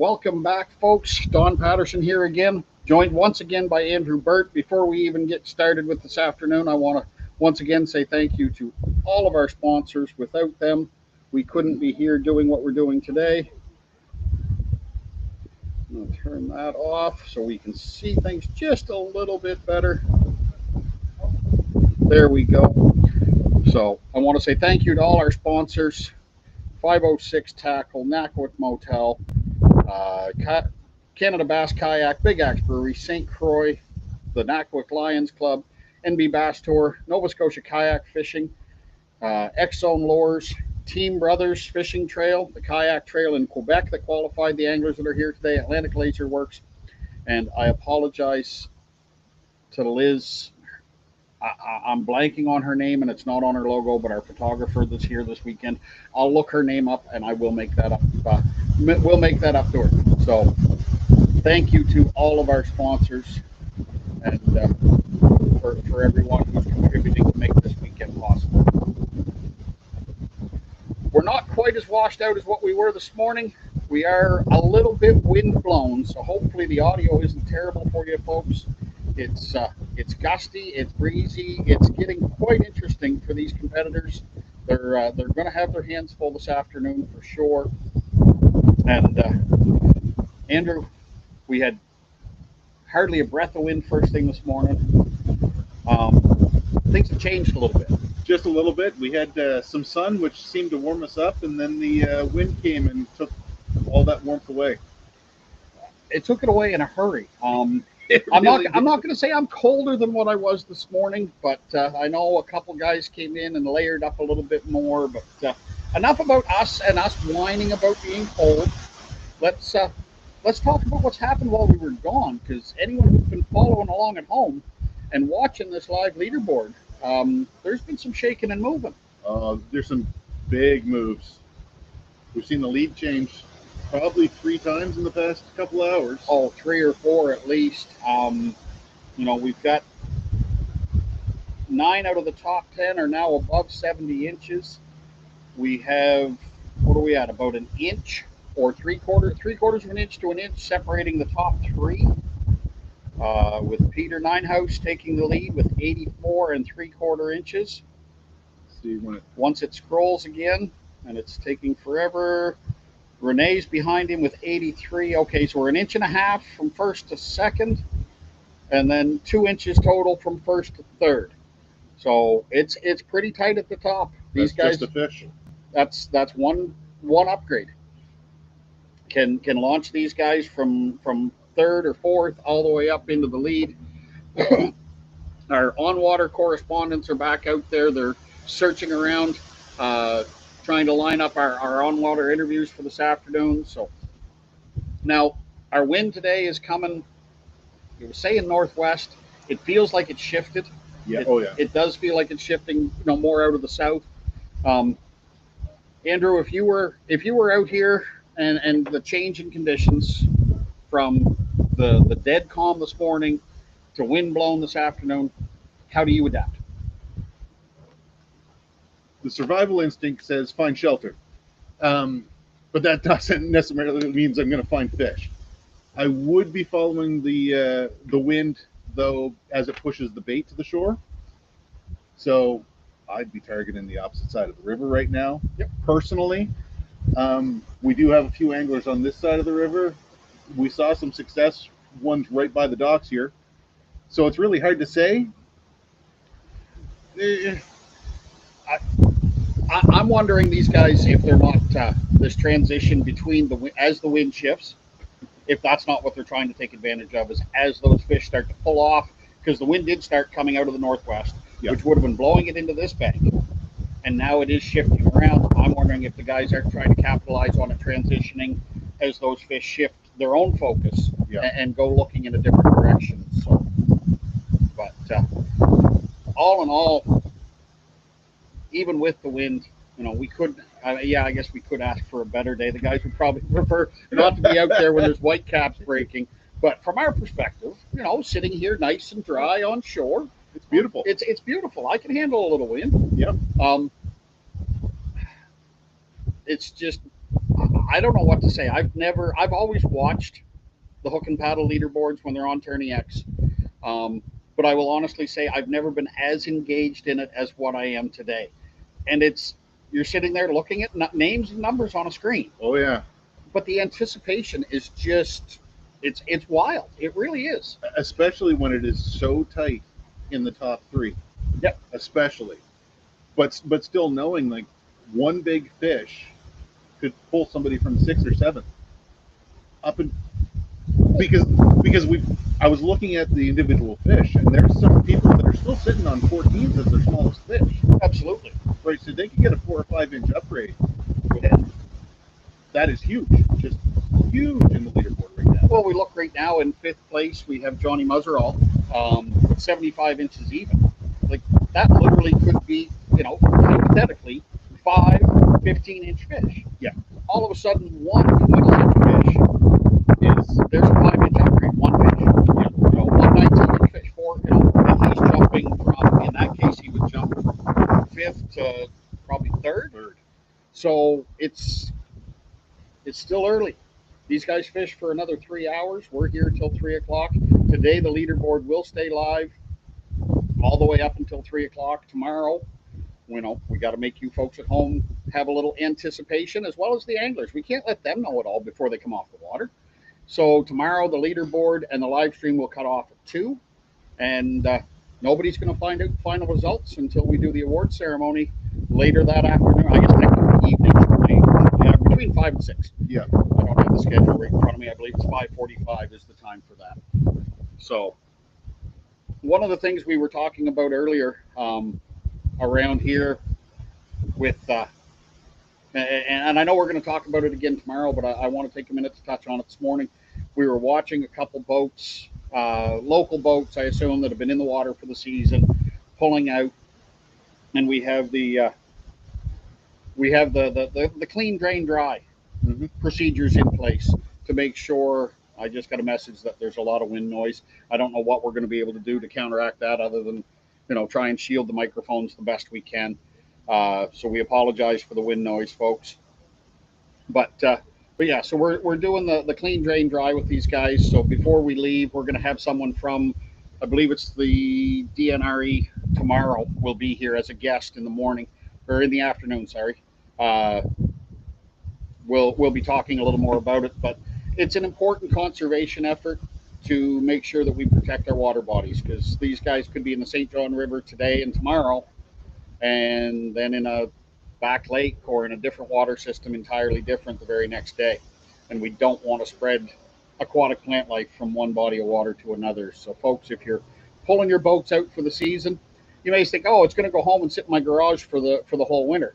Welcome back, folks. Don Patterson here again, joined once again by Andrew Burt. Before we even get started with this afternoon, I want to once again say thank you to all of our sponsors. Without them, we couldn't be here doing what we're doing today. I'm going to turn that off so we can see things just a little bit better. There we go. So I want to say thank you to all our sponsors: 506 Tackle, Nakwik Motel, uh, Canada Bass Kayak, Big Axe Brewery, St. Croix, the Nakwik Lions Club, NB Bass Tour, Nova Scotia Kayak Fishing, X Zone Lures, Team Brothers Fishing Trail, the kayak trail in Quebec that qualified the anglers that are here today, Atlantic Laser Works, and I apologize to Liz. I'm blanking on her name and it's not on her logo, but our photographer that's here this weekend. I'll look her name up and I will make that up. We'll make that up to her. So thank you to all of our sponsors and for everyone who's contributing to make this weekend possible. We're not quite as washed out as what we were this morning. We are a little bit wind blown, so hopefully the audio isn't terrible for you folks. It's gusty, it's breezy, it's getting quite interesting for these competitors. They're going to have their hands full this afternoon for sure. And Andrew, we had hardly a breath of wind first thing this morning. Things have changed a little bit. Just a little bit. We had some sun, which seemed to warm us up, and then the wind came and took all that warmth away. It took it away in a hurry. I'm not going to say I'm colder than what I was this morning, but I know a couple guys came in and layered up a little bit more. But enough about us and us whining about being cold. Let's talk about what's happened while we were gone, because anyone who's been following along at home and watching this live leaderboard, there's been some shaking and moving. There's some big moves. We've seen the lead change probably 3 times in the past couple hours. Oh, 3 or 4 at least. We've got 9 out of the top 10 are now above 70 inches. We have, what are we at, about an inch or three quarters of an inch to an inch separating the top 3, with Peter Ninehouse taking the lead with 84 3/4 inches. See when once it scrolls again, and it's taking forever. Renee's behind him with 83. Okay, so we're an inch and a half from first to second, and then 2 inches total from first to third. So it's pretty tight at the top. These guys, just a fish. That's one upgrade. Can launch these guys from third or fourth all the way up into the lead. Our on-water correspondents are back out there. They're searching around, trying to line up our on-water interviews for this afternoon. So now our wind today is coming, it was saying northwest. It feels like it's shifted. Yeah. It does feel like it's shifting, more out of the south. Andrew, if you were out here and the change in conditions from the dead calm this morning to wind blown this afternoon, how do you adapt? The survival instinct says find shelter, but that doesn't necessarily means I'm going to find fish. I would be following the wind though as it pushes the bait to the shore. So I'd be targeting the opposite side of the river right now. Yep. Personally, we do have a few anglers on this side of the river. We saw some success. One's right by the docks here, so it's really hard to say. I'm wondering, these guys, if they're not this transition between as the wind shifts, if that's not what they're trying to take advantage of, is as those fish start to pull off, because the wind did start coming out of the northwest, yep, which would have been blowing it into this bank, and now it is shifting around. I'm wondering if the guys are trying to capitalize on it transitioning as those fish shift their own focus, yep, and go looking in a different direction. So, but all in all, even with the wind, we could, I guess we could ask for a better day. The guys would probably prefer not to be out there when there's white caps breaking. But from our perspective, sitting here nice and dry on shore, it's beautiful. It's beautiful. I can handle a little wind. Yep. It's just, I don't know what to say. I've always watched the hook and paddle leaderboards when they're on Tourney X. But I will honestly say I've never been as engaged in it as what I am today. And you're sitting there looking at names and numbers on a screen, Oh yeah. but the anticipation is just it's wild. It really is. Especially when it is so tight in the top three. Yep. Especially, but still knowing like one big fish could pull somebody from 6th or 7th up and because I was looking at the individual fish, and there's some people that are still sitting on 14s as their smallest fish. Absolutely. Right, so they can get a 4 or 5 inch upgrade. And that is huge, just huge in the leaderboard right now. Well, we look right now in 5th place. We have Johnny Muzzerall, 75 inches even. Like that literally could be, hypothetically, 5 15-inch fish. Yeah. All of a sudden, one 20-inch fish there's a 5-inch upgrade. One fish. Yeah. One 19-inch fish. 4. And he's jumping from. In that case, he would jump from 5th to probably 3rd. So it's still early. These guys fish for another 3 hours. We're here till 3 o'clock. Today, the leaderboard will stay live all the way up until 3 o'clock. Tomorrow, we got to make you folks at home have a little anticipation, as well as the anglers. We can't let them know it all before they come off the water. So tomorrow, the leaderboard and the live stream will cut off at 2, and nobody's going to find out final results until we do the award ceremony later that afternoon. I guess technically evening, between 5 and 6. Yeah. I don't have the schedule right in front of me. I believe it's 5:45 is the time for that. So one of the things we were talking about earlier around here with, and I know we're going to talk about it again tomorrow, but I want to take a minute to touch on it this morning. We were watching a couple boats, local boats, I assume, that have been in the water for the season, pulling out, and we have the clean, drain, dry procedures in place to make sure. I just got a message that there's a lot of wind noise. I don't know what we're going to be able to do to counteract that, other than try and shield the microphones the best we can. So we apologize for the wind noise, folks. But yeah, so we're doing the clean, drain, dry with these guys. So before we leave, we're going to have someone from, I believe it's the DNRE tomorrow, will be here as a guest in the morning, or in the afternoon, sorry. We'll be talking a little more about it, but it's an important conservation effort to make sure that we protect our water bodies, because these guys could be in the St. John River today and tomorrow, and then in a back lake or in a different water system entirely different the very next day. And we don't want to spread aquatic plant life from one body of water to another. So folks, if you're pulling your boats out for the season, you may think, oh, it's going to go home and sit in my garage for the whole winter.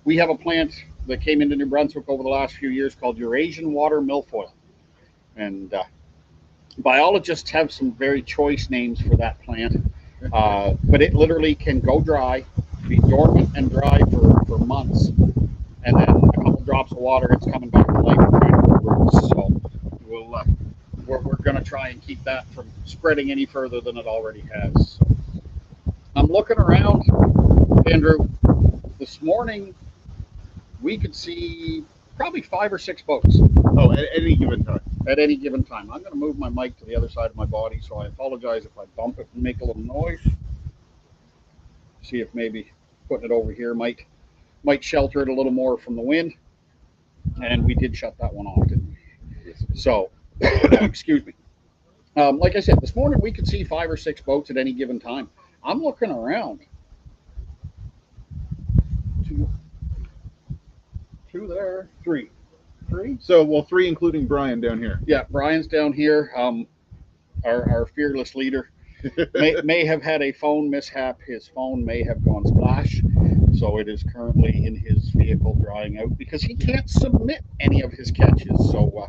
We have a plant that came into New Brunswick over the last few years called Eurasian water milfoil. And biologists have some very choice names for that plant. But it literally can go dry, be dormant and dry for months, and then a couple drops of water, it's coming back to life and trying to grow roots. So we're going to try and keep that from spreading any further than it already has. So I'm looking around, Andrew. This morning, we could see probably 5 or 6 boats. Oh, at any given time. At any given time. I'm going to move my mic to the other side of my body, so I apologize if I bump it and make a little noise. See if maybe putting it over here might shelter it a little more from the wind. And we did shut that one off, didn't we? So, excuse me. Like I said, this morning we could see 5 or 6 boats at any given time. I'm looking around. 2 there, 3. 3? So, well, 3 including Brian down here. Yeah, Brian's down here. Our fearless leader may have had a phone mishap. His phone may have gone splash, so it is currently in his vehicle drying out because he can't submit any of his catches. So,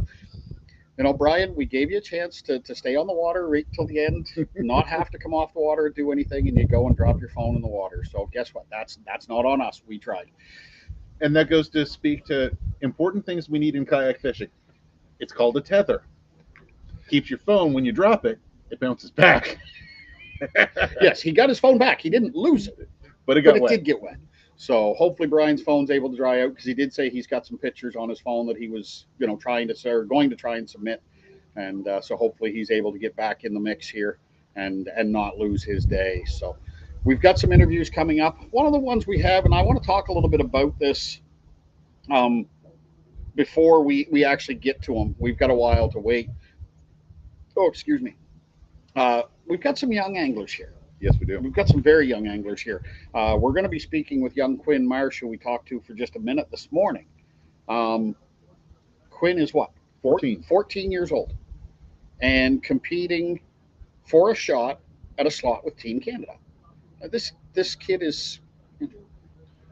Brian, we gave you a chance to stay on the water right till the end, not have to come off the water or do anything, and you go and drop your phone in the water. So guess what? That's not on us. We tried. And that goes to speak to important things we need in kayak fishing. It's called a tether. Keeps your phone, when you drop it, it bounces back. Yes, he got his phone back. He didn't lose it, but it got wet. wet. Did get wet. So hopefully Brian's phone's able to dry out, because he did say he's got some pictures on his phone that he was, trying to or going to try and submit, and so hopefully he's able to get back in the mix here and not lose his day. So we've got some interviews coming up. One of the ones we have, and I want to talk a little bit about this um, before we actually get to them. We've got a while to wait. Oh, excuse me. We've got some young anglers here. Yes, we do. We've got some very young anglers here. We're going to be speaking with young Quinn Marsh, who we talked to for just a minute this morning. Quinn is what? 14 years old and competing for a shot at a slot with Team Canada. This kid is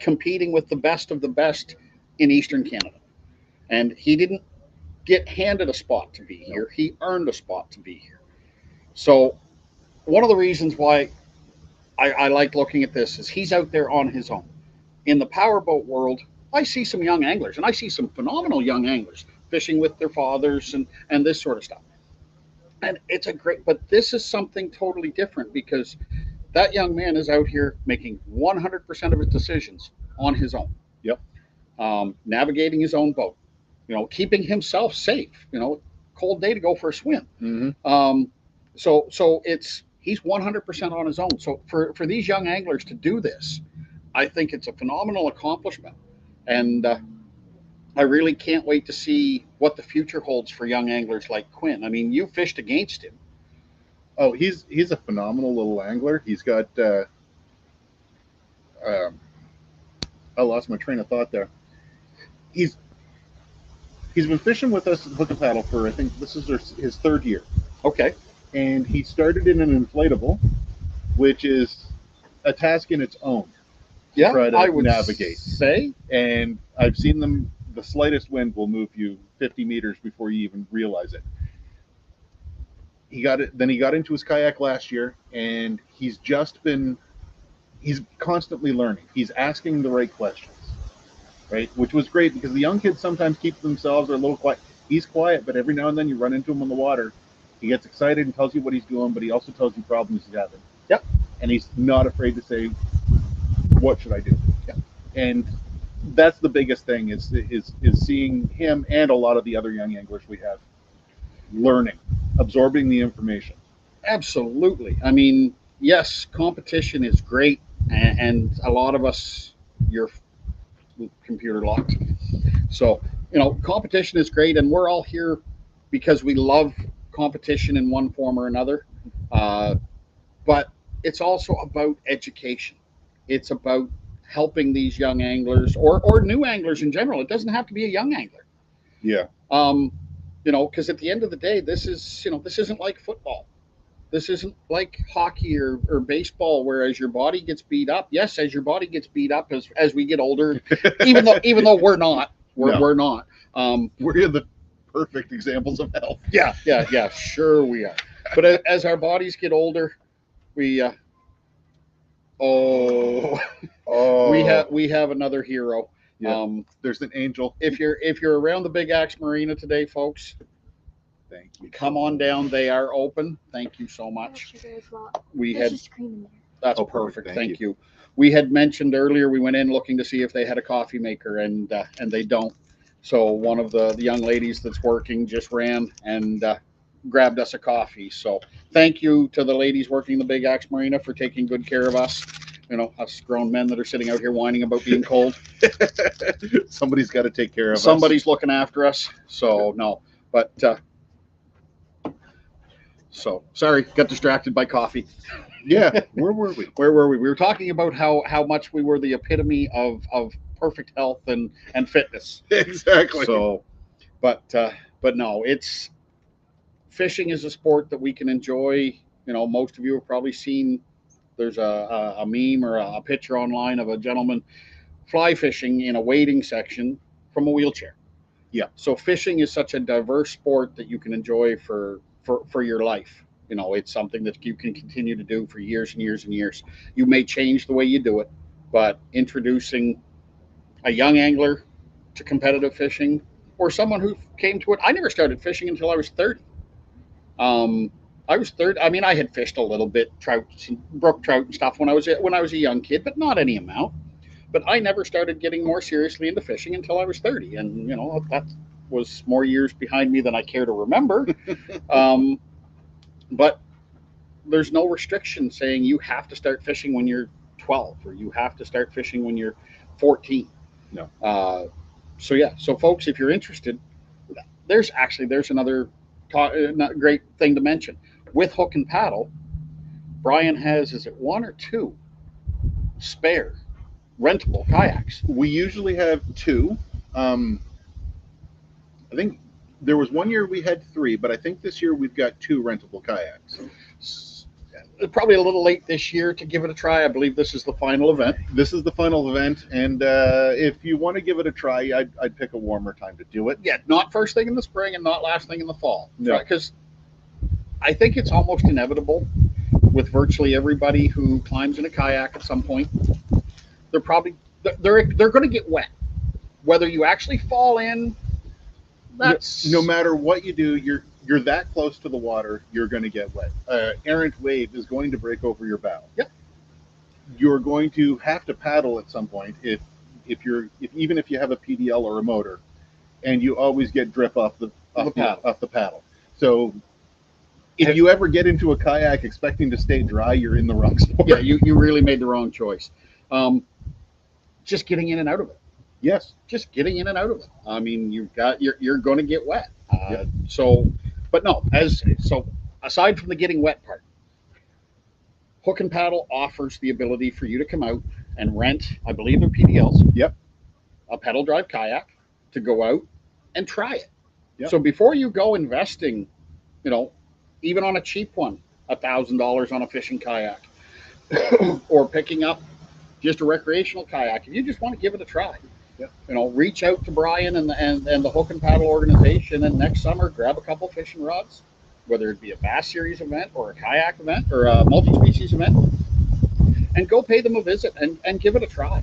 competing with the best of the best in Eastern Canada. And he didn't get handed a spot to be here. He earned a spot to be here. So one of the reasons why I like looking at this is he's out there on his own. In the powerboat world, I see some young anglers, and I see some phenomenal young anglers fishing with their fathers and this sort of stuff. And it's but this is something totally different, because that young man is out here making 100% of his decisions on his own. Yep. Navigating his own boat, keeping himself safe, cold day to go for a swim. Mm-hmm. So he's 100% on his own. So for these young anglers to do this, I think it's a phenomenal accomplishment. And I really can't wait to see what the future holds for young anglers like Quinn. I mean, you fished against him. Oh, he's a phenomenal little angler. He's got I lost my train of thought there. He's been fishing with us at Hook and Paddle for, I think this is his third year. Okay. And he started in an inflatable, which is a task in its own. Yeah, try to I would navigate. say. And I've seen them, the slightest wind will move you 50 meters before you even realize it. Then he got into his kayak last year, and he's constantly learning. He's asking the right questions, right? Which was great, because the young kids sometimes keep themselves, or a little quiet. He's quiet, but every now and then you run into him on the water. He gets excited and tells you what he's doing, but he also tells you problems he's having. Yep. And he's not afraid to say, what should I do? Yep. And that's the biggest thing is seeing him and a lot of the other young anglers we have learning, absorbing the information. Absolutely. I mean, yes, competition is great, and a lot of us, your computer locked. So, competition is great, and we're all here because we love competition in one form or another. But it's also about education. It's about helping these young anglers or new anglers in general. It doesn't have to be a young angler. Yeah. Because at the end of the day, this isn't like football. This isn't like hockey or baseball, where as your body gets beat up. Yes, as your body gets beat up as we get older, even though we're not. We're not. We're the perfect examples of health. Yeah, sure we are. But as our bodies get older, we we have another hero. Yeah. There's an angel. If you're around the Big Axe Marina today, folks, thank you. Come on down. They are open. Thank you so much. There's just cream in there. That's perfect. Thank you. We had mentioned earlier, we went in looking to see if they had a coffee maker, and they don't. So one of the young ladies that's working just ran and grabbed us a coffee. So thank you to the ladies working the Big Axe Marina for taking good care of us. Us grown men that are sitting out here whining about being cold. Somebody's got to take care of us. Somebody's looking after us. So no, but so sorry, got distracted by coffee. Yeah, where were we? Where were we? We were talking about how much we were the epitome of perfect health and fitness. Exactly. So, but no, it's fishing is a sport that we can enjoy. Most of you have probably seen. There's a meme or a picture online of a gentleman fly fishing in a wading section from a wheelchair. Yeah. So fishing is such a diverse sport that you can enjoy for your life. It's something that you can continue to do for years and years and years. You may change the way you do it, but introducing a young angler to competitive fishing, or someone who came to it, I never started fishing until I was 30. I was 30. I mean, I had fished a little bit, trout, brook trout and stuff when I was a young kid, but not any amount. But I never started getting more seriously into fishing until I was 30, and that was more years behind me than I care to remember. um, but there's no restriction saying you have to start fishing when you're 12 or you have to start fishing when you're 14. No. So yeah, so folks, if you're interested, there's another great thing to mention with Hook and Paddle. Brian has, is it one or two spare rentable kayaks? We usually have two. I think there was one year we had three, but I think this year we've got two rentable kayaks. Probably a little late this year to give it a try. I believe this is the final event. This is the final event, and if you want to give it a try, I'd pick a warmer time to do it. Yeah, not first thing in the spring and not last thing in the fall. No. Because I think it's almost inevitable with virtually everybody who climbs in a kayak at some point. They're going to get wet. Whether you actually fall in, that's no matter what you do, you're that close to the water, you're going to get wet. Errant wave is going to break over your bow. Yep. You're going to have to paddle at some point even if you have a PDL or a motor, and you always get drip off the paddle. So if you ever get into a kayak expecting to stay dry, you're in the wrong sport. Yeah, you really made the wrong choice. Just getting in and out of it. Yes. Just getting in and out of it. I mean, you're going to get wet. Yep. But no, aside from the getting wet part, Hook and Paddle offers the ability for you to come out and rent, I believe they're PDLs. Yep. A pedal drive kayak to go out and try it. Yep. So before you go investing, even on a cheap one, $1,000 on a fishing kayak, or picking up just a recreational kayak, if you just want to give it a try, reach out to Brian and the Hook and Paddle organization, and next summer grab a couple fishing rods, whether it be a Bass Series event or a kayak event or a multi-species event, and go pay them a visit and give it a try.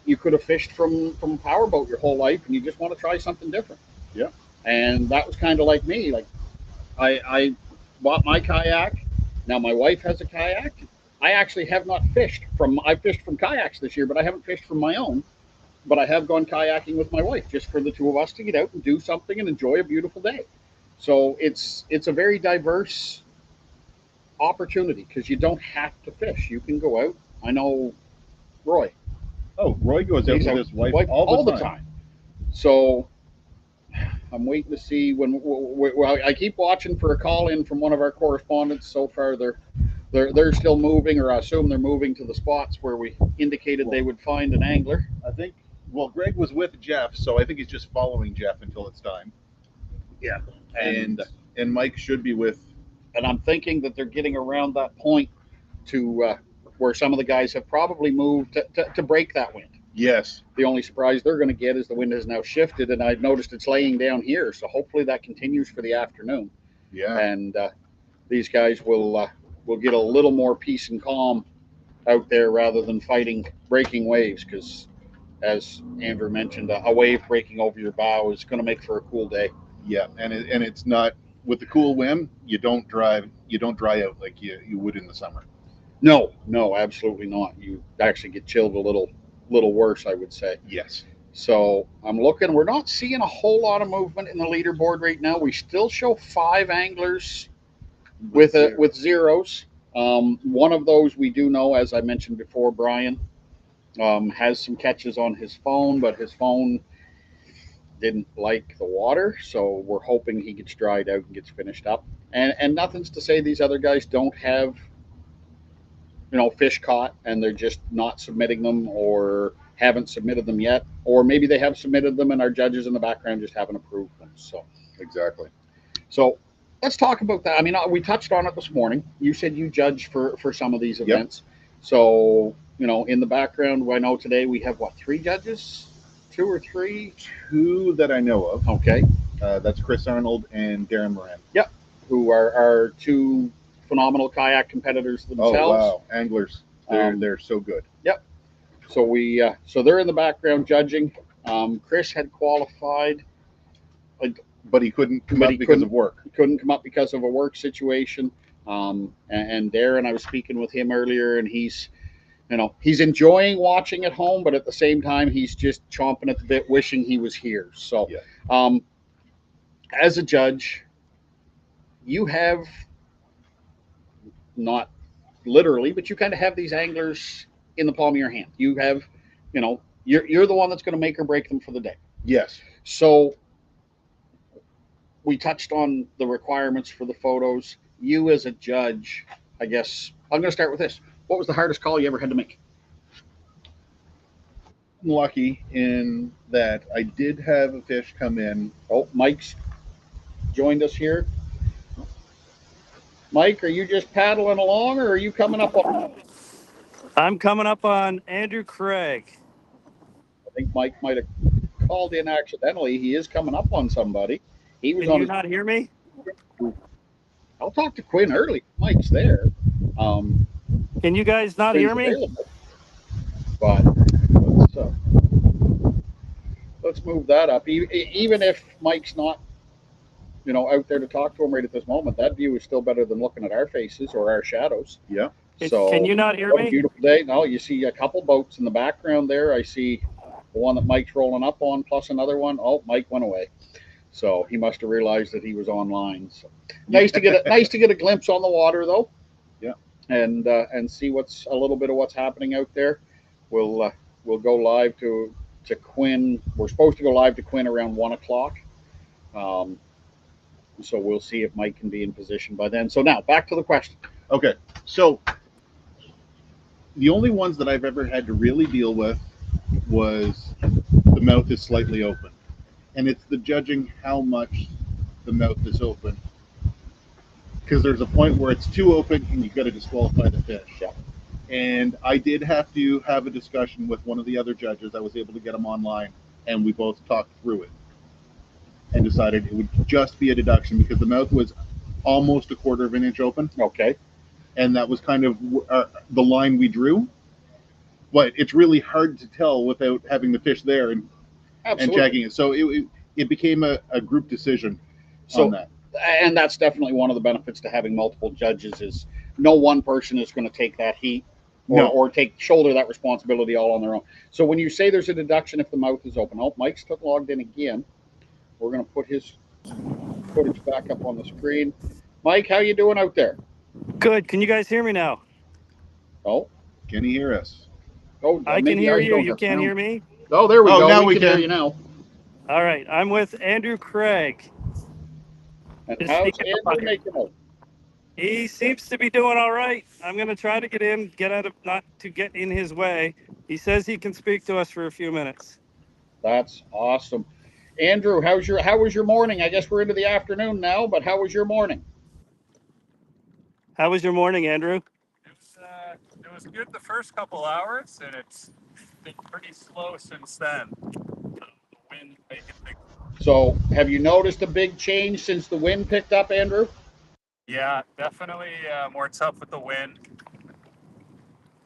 You could have fished from a powerboat your whole life, and you just want to try something different. Yeah. And that was kind of like me. Like I bought my kayak. Now my wife has a kayak. I actually have not fished I fished from kayaks this year, but I haven't fished from my own. But I have gone kayaking with my wife, just for the two of us to get out and do something and enjoy a beautiful day. So it's a very diverse opportunity because you don't have to fish. You can go out. I know Roy. Oh, Roy goes out with his wife all the time. So I'm waiting to see when. Well, I keep watching for a call in from one of our correspondents. So far, they're still moving, or I assume they're moving to the spots where we indicated they would find an angler. I think. Well, Greg was with Jeff, so I think he's just following Jeff until it's time. Yeah, and Mike should be with. And I'm thinking that they're getting around that point to where some of the guys have probably moved to break that wind. Yes. The only surprise they're going to get is the wind has now shifted, and I've noticed it's laying down here. So hopefully that continues for the afternoon. Yeah. And these guys will get a little more peace and calm out there rather than fighting breaking waves, because as Andrew mentioned, a wave breaking over your bow is going to make for a cool day. Yeah, and it's not with the cool wind. You don't dry out like you would in the summer. No, absolutely not. You actually get chilled a little worse, I would say. Yes. So I'm looking. We're not seeing a whole lot of movement in the leaderboard right now. We still show 5 anglers with zeros. One of those we do know, as I mentioned before, Brian has some catches on his phone, but his phone didn't like the water, so we're hoping he gets dried out and gets finished up. And nothing's to say these other guys don't have fish caught and they're just not submitting them, or haven't submitted them yet, or maybe they have submitted them and our judges in the background just haven't approved them. So exactly. So let's talk about that. I mean, we touched on it this morning. You said you judge for some of these events. Yep. So in the background, I know today we have 3 judges? 2 or 3? 2 that I know of. Okay. That's Chris Arnold and Darren Moran. Yep. Who are 2 phenomenal kayak competitors themselves. Oh, wow. Anglers. They're so good. Yep. So so they're in the background judging. Chris had qualified, but he couldn't come up because of work. He couldn't come up because of a work situation. And Darren, I was speaking with him earlier, and he's he's enjoying watching at home, but at the same time, he's just chomping at the bit, wishing he was here. So, Yeah. As a judge, you have not literally, but you kind of have these anglers in the palm of your hand. You have, you're the one that's going to make or break them for the day. Yes. So we touched on the requirements for the photos. You as a judge, I guess I'm going to start with this. What was the hardest call you ever had to make? Lucky in that I did have a fish come in. Oh, Mike's joined us here. Mike, are you just paddling along, or are you coming up on? I'm coming up on Andrew Craig. I think Mike might have called in accidentally. He is coming up on somebody. He was Can on. you not hear me? I'll talk to Quinn early. Mike's there. Can you guys not hear me? Available. But let's move that up. Even if Mike's not, out there to talk to him right at this moment, that view is still better than looking at our faces or our shadows. Yeah. So Can you not hear what a me? beautiful day. No, you see a couple boats in the background there. I see the one that Mike's rolling up on, plus another one. Oh, Mike went away. So he must have realized that he was online. So nice to get a glimpse on the water though. Yeah. And see what's a little bit of what's happening out there. We'll go live to Quinn. We're supposed to go live to Quinn around 1:00. So we'll see if Mike can be in position by then. So now back to the question. Okay. So the only ones that I've ever had to really deal with was the mouth is slightly open. And it's the judging how much the mouth is open. Because there's a point where it's too open and you've got to disqualify the fish. Yeah. And I did have to have a discussion with one of the other judges. I was able to get him online, and we both talked through it and decided it would just be a deduction because the mouth was almost 1/4 of an inch open. Okay. And that was kind of the line we drew. But it's really hard to tell without having the fish there and checking it. So it became a group decision on that. And that's definitely one of the benefits to having multiple judges is no one person is going to take that heat or shoulder that responsibility all on their own. So when you say there's a deduction if the mouth is open, Mike's logged in again. We're going to put his footage back up on the screen. Mike, how you doing out there? Good. Can you guys hear me now? Oh, can you hear us? Oh, I can hear you. You can't hear me? Oh, there we go. Now we can hear you now. All right. I'm with Andrew Craig. And how's Andrew making out? He seems to be doing all right. I'm going to try to not to get in his way. He says he can speak to us for a few minutes. That's awesome. Andrew, how was your morning? I guess we're into the afternoon now, but how was your morning? How was your morning, Andrew? It was good the first couple hours, and it's been pretty slow since then. The wind making big. So, have you noticed a big change since the wind picked up, Andrew? Yeah, definitely more tough with the wind.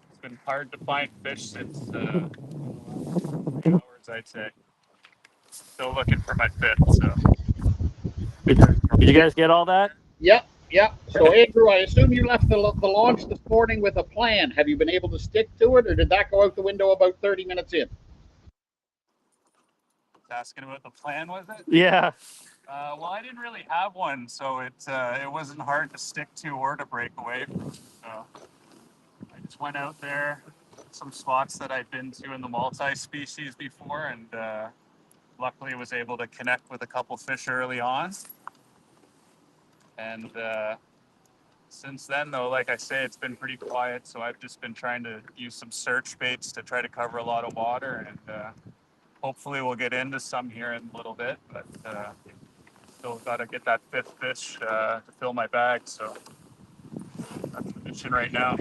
It's been hard to find fish since 2 hours, I'd say. Still looking for my fifth. So. Did you guys get all that? Yep. So, Andrew, I assume you left the launch this morning with a plan. Have you been able to stick to it, or did that go out the window about 30 minutes in? Asking what the plan was it? Yeah. Well, I didn't really have one, so it wasn't hard to stick to or to break away from. So I just went out there, some spots that I'd been to in the multi-species before, and luckily was able to connect with a couple fish early on. And since then, though, like I say, it's been pretty quiet, so I've just been trying to use some search baits to try to cover a lot of water, and hopefully we'll get into some here in a little bit, but still got to get that fifth fish to fill my bag, so that's the mission right now.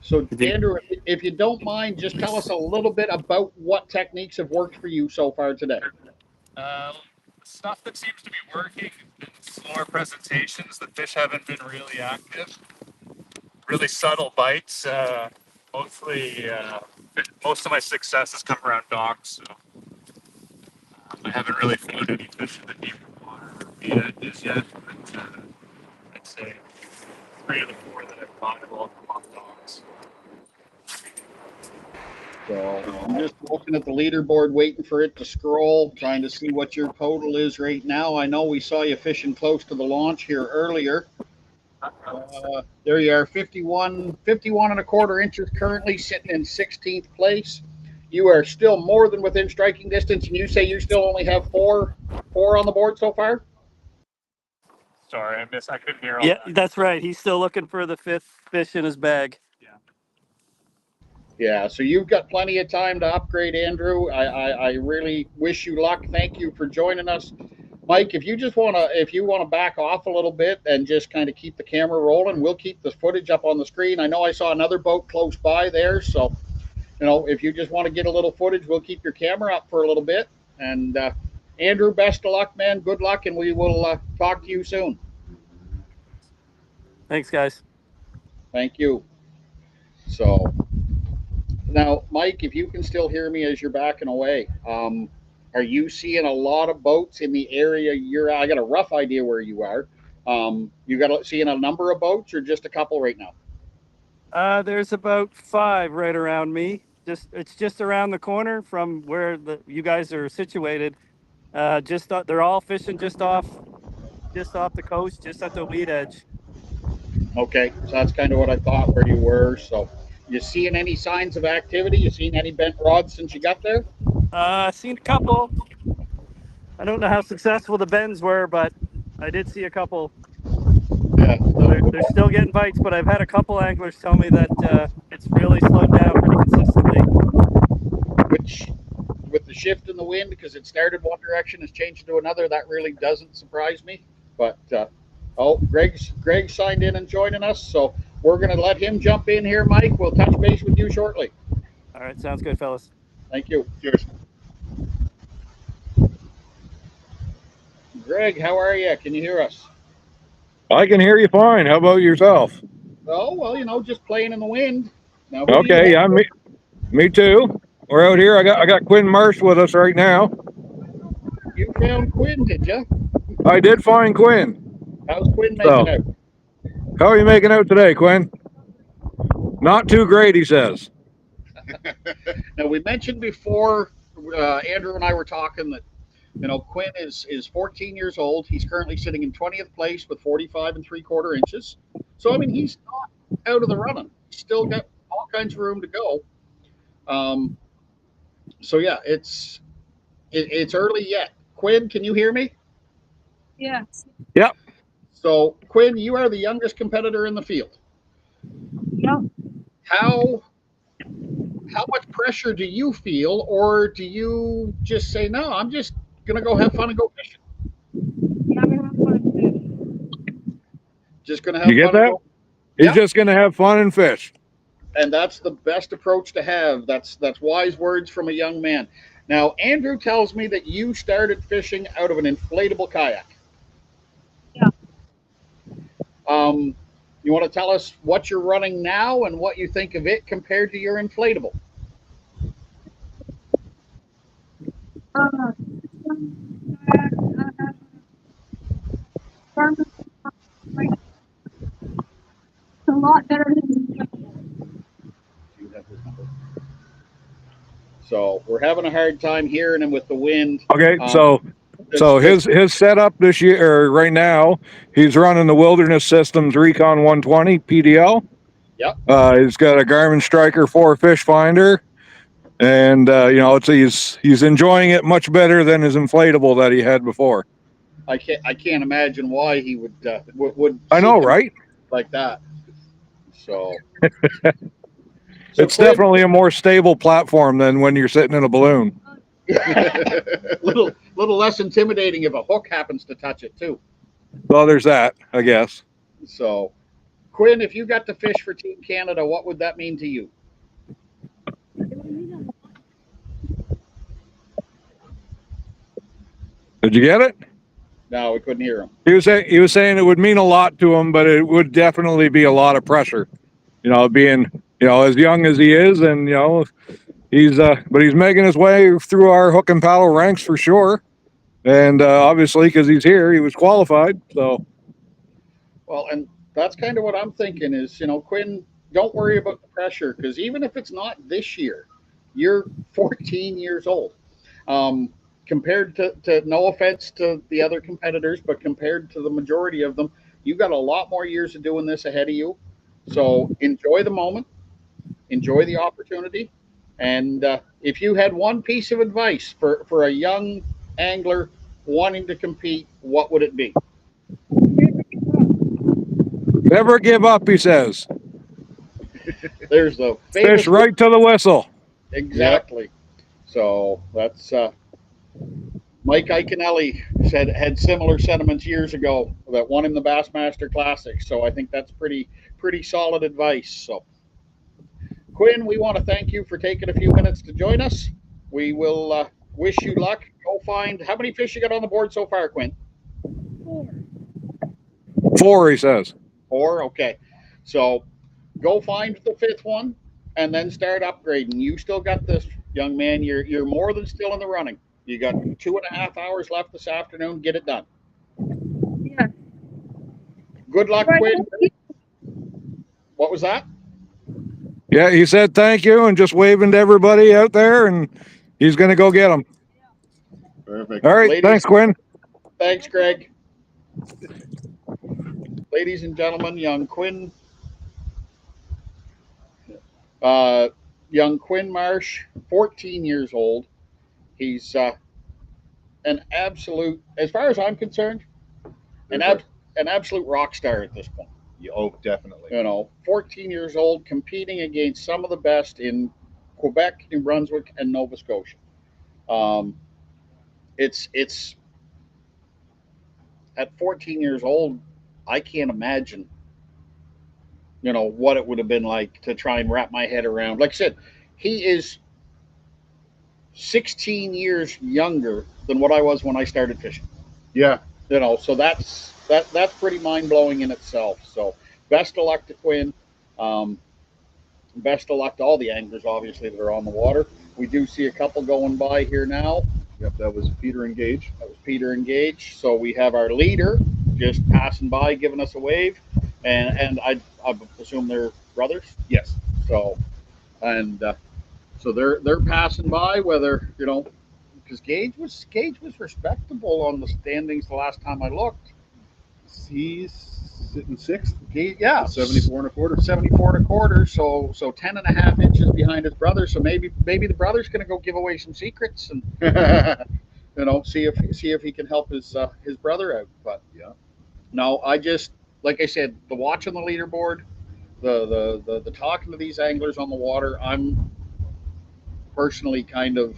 So, Andrew, if you don't mind, just tell us a little bit about what techniques have worked for you so far today. Stuff that seems to be working in slower presentations. The fish haven't been really active. Really subtle bites. Mostly, most of my success has come around docks. So I haven't really found any fish in the deeper water or edges yet. But I'd say 3 of the 4 that I've caught I'm just looking at the leaderboard, waiting for it to scroll, trying to see what your total is right now. I know we saw you fishing close to the launch here earlier. There you are, 51 and a quarter inches currently, sitting in 16th place. You are still more than within striking distance, and you say you still only have four on the board so far? Sorry, I couldn't hear all Yeah, that. that's right. He's still looking for the fifth fish in his bag. Yeah, so you've got plenty of time to upgrade, Andrew. I really wish you luck. Thank you for joining us. Mike, if you wanna back off a little bit and just kind of keep the camera rolling, we'll keep the footage up on the screen. I know I saw another boat close by there, so if you just want to get a little footage, we'll keep your camera up for a little bit. And Andrew, best of luck, man. Good luck, and we will talk to you soon. Thanks, guys. Thank you. So now, Mike, if you can still hear me as you're backing away, are you seeing a lot of boats in the area you're at? I got a rough idea where you are. Seeing a number of boats or just a couple right now? There's about 5 right around me. It's just around the corner from where you guys are situated. They're all fishing just off the coast, just at the lead edge. Okay, so that's kind of what I thought where you were. So you seeing any signs of activity? You seen any bent rods since you got there? Seen a couple. I don't know how successful the bends were, but I did see a couple. Yeah. So they're still getting bites, but I've had a couple anglers tell me that it's really slowed down pretty consistently. Which, with the shift in the wind, because it started one direction, has changed to another, that really doesn't surprise me. But Greg signed in and joining us, so we're going to let him jump in here, Mike. We'll touch base with you shortly. All right, sounds good, fellas. Thank you. Cheers. Greg, how are you? Can you hear us? I can hear you fine. How about yourself? Oh, well, just playing in the wind. Now, Okay, yeah, me too. We're out here. I got Quinn Marsh with us right now. You found Quinn, did you? I did find Quinn. How's Quinn making out? How are you making out today, Quinn? Not too great, he says. Now, we mentioned before, Andrew and I were talking that, Quinn is 14 years old. He's currently sitting in 20th place with 45 and 3/4 inches. So, I mean, he's not out of the running. He's still got all kinds of room to go. So, yeah, it's early yet. Quinn, can you hear me? Yeah. Yep. So, Quinn, you are the youngest competitor in the field. Yep. How much pressure do you feel, or do you just say, no, I'm just gonna go have fun and go fishing? Yeah, I'm gonna have fun and fish. Just gonna have You get fun. that? He's just gonna have fun and fish. And that's the best approach to have. That's wise words from a young man. Now, Andrew tells me that you started fishing out of an inflatable kayak. Yeah. You want to tell us what you're running now and what you think of it compared to your inflatable? It's a lot better than So we're having a hard time hearing him with the wind. Okay, so his setup this year, or right now, he's running the Wilderness Systems Recon 120 PDL. Yep. He's got a Garmin Striker 4 fish finder, and he's enjoying it much better than his inflatable that he had before. I can't imagine why he would I know, right? Like that. So it's definitely a more stable platform than when you're sitting in a balloon. little less intimidating if a hook happens to touch it too. Well, there's that, I guess. So, Quinn, if you got to fish for Team Canada, what would that mean to you? Did you get it? No, we couldn't hear him. He was saying it would mean a lot to him, but it would definitely be a lot of pressure. Being as young as he is, and he's making his way through our hook and paddle ranks for sure. And obviously, because he's here, he was qualified. So, well, and that's kind of what I'm thinking is, Quinn, don't worry about the pressure, because even if it's not this year, You're 14 years old. Compared to no offense to the other competitors, but compared to the majority of them, you've got a lot more years of doing this ahead of you. So enjoy the moment, enjoy the opportunity, and if you had one piece of advice for a young angler wanting to compete, what would it be? Never give up, he says. There's the Fish famous right to the whistle. exactly. So that's Mike Iaconelli said had similar sentiments years ago that won him the Bassmaster Classic. So I think that's pretty solid advice. So Quinn, we want to thank you for taking a few minutes to join us. We will wish you luck. Go find how many fish you got on the board so far, Quinn? 4, he says. 4. Okay, so go find the 5th one and then start upgrading. You still got this, young man. You're more than still in the running. You got 2.5 hours left this afternoon. Get it done. Yeah. Good luck, Quinn. What was that? Yeah, he said thank you and just waving to everybody out there, and he's going to go get them. Perfect. All right, Ladies- thanks, Quinn. Thanks, Greg. Ladies and gentlemen, young Quinn Marsh, 14 years old. He's an absolute, as far as I'm concerned, an absolute rock star at this point. Yeah, oh, definitely. 14 years old, competing against some of the best in Quebec, New Brunswick, and Nova Scotia. It's at 14 years old, I can't imagine, what it would have been like to try and wrap my head around. Like I said, he is 16 years younger than what I was when I started fishing. Yeah. So that's pretty mind blowing in itself. So best of luck to Quinn. Best of luck to all the anglers, obviously, that are on the water. We do see a couple going by here now. Yep, that was Peter Engage. That was Peter Engage. So we have our leader just passing by, giving us a wave, and I assume they're brothers. Yes. So, and so they're passing by. Whether because Gage was respectable on the standings the last time I looked. He's sitting 6th. Yeah, 74 and a quarter. 74 and a quarter. So 10.5 inches behind his brother. So maybe the brother's going to go give away some secrets and see if he can help his brother out. But yeah, no, I just, like I said, the watching the leaderboard, the talking to these anglers on the water, I'm personally kind of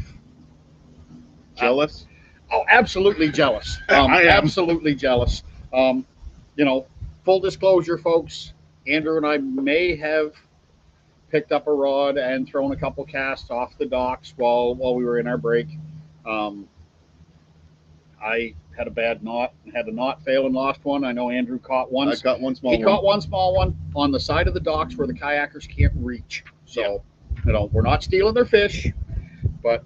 jealous. Oh, absolutely jealous. I am. Absolutely jealous. Full disclosure, folks, Andrew and I may have picked up a rod and thrown a couple casts off the docks while we were in our break. I had a bad knot, had a knot fail and lost one. I know Andrew caught one. I caught one small one. He caught one small one on the side of the docks where the kayakers can't reach. So, we're not stealing their fish, but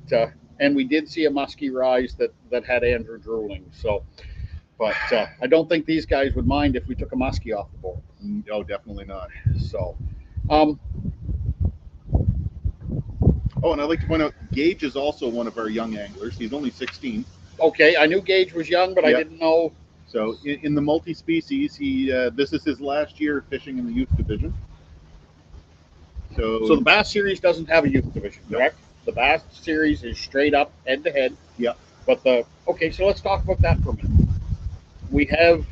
and we did see a muskie rise that had Andrew drooling. So, but I don't think these guys would mind if we took a muskie off the board. No, definitely not. So, oh, and I'd like to point out, Gage is also one of our young anglers. He's only 16. Okay, I knew Gage was young, but I didn't know. So in the multi-species, he this is his last year fishing in the youth division. So the Bass Series doesn't have a youth division, correct? The Bass Series is straight up head to head. Yeah. But so let's talk about that for a minute. We have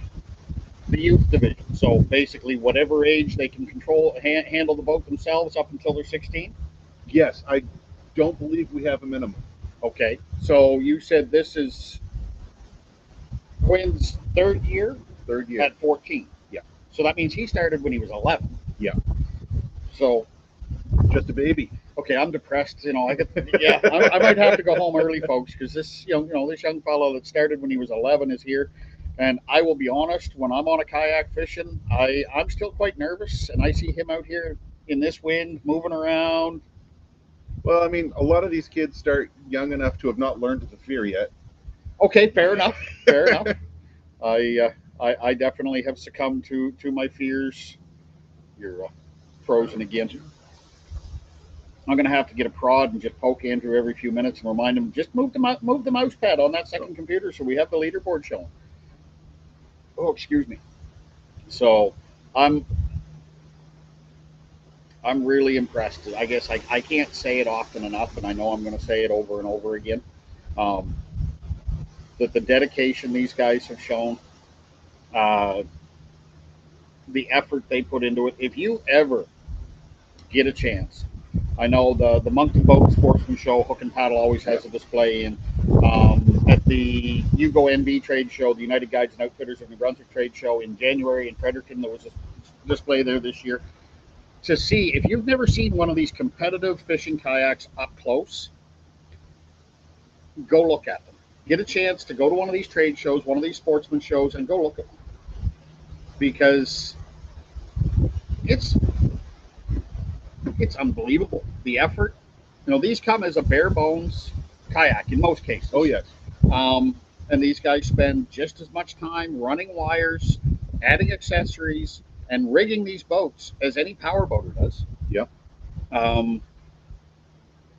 the youth division. So basically, whatever age they can handle the boat themselves up until they're 16. Yes, I don't believe we have a minimum. Okay, so you said this is Quinn's third year at 14. Yeah. So that means he started when he was 11. Yeah. So just a baby. Okay, I'm depressed. I might have to go home early, folks, because this young fellow that started when he was 11 is here. And I will be honest, when I'm on a kayak fishing, I'm still quite nervous, and I see him out here in this wind, moving around. Well, I mean, a lot of these kids start young enough to have not learned to fear yet. Okay, fair enough. Fair enough. I definitely have succumbed to my fears. You're frozen again. I'm going to have to get a prod and just poke Andrew every few minutes and remind him, just move the mouse pad on that second computer so we have the leaderboard showing. Oh, excuse me. So I'm really impressed. I guess I can't say it often enough, and I know I'm going to say it over and over again. That the dedication these guys have shown, the effort they put into it. If you ever get a chance, I know the Moncton Boat and Sportsman Show, Hook and Paddle always has a display, and at the Yugo NB trade show, the United Guides and Outfitters of New Brunswick trade show in January in Fredericton, there was a display there this year. To see, if you've never seen one of these competitive fishing kayaks up close, go look at them. Get a chance to go to one of these trade shows, one of these sportsman shows, and go look at them. Because it's unbelievable, the effort. You know, these come as a bare bones kayak in most cases. Oh yes. And these guys spend just as much time running wires, adding accessories, and rigging these boats as any power boater does. Yep.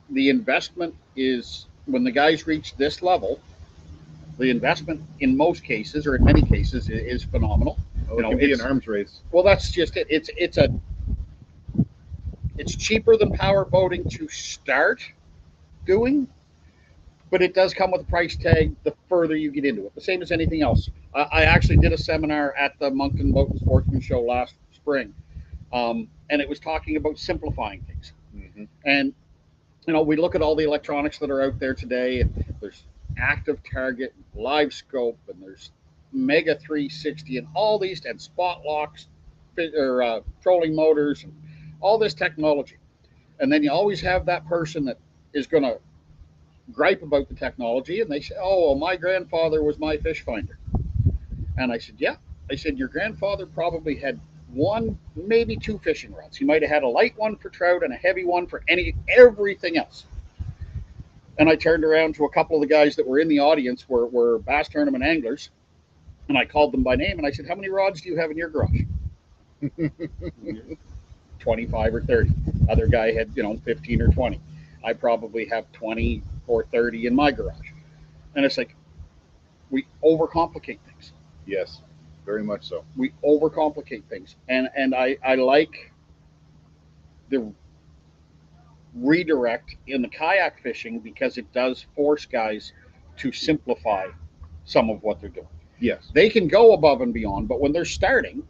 The investment is, when the guys reach this level, the investment in most cases, or in many cases, is phenomenal. Oh, You it know, can be an it's- arms race. Well, that's just it. It's cheaper than power boating to start doing, but it does come with a price tag the further you get into it. The same as anything else. I actually did a seminar at the Moncton Boat and Sportsman Show last spring, and it was talking about simplifying things. Mm-hmm. And you know, we look at all the electronics that are out there today, and there's Active Target, Live Scope, and there's Mega 360, and all these, and spot locks, or trolling motors, and all this technology. And then you always have that person that is going to gripe about the technology, and they say, "Oh, well, my grandfather was my fish finder." And I said, "Yeah." I said, "Your grandfather probably had one, maybe two fishing rods. He might have had a light one for trout and a heavy one for everything else." And I turned around to a couple of the guys that were in the audience, were bass tournament anglers, and I called them by name, and I said, "How many rods do you have in your garage?" 25 or 30. Other guy had, 15 or 20. I probably have 20 or 30 in my garage. And it's like, we overcomplicate things. Yes, very much so. We overcomplicate things. And I like the redirect in the kayak fishing, because it does force guys to simplify some of what they're doing. Yes. They can go above and beyond, but when they're starting,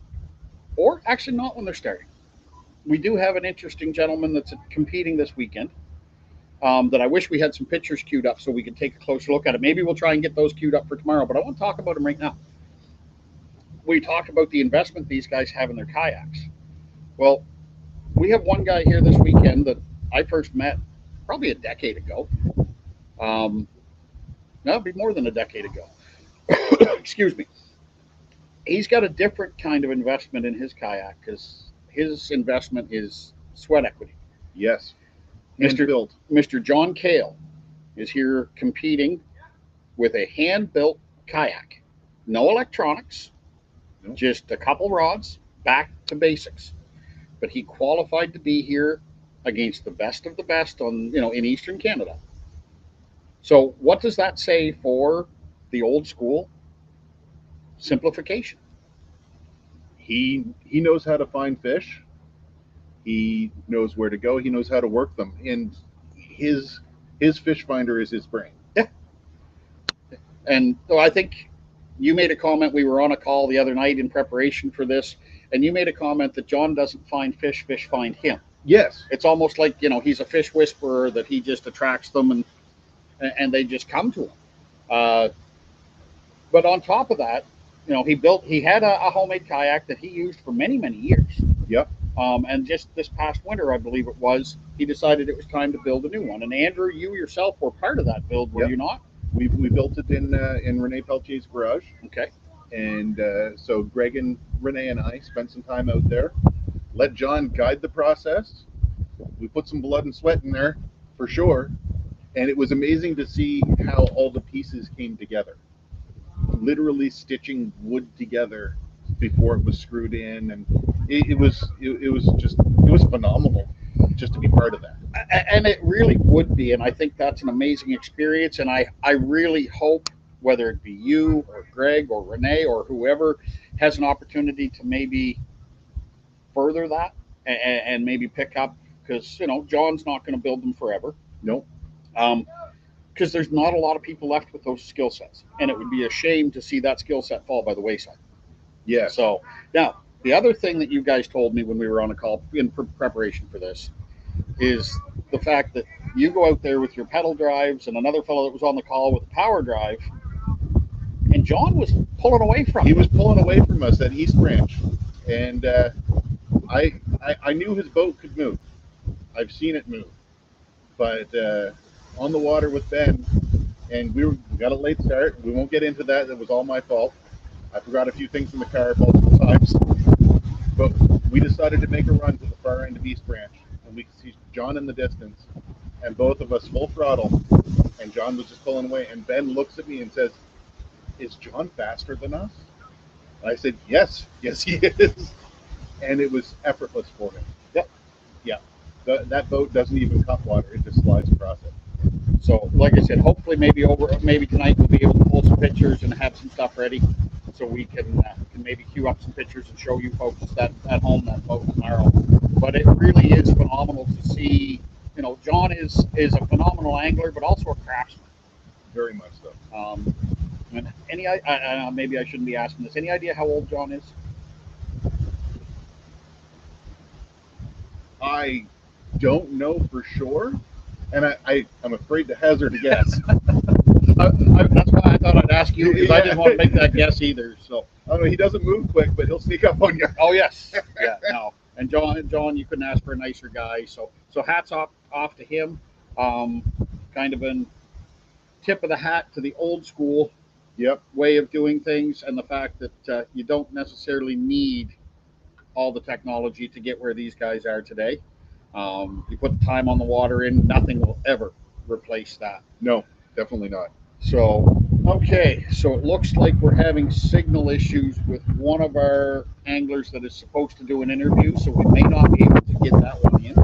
or actually not when they're starting, we do have an interesting gentleman that's competing this weekend, that I wish we had some pictures queued up so we could take a closer look at it. Maybe we'll try and get those queued up for tomorrow, but I want to talk about him right now. We talk about the investment these guys have in their kayaks. Well, we have one guy here this weekend that I first met probably a decade ago. No, it'd be more than a decade ago. Excuse me. He's got a different kind of investment in his kayak, because his investment is sweat equity. Yes. Mr. Built. Mr. John Kale is here competing with a hand-built kayak. No electronics, No. just a couple rods, back to basics. But he qualified to be here against the best of the best in Eastern Canada. So what does that say for the old school simplification? He knows how to find fish. He knows where to go. He knows how to work them. And his fish finder is his brain. And so I think you made a comment. We were on a call the other night in preparation for this, and you made a comment that John doesn't find fish find him. Yes. It's almost like, he's a fish whisperer, that he just attracts them and they just come to him. But on top of that, he had a homemade kayak that he used for many, many years. Yep. And just this past winter, I believe it was, he decided it was time to build a new one. And Andrew, you yourself were part of that build, were Yep. you not? We built it in Renee Peltier's garage. Okay. And so Greg and Renee and I spent some time out there. Let John guide the process. We put some blood and sweat in there for sure. And it was amazing to see how all the pieces came together. Literally stitching wood together before it was screwed in, and it was phenomenal. just to be part of that. And it really would be, and I think that's an amazing experience. And I really hope, whether it be you or Greg or Renee or whoever has an opportunity to maybe further that and maybe pick up, because John's not going to build them forever. Nope. Because there's not a lot of people left with those skill sets, and it would be a shame to see that skill set fall by the wayside. Yeah. So now the other thing that you guys told me when we were on a call in preparation for this is the fact that you go out there with your pedal drives, and another fellow that was on the call with a power drive, and John was pulling away from He him. was pulling away from us at East Branch, and I knew his boat could move. I've seen it move, but on the water with Ben, and we got a late start. We won't get into that. It was all my fault. I forgot a few things in the car multiple times, but we decided to make a run to the far end of East Branch, and we could see John in the distance, and both of us full throttle, and John was just pulling away, and Ben looks at me and says, "Is John faster than us?" And I said, yes he is, and it was effortless for him. Yep. Yeah, that boat doesn't even cut water; it just slides across it. So, like I said, hopefully maybe tonight we'll be able to pull some pictures and have some stuff ready, so we can maybe queue up some pictures and show you folks that at home that boat tomorrow. But it really is phenomenal to see. John is a phenomenal angler, but also a craftsman. Very much so. And maybe I shouldn't be asking this. Any idea how old John is? I don't know for sure, and I'm afraid to hazard a guess. That's why I thought I'd ask you, because I didn't want to make that guess either. So, I don't know. He doesn't move quick, but he'll sneak up on you. oh yes, yeah, no. And John, you couldn't ask for a nicer guy. So hats off to him. Kind of a tip of the hat to the old school way of doing things, and the fact that you don't necessarily need all the technology to get where these guys are today. You put the time on the water in, nothing will ever replace that. No, definitely not. So, okay, so it looks like we're having signal issues with one of our anglers that is supposed to do an interview, so we may not be able to get that one in.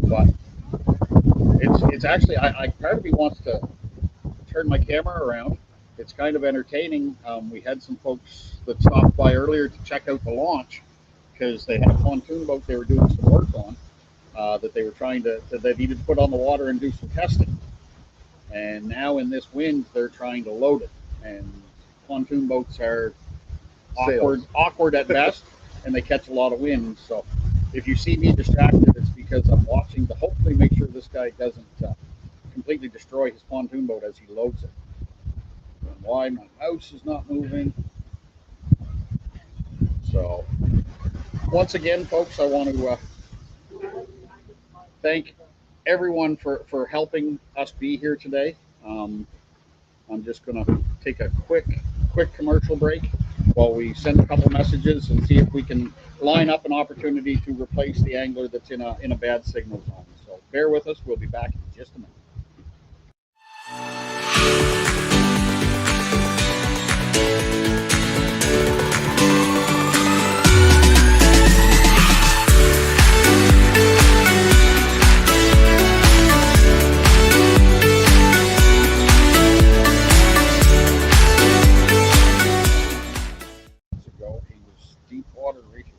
But it's actually, part of me wants to turn my camera around. It's kind of entertaining. We had some folks that stopped by earlier to check out the launch, because they had a pontoon boat they were doing some work on that they were that needed to put on the water and do some testing. And now in this wind, they're trying to load it. And pontoon boats are awkward at best, and they catch a lot of wind. So if you see me distracted, it's because I'm watching to hopefully make sure this guy doesn't completely destroy his pontoon boat as he loads it. And why my mouse is not moving. So once again, folks, I want to thank everyone for helping us be here today. I'm just going to take a quick commercial break while we send a couple messages and see if we can line up an opportunity to replace the angler that's in a bad signal zone. So bear with us. We'll be back in just a minute. Ago, he was deep water right here.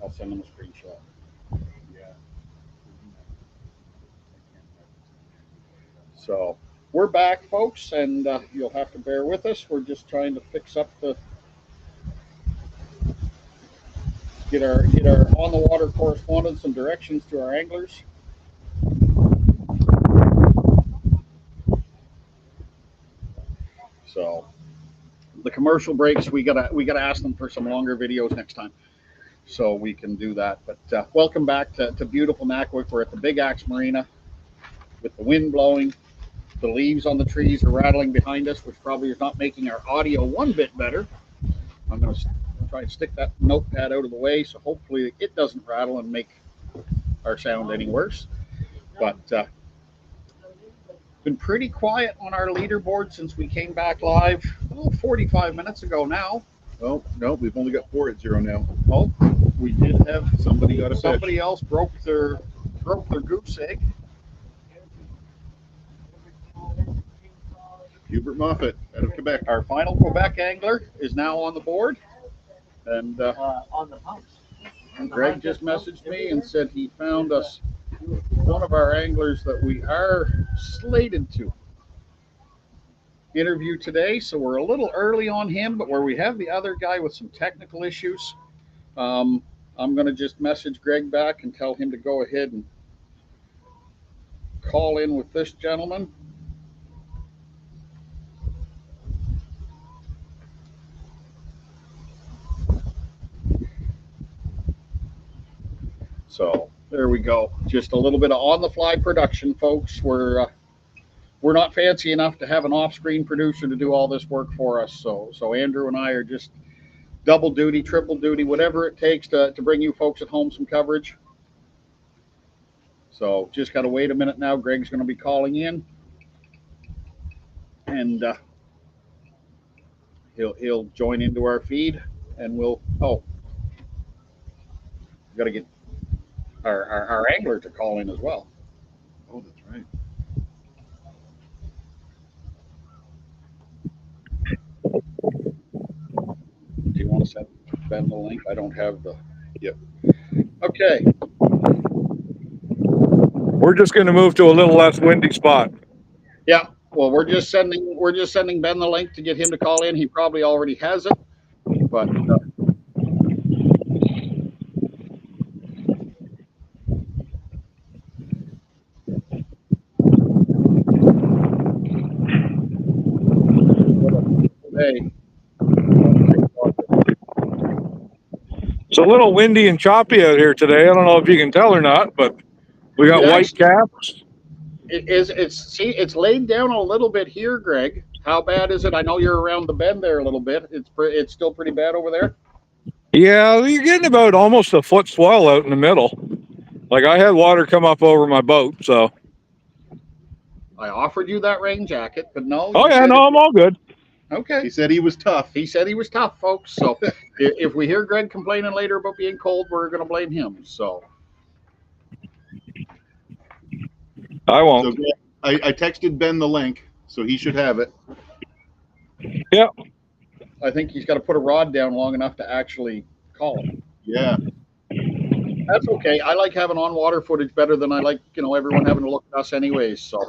I'll send him a screenshot. Yeah. So we're back, folks, and you'll have to bear with us. We're just trying to fix up get our on the water correspondence and directions to our anglers. So the commercial breaks, we gotta ask them for some longer videos next time, so we can do that. But welcome back to beautiful Nakwik. We're at the Big Axe Marina with the wind blowing. The leaves on the trees are rattling behind us, which probably is not making our audio one bit better. I'm going to try and stick that notepad out of the way, so hopefully it doesn't rattle and make our sound any worse. But been pretty quiet on our leaderboard since we came back live 45 minutes ago now. Oh, no, we've only got 4 at 0 now. Oh, we did have Somebody got a fish. somebody else broke their goose egg. Hubert Moffat out of Quebec. Our final Quebec angler is now on the board, and On the pumps. Greg just messaged me and said he found us one of our anglers that we are slated to interview today. So we're a little early on him, but where we have the other guy with some technical issues, I'm going to just message Greg back and tell him to go ahead and call in with this gentleman. So there we go. Just a little bit of on-the-fly production, folks. We're not fancy enough to have an off-screen producer to do all this work for us. So Andrew and I are just double duty, triple duty, whatever it takes to bring you folks at home some coverage. So just got to wait a minute now. Greg's going to be calling in, and he'll join into our feed, and we'll got to get our angler to call in as well. Oh, that's right. Do you want to send Ben the link? I don't have the. Yep. Okay. We're just going to move to a little less windy spot. Yeah. Well, we're just sending Ben the link to get him to call in. He probably already has it, but. Hey. It's a little windy and choppy out here today. I don't know if you can tell or not, but we got white caps. It's laid down a little bit here, Greg. How bad is it? I know you're around the bend there a little bit. It's still pretty bad over there. Yeah, you're getting about almost a foot swell out in the middle. Like I had water come up over my boat, so. I offered you that rain jacket, but no. Oh yeah, no, I'm all good. Okay. He said he was tough. He said he was tough, folks. So if we hear Greg complaining later about being cold, we're going to blame him. So I won't. So I texted Ben the link, so he should have it. Yeah. I think he's got to put a rod down long enough to actually call him. Yeah. That's okay. I like having on water footage better than I like, everyone having to look at us anyways. So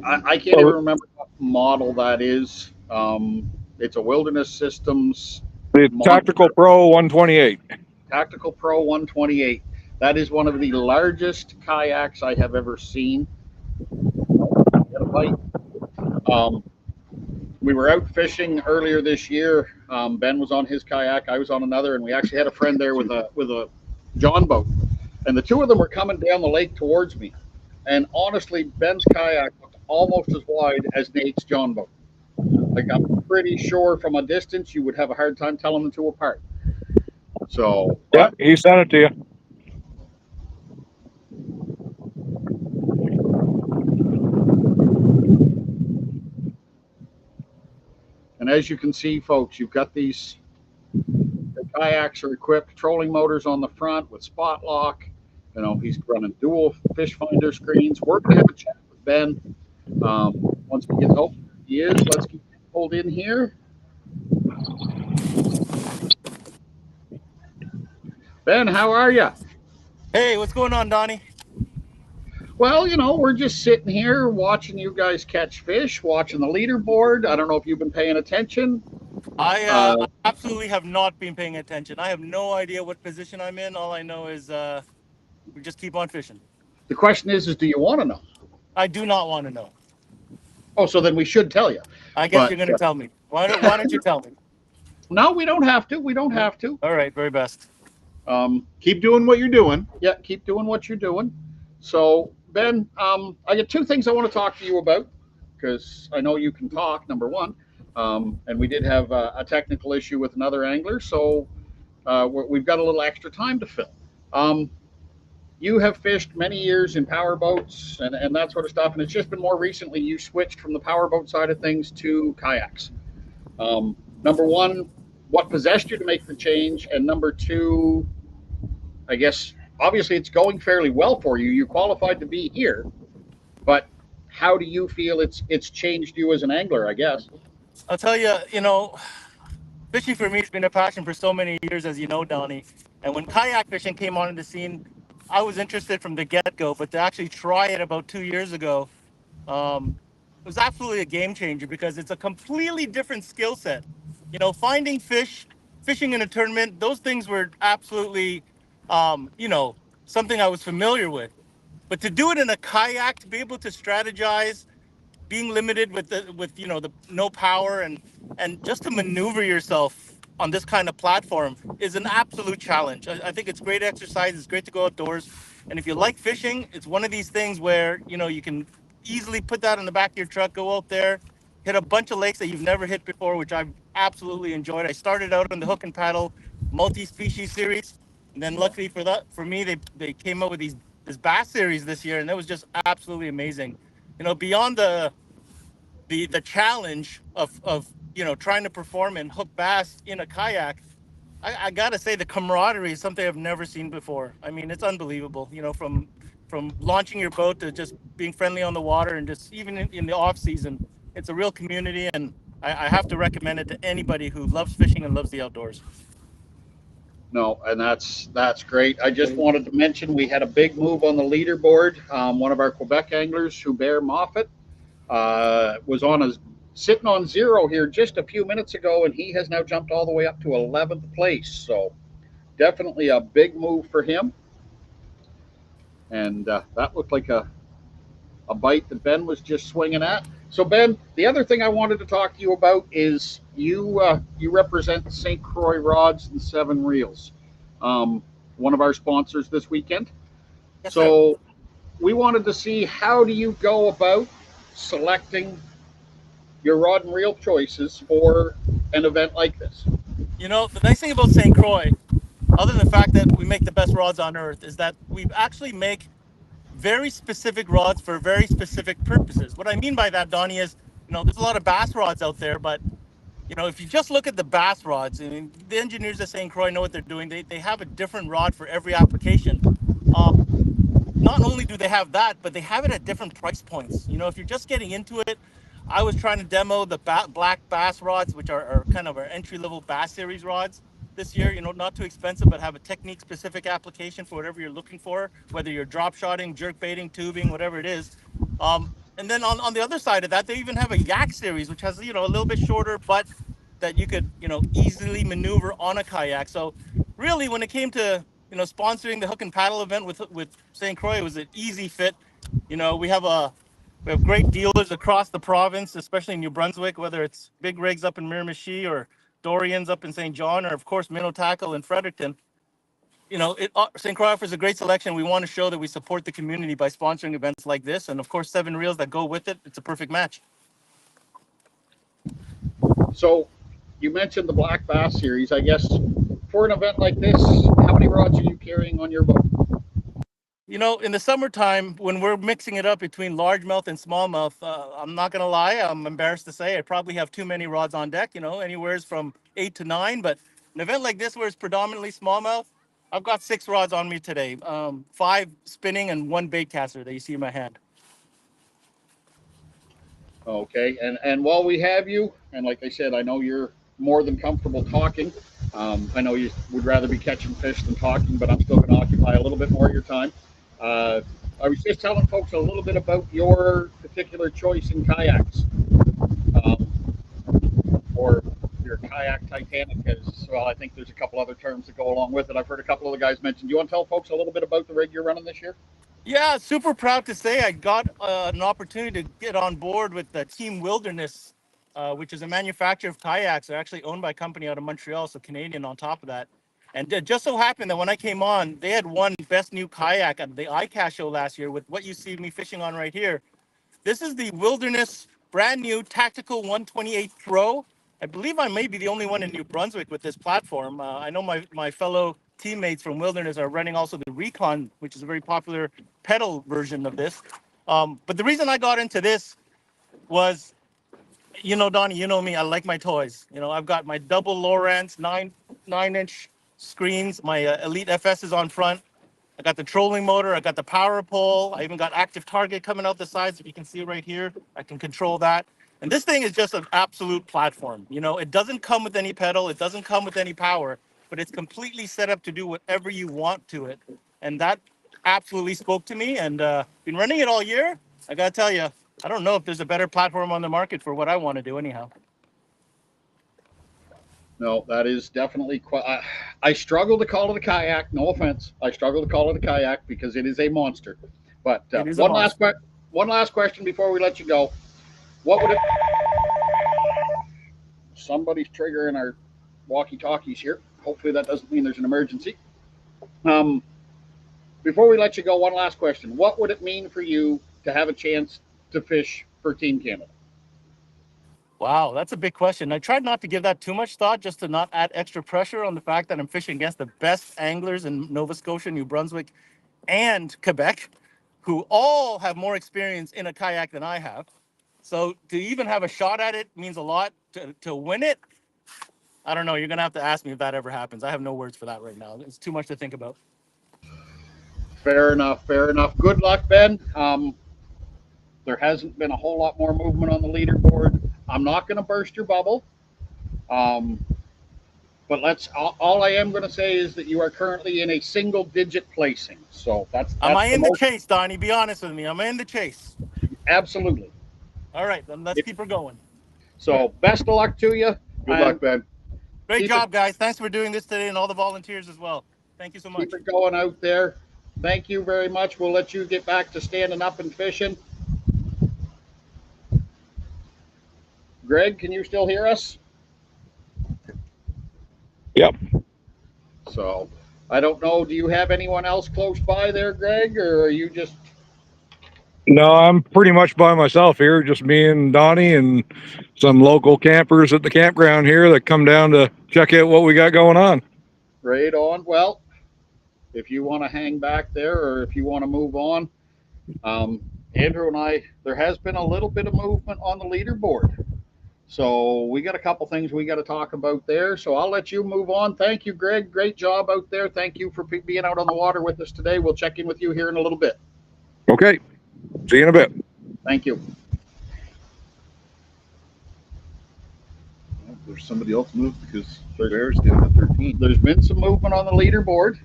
I can't even remember what model that is. It's a Wilderness Systems. The Tactical Pro 128. Tactical Pro 128. That is one of the largest kayaks I have ever seen. Get a bite. We were out fishing earlier this year. Ben was on his kayak, I was on another, and we actually had a friend there with a John boat. And the two of them were coming down the lake towards me. And honestly, Ben's kayak looked almost as wide as Nate's John boat. Like, I'm pretty sure from a distance you would have a hard time telling the two apart. So yeah, he sent it to you. And as you can see, folks, you've got the kayaks are equipped, trolling motors on the front with spot lock. He's running dual fish finder screens. We're going to have a chat with Ben once we get he is. Let's keep him pulled in here. Ben, how are you? Hey, what's going on, Donnie? Well, we're just sitting here watching you guys catch fish, watching the leaderboard. I don't know if you've been paying attention. I absolutely have not been paying attention. I have no idea what position I'm in. All I know is we just keep on fishing. The question is do you want to know? I do not want to know. Oh, so then we should tell you. I guess you're going to tell me. Why don't you tell me? No, we don't have to. We don't have to. All right, very best. Keep doing what you're doing. Yeah, keep doing what you're doing. So, Ben, I got two things I want to talk to you about because I know you can talk, number one. And we did have a technical issue with another angler, so we've got a little extra time to fill. You have fished many years in power boats and that sort of stuff, and it's just been more recently you switched from the power boat side of things to kayaks. Number one, what possessed you to make the change? And number two, I guess obviously it's going fairly well for you. You qualified to be here, but how do you feel it's changed you as an angler? I guess. I'll tell you, fishing for me has been a passion for so many years, as you know, Donnie. And when kayak fishing came onto the scene, I was interested from the get-go. But to actually try it about 2 years ago, it was absolutely a game changer because it's a completely different skill set. Finding fish, fishing in a tournament, those things were absolutely, something I was familiar with. But to do it in a kayak, to be able to strategize, being limited with the no power and just to maneuver yourself on this kind of platform is an absolute challenge. I think it's great exercise. It's great to go outdoors, and if you like fishing, it's one of these things where you can easily put that in the back of your truck, go out there, hit a bunch of lakes that you've never hit before, which I've absolutely enjoyed. I started out on the Hook and Paddle multi-species series, and then luckily for me, they came up with this bass series this year, and it was just absolutely amazing. Beyond the challenge of trying to perform and hook bass in a kayak, I gotta say the camaraderie is something I've never seen before. I mean, it's unbelievable. From launching your boat to just being friendly on the water, and just even in the off season, it's a real community, and I have to recommend it to anybody who loves fishing and loves the outdoors. No, and that's great. I just wanted to mention we had a big move on the leaderboard. One of our Quebec anglers, Hubert Moffat, was sitting on 0 here just a few minutes ago, and he has now jumped all the way up to 11th place. So definitely a big move for him. And that looked like a bite that Ben was just swinging at. So Ben, the other thing I wanted to talk to you about is you represent St. Croix Rods and Seven Reels, one of our sponsors this weekend. Yes, so we wanted to see, how do you go about selecting your rod and reel choices for an event like this? The nice thing about St. Croix, other than the fact that we make the best rods on earth, is that we actually make very specific rods for very specific purposes. What I mean by that, Donnie, is there's a lot of bass rods out there, but if you just look at the bass rods, I mean, the engineers at St. Croix know what they're doing. They have a different rod for every application. Not only do they have that, but they have it at different price points. If you're just getting into it, I was trying to demo the black bass rods, which are kind of our entry-level bass series rods this year. Not too expensive, but have a technique-specific application for whatever you're looking for, whether you're drop shotting, jerk baiting, tubing, whatever it is. And then on the other side of that, they even have a Yak series, which has a little bit shorter butt that you could easily maneuver on a kayak. So really, when it came to sponsoring the Hook and Paddle event with St. Croix, it was an easy fit. We have great dealers across the province, especially in New Brunswick, whether it's Big Rigs up in Miramichi or Dorian's up in St. John, or of course Minnow Tackle in Fredericton. St. Croix offers a great selection. We want to show that we support the community by sponsoring events like this, and of course Seven Reels that go with it. It's a perfect match. So you mentioned the Black Bass series. I guess for an event like this, how many rods are you carrying on your boat? In the summertime, when we're mixing it up between largemouth and smallmouth, I'm not going to lie, I'm embarrassed to say I probably have too many rods on deck, anywhere from 8 to 9. But an event like this where it's predominantly smallmouth, I've got 6 rods on me today, 5 spinning and 1 bait caster that you see in my hand. Okay, and while we have you, and like I said, I know you're more than comfortable talking. I know you would rather be catching fish than talking, but I'm still going to occupy a little bit more of your time. I was just telling folks a little bit about your particular choice in kayaks, or your kayak Titanic, as well. I think there's a couple other terms that go along with it. I've heard a couple of the guys mention. Do you want to tell folks a little bit about the rig you're running this year? Yeah, super proud to say I got an opportunity to get on board with the Team Wilderness, which is a manufacturer of kayaks. They're actually owned by a company out of Montreal, so Canadian on top of that. And it just so happened that when I came on, they had won Best New Kayak at the ICAST show last year with what you see me fishing on right here. This is the Wilderness brand new Tactical 128 Pro. I believe I may be the only one in New Brunswick with this platform. I know my fellow teammates from Wilderness are running also the Recon, which is a very popular pedal version of this. But the reason I got into this was you know, Donnie, you know me. I like my toys. You know, I've got my double Lowrance 9-inch screens. My Elite FS is on front. I got the trolling motor. I got the power pole. I even got active target coming out the sides. If you can see right here, I can control that. And this thing is just an absolute platform. You know, it doesn't come with any pedal. It doesn't come with any power, but it's completely set up to do whatever you want to it. And that absolutely spoke to me. And been running it all year. I gotta tell you, I don't know if there's a better platform on the market for what I want to do anyhow. No, that is definitely quite. I struggle to call it a kayak. No offense, I struggle to call it a kayak because it is a monster. But It is a one last question before we let you go. What would it? Somebody's triggering our walkie-talkies here. Hopefully that doesn't mean there's an emergency. Before we let you go, one last question. What would it mean for you to have a chance to fish for Team Canada? Wow, that's a big question. I tried not to give that too much thought, just to not add extra pressure on the fact that I'm fishing against the best anglers in Nova Scotia, New Brunswick, and Quebec, who all have more experience in a kayak than I have. So to even have a shot at it means a lot. To win it, I don't know. You're going to have to ask me if that ever happens. I have no words for that right now. It's too much to think about. Fair enough. Fair enough. Good luck, Ben. There hasn't been a whole lot more movement on the leaderboard. I'm not going to burst your bubble. But all I am going to say is that you are currently in a single-digit placing. So that's Am I in the most, chase, Donnie? Be honest with me. Am I in the chase? absolutely. All right, then let's keep her going. So best of luck to you. Good luck, Ben. Great Keep job, guys. Thanks for doing this today and all the volunteers as well. Thank you so much. Keep it going out there. Thank you very much. We'll let you get back to standing up and fishing. Greg, can you still hear us? Yep. So I don't know. Do you have anyone else close by there, Greg, or are you just? No, I'm pretty much by myself here, just me and Donnie and some local campers at the campground here that come down to check out what we got going on. Right on. Well, if you want to hang back there or if you want to move on, Andrew and I, there has been a little bit of movement on the leaderboard. So we got a couple things we got to talk about there. So I'll let you move on. Thank you, Greg. Great job out there. Thank you for being out on the water with us today. We'll check in with you here in a little bit. Okay. See you in a bit. Thank you. Well, there's somebody else moved because Bear's down at 13. There's been some movement on the leaderboard.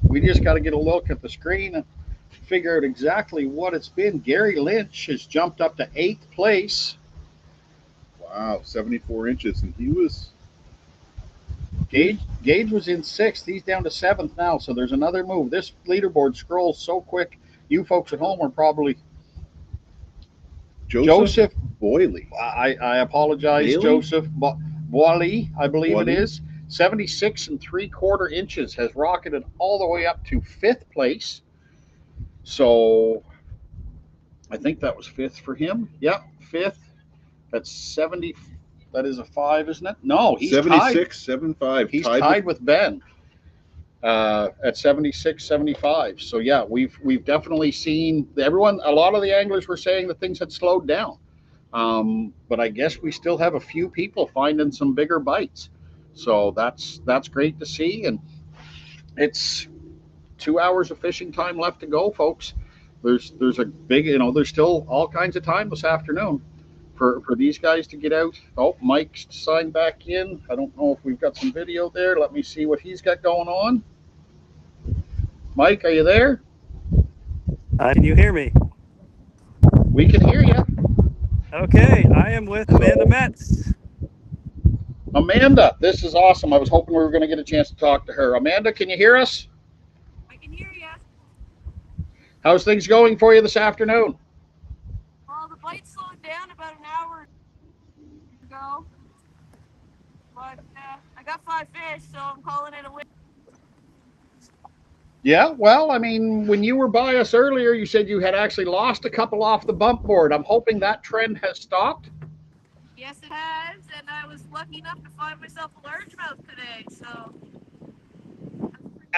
We just got to get a look at the screen and figure out exactly what it's been. Gary Lynch has jumped up to 8th place. Wow, 74 inches, and he was. Gage was in 6th. He's down to 7th now. So there's another move. This leaderboard scrolls so quick. You folks at home are probably Joseph Boyley. I apologize, Bailey? Joseph Boiley, I believe Boiley? it is. 76 3/4 inches has rocketed all the way up to 5th place. So I think that was 5th for him. Yep, 5th. That's 70. That is a 5, isn't it? No, he's 76, 75. He's tied with Ben at 76, 75. So yeah, we've definitely seen everyone. A lot of the anglers were saying that things had slowed down, but I guess we still have a few people finding some bigger bites. So that's great to see, and it's 2 hours of fishing time left to go, folks. There's a big, there's still all kinds of time this afternoon for these guys to get out. Oh, Mike's signed back in. I don't know if we've got some video there. Let me see what he's got going on. Mike, are you there? Can you hear me? We can hear you. Okay, I am with Amanda Metz. Amanda, this is awesome. I was hoping we were going to get a chance to talk to her. Amanda, can you hear us? I can hear you. How's things going for you this afternoon? Well, the bite slowed down about an hour ago, but I got 5 fish, so I'm calling it a win. Yeah, well, I mean, when you were by us earlier, you said you had actually lost a couple off the bump board. I'm hoping that trend has stopped. Yes, it has, and I was lucky enough to find myself a largemouth today, so.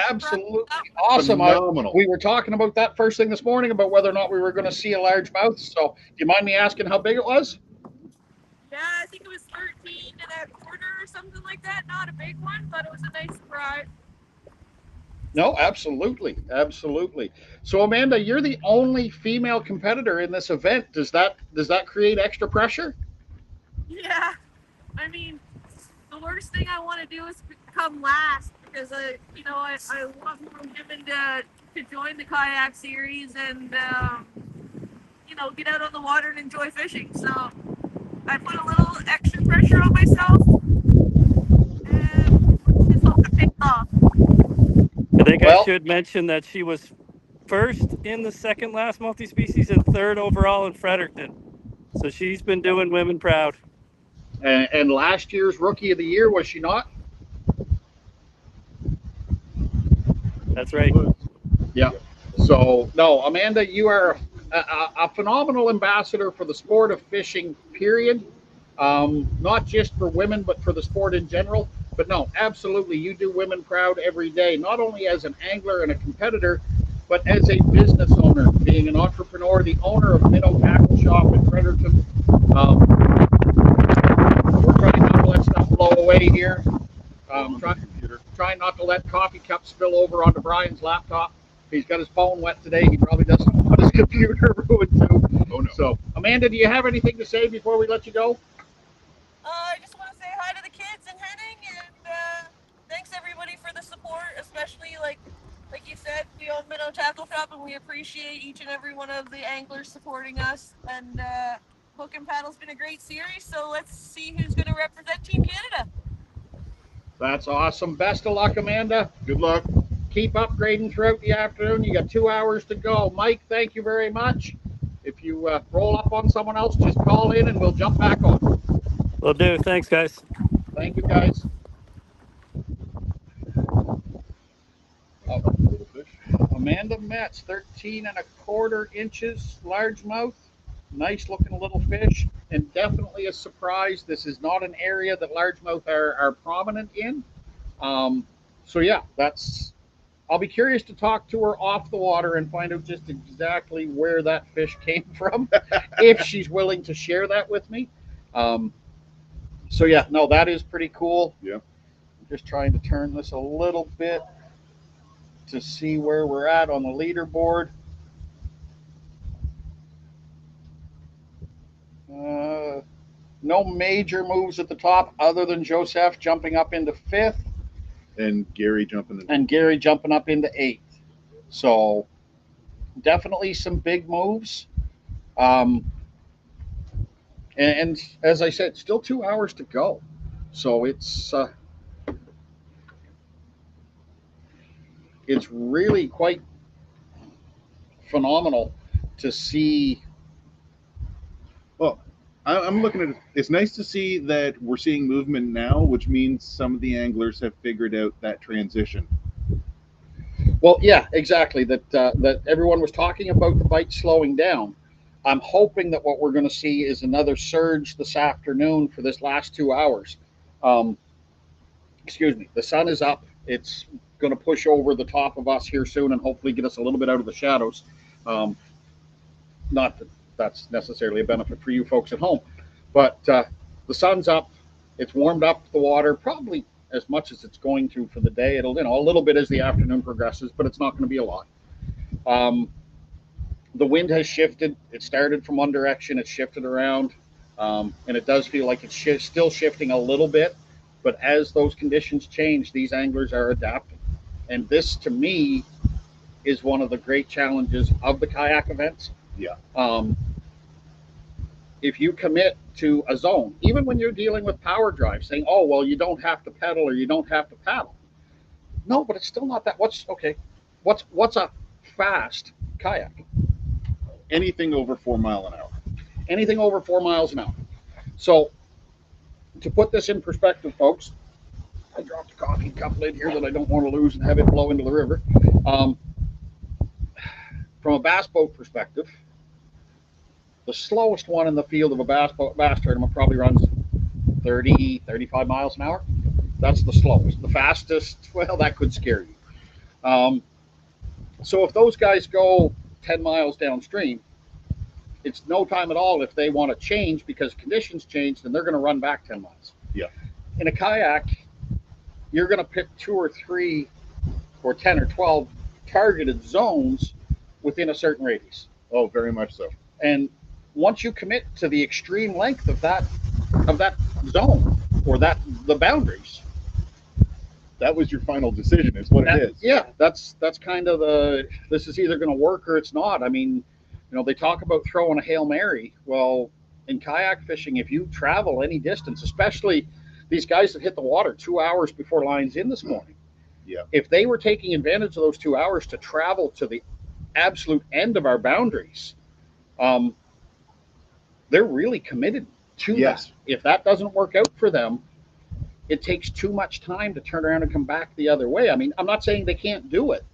Absolutely awesome. Phenomenal. We were talking about that first thing this morning about whether or not we were going to see a largemouth. So, do you mind me asking how big it was? Yeah, think it was 13 1/4 or something like that. Not a big one, but it was a nice surprise. No, absolutely, absolutely. So Amanda, you're the only female competitor in this event. Does that create extra pressure? Yeah, I mean, the worst thing I want to do is come last because I want more women to join the kayak series and get out on the water and enjoy fishing. So I put a little extra pressure on myself, and just hope it pays off. I think I Well, should mention that she was first in the second last multi-species and third overall in Fredericton. So she's been doing women proud. and last year's Rookie of the Year, was she not? That's right. Yeah. So no, Amanda, you are a phenomenal ambassador for the sport of fishing. Period. Not just for women, but for the sport in general. But no, absolutely, you do women proud every day. Not only as an angler and a competitor, but as a business owner, being an entrepreneur, the owner of Minnow Tackle Shop in Fredericton. We're trying not to let stuff blow away here. Trying not to let coffee cups spill over onto Brian's laptop. He's got his phone wet today. He probably doesn't want his computer ruined too. Oh no. So, Amanda, do you have anything to say before we let you go? I just want to say hi to the kids in Henning, and thanks everybody for the support, especially like you said, we own Minnow Tackle Shop, and we appreciate each and every one of the anglers supporting us. And Hook and Paddle's been a great series, so let's see who's going to represent Team Canada. That's awesome. Best of luck, Amanda. Good luck. Keep upgrading throughout the afternoon. You got 2 hours to go. Mike, thank you very much. If you roll up on someone else, just call in and we'll jump back on. Will do. Thanks, guys. Thank you, guys. Little fish. Amanda Metz, 13 1/4 inches, largemouth. Nice looking little fish, and definitely a surprise. This is not an area that largemouth are prominent in. So yeah, I'll be curious to talk to her off the water and find out just exactly where that fish came from, if she's willing to share that with me. So yeah, no, that is pretty cool. Yeah. I'm just trying to turn this a little bit to see where we're at on the leaderboard. No major moves at the top other than Joseph jumping up into 5th And Gary jumping in. and Gary jumping up into 8th. So definitely some big moves. And as I said, still 2 hours to go. So it's really quite phenomenal to see. Well, I'm looking at it. It's nice to see that we're seeing movement now, which means some of the anglers have figured out that transition. Well, yeah, exactly. That everyone was talking about the bite slowing down. I'm hoping that what we're going to see is another surge this afternoon for this last 2 hours. Excuse me. The sun is up. It's going to push over the top of us here soon and hopefully get us a little bit out of the shadows. Not that that's necessarily a benefit for you folks at home, but the sun's up. It's warmed up the water probably as much as it's going to for the day. It'll, a little bit as the afternoon progresses, but it's not going to be a lot. The wind has shifted. It started from one direction. It's shifted around, and it does feel like it's still shifting a little bit. But as those conditions change, these anglers are adapting. And this, to me, is one of the great challenges of the kayak events. Yeah. If you commit to a zone, even when you're dealing with power drive, saying, oh, well, you don't have to pedal or you don't have to paddle. No, but it's still not that. What's a fast kayak? Anything over 4 miles an hour. Anything over 4 miles an hour. So to put this in perspective, folks, I dropped a coffee cup lid here that I don't want to lose and have it blow into the river. From a bass boat perspective, the slowest one in the field of a bass tournament probably runs 30, 35 miles an hour. That's the slowest. The fastest, well, that could scare you. So if those guys go 10 miles downstream, it's no time at all if they want to change because conditions change, then they're going to run back 10 miles. Yeah. In a kayak, you're going to pick 2 or 3 or 10 or 12 targeted zones within a certain radius. Oh, very much so. And once you commit to the extreme length of that zone or the boundaries, That was your final decision, is what it is. yeah, that's kind of this is either going to work or it's not. I mean, they talk about throwing a Hail Mary. Well, in kayak fishing, if you travel any distance, especially these guys that hit the water 2 hours before lines in this morning, Yeah. if they were taking advantage of those 2 hours to travel to the absolute end of our boundaries, they're really committed to Yes. that. If that doesn't work out for them, it takes too much time to turn around and come back the other way. I mean, I'm not saying they can't do it,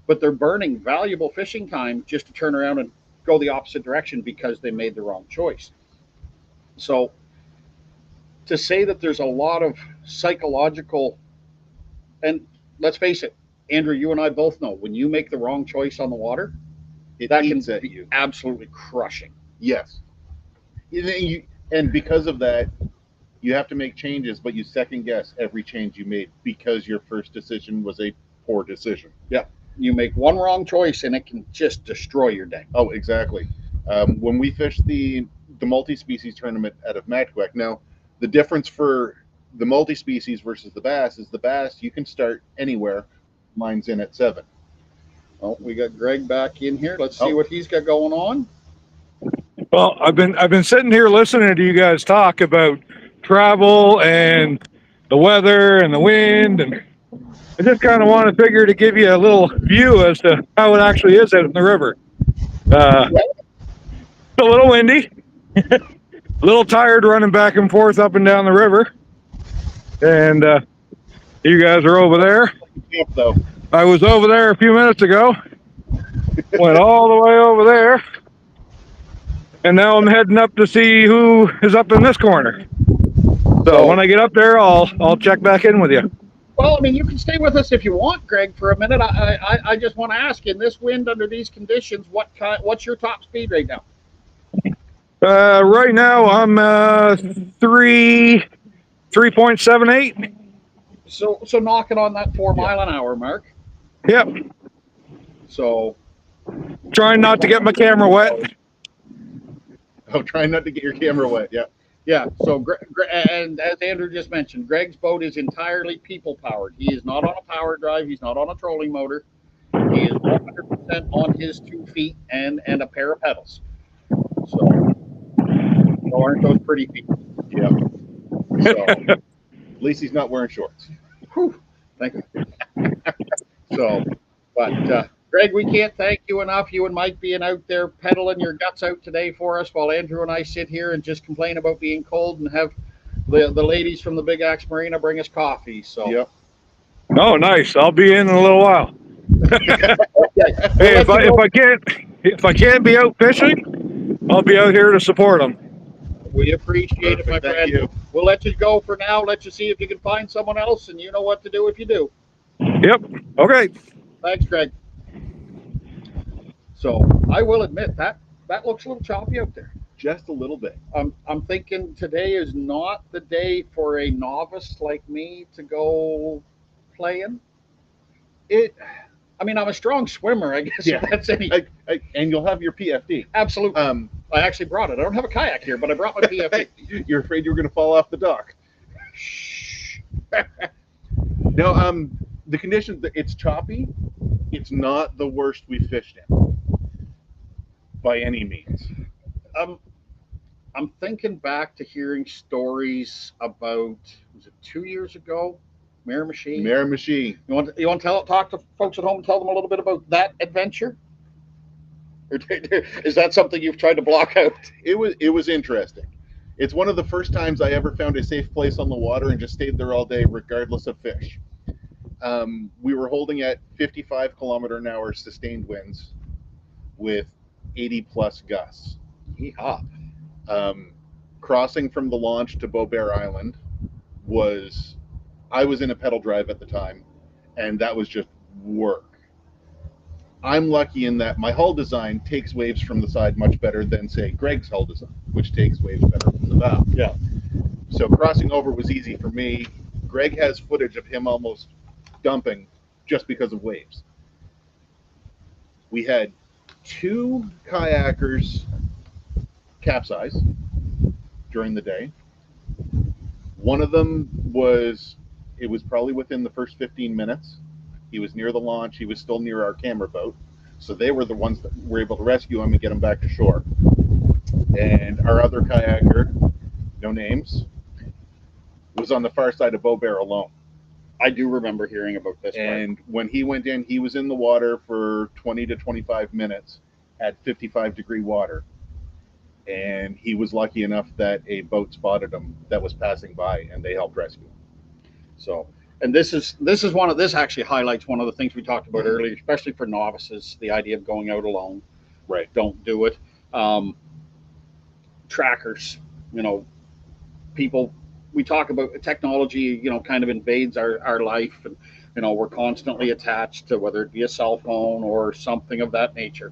but they're burning valuable fishing time just to turn around and go the opposite direction because they made the wrong choice. So to say that there's a lot of psychological, and let's face it, Andrew, you and I both know when you make the wrong choice on the water, It that can eats at be you. absolutely crushing. Yes. And because of that, you have to make changes, but you second guess every change you made because your first decision was a poor decision. You make one wrong choice and it can just destroy your day. Oh, exactly. When we fished the multi-species tournament out of Matquack, now the difference for the multi-species versus the bass is the bass you can start anywhere, line's in at 7. Oh, we got Greg back in here. Let's see Oh. what he's got going on. Well, I've been sitting here listening to you guys talk about travel and the weather and the wind, and I just kind of want to figure to give you a little view as to how it actually is out in the river. It's a little windy, a little tired running back and forth up and down the river, and you guys are over there. Camp, though. I was over there a few minutes ago, went all the way over there, and now I'm heading up to see who is up in this corner. So when I get up there, I'll check back in with you. Well, I mean, you can stay with us if you want, Greg, for a minute. I just want to ask, in this wind under these conditions, what's your top speed right now? Right now I'm 3.78. So knocking on that 4 mile an hour mark. Yep. So Trying not to get my camera wet. Oh, trying not to get your camera wet. Yeah. yeah. So and as Andrew just mentioned, Greg's boat is entirely people powered. He is not on a power drive. He's not on a trolling motor. He is 100% on his 2 feet and a pair of pedals. So aren't those pretty feet? Yeah. So At least he's not wearing shorts. whew, thank you. So, but Greg, we can't thank you enough. You and Mike being out there pedaling your guts out today for us, while Andrew and I sit here and just complain about being cold and have the ladies from the Big Axe Marina bring us coffee. So, Yep. Oh, nice. I'll be in a little while. Hey, if I can't be out fishing, I'll be out here to support them. we appreciate it, my Perfect, friend. thank you. We'll let you go for now. Let you see if you can find someone else, and you know what to do if you do. Yep. Okay. Thanks, Greg. So I will admit that looks a little choppy out there. Just a little bit. I'm thinking today is not the day for a novice like me to go playing. I mean, I'm a strong swimmer, I guess. Yeah. If that's any. And you'll have your PFD. Absolutely. I actually brought it. I don't have a kayak here, but I brought my PFD. You're afraid you were going to fall off the dock. Shh. No, the conditions, it's choppy. It's not the worst we fished in by any means. I'm thinking back to hearing stories about, was it 2 years ago? Miramichi. Miramichi. You want to talk to folks at home and tell them a little bit about that adventure? Or is that something you've tried to block out? It was interesting. It's one of the first times I ever found a safe place on the water and just stayed there all day, regardless of fish. We were holding at 55 kilometer an hour sustained winds with 80 plus gusts. Yeehaw. Crossing from the launch to Beaubear Island I was in a pedal drive at the time, and that was just work. I'm lucky in that my hull design takes waves from the side much better than, say, Greg's hull design, which takes waves better from the bow. Yeah. So crossing over was easy for me. Greg has footage of him almost dumping just because of waves. We had 2 kayakers capsize during the day. One of them it was probably within the first 15 minutes. He was near the launch. He was still near our camera boat. So they were the ones that were able to rescue him and get him back to shore. And our other kayaker, no names, was on the far side of Bow Bear alone. I do remember hearing about this. And when he went in, he was in the water for 20 to 25 minutes at 55-degree water. And he was lucky enough that a boat spotted him that was passing by, and they helped rescue him. So, and this actually highlights one of the things we talked about earlier, especially for novices, the idea of going out alone. Right. Don't do it. Trackers, people, we talk about technology, kind of invades our life, and, we're constantly attached to whether it be a cell phone or something of that nature.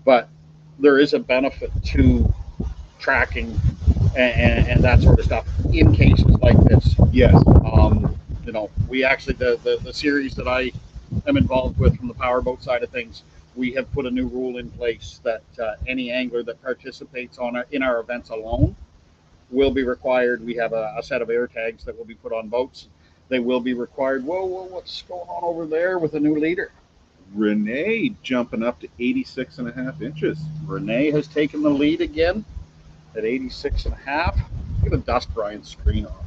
But there is a benefit to tracking and that sort of stuff in cases like this. Yes. We actually, the series that I am involved with from the powerboat side of things, we have put a new rule in place that any angler that participates in our events alone will be required. We have a set of air tags that will be put on boats. They will be required. Whoa, what's going on over there with a new leader? Renee jumping up to 86.5 inches. Renee has taken the lead again at 86.5. I'm going to dust Brian's screen off.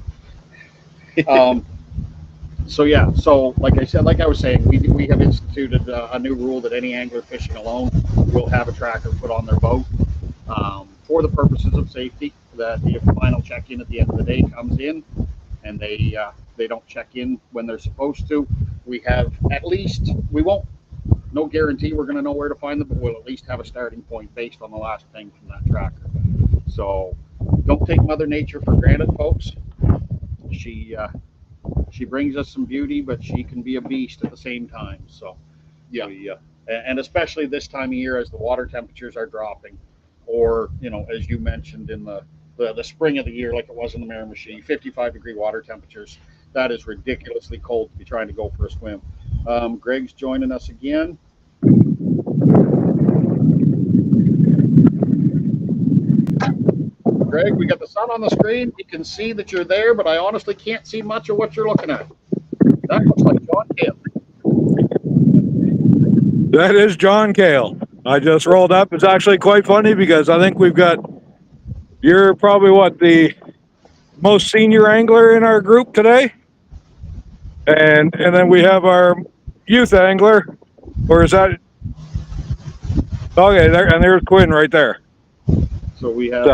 So like I was saying, we have instituted a new rule that any angler fishing alone will have a tracker put on their boat for the purposes of safety. That the final check-in at the end of the day comes in, and they don't check in when they're supposed to. We have no guarantee we're going to know where to find them, but we'll at least have a starting point based on the last thing from that tracker. So don't take Mother Nature for granted, folks. She brings us some beauty, but she can be a beast at the same time. So yeah, and especially this time of year as the water temperatures are dropping, or as you mentioned in the spring of the year, like it was in the Miramichi, 55-degree water temperatures. That is ridiculously cold to be trying to go for a swim. Greg's joining us again. Greg, we got the sun on the screen. You can see that you're there, but I honestly can't see much of what you're looking at. That looks like John Cale. That is John Cale. I just rolled up. It's actually quite funny because I think you're probably the most senior angler in our group today. And then we have our youth angler, or is that? Okay, there's Quinn right there. So we have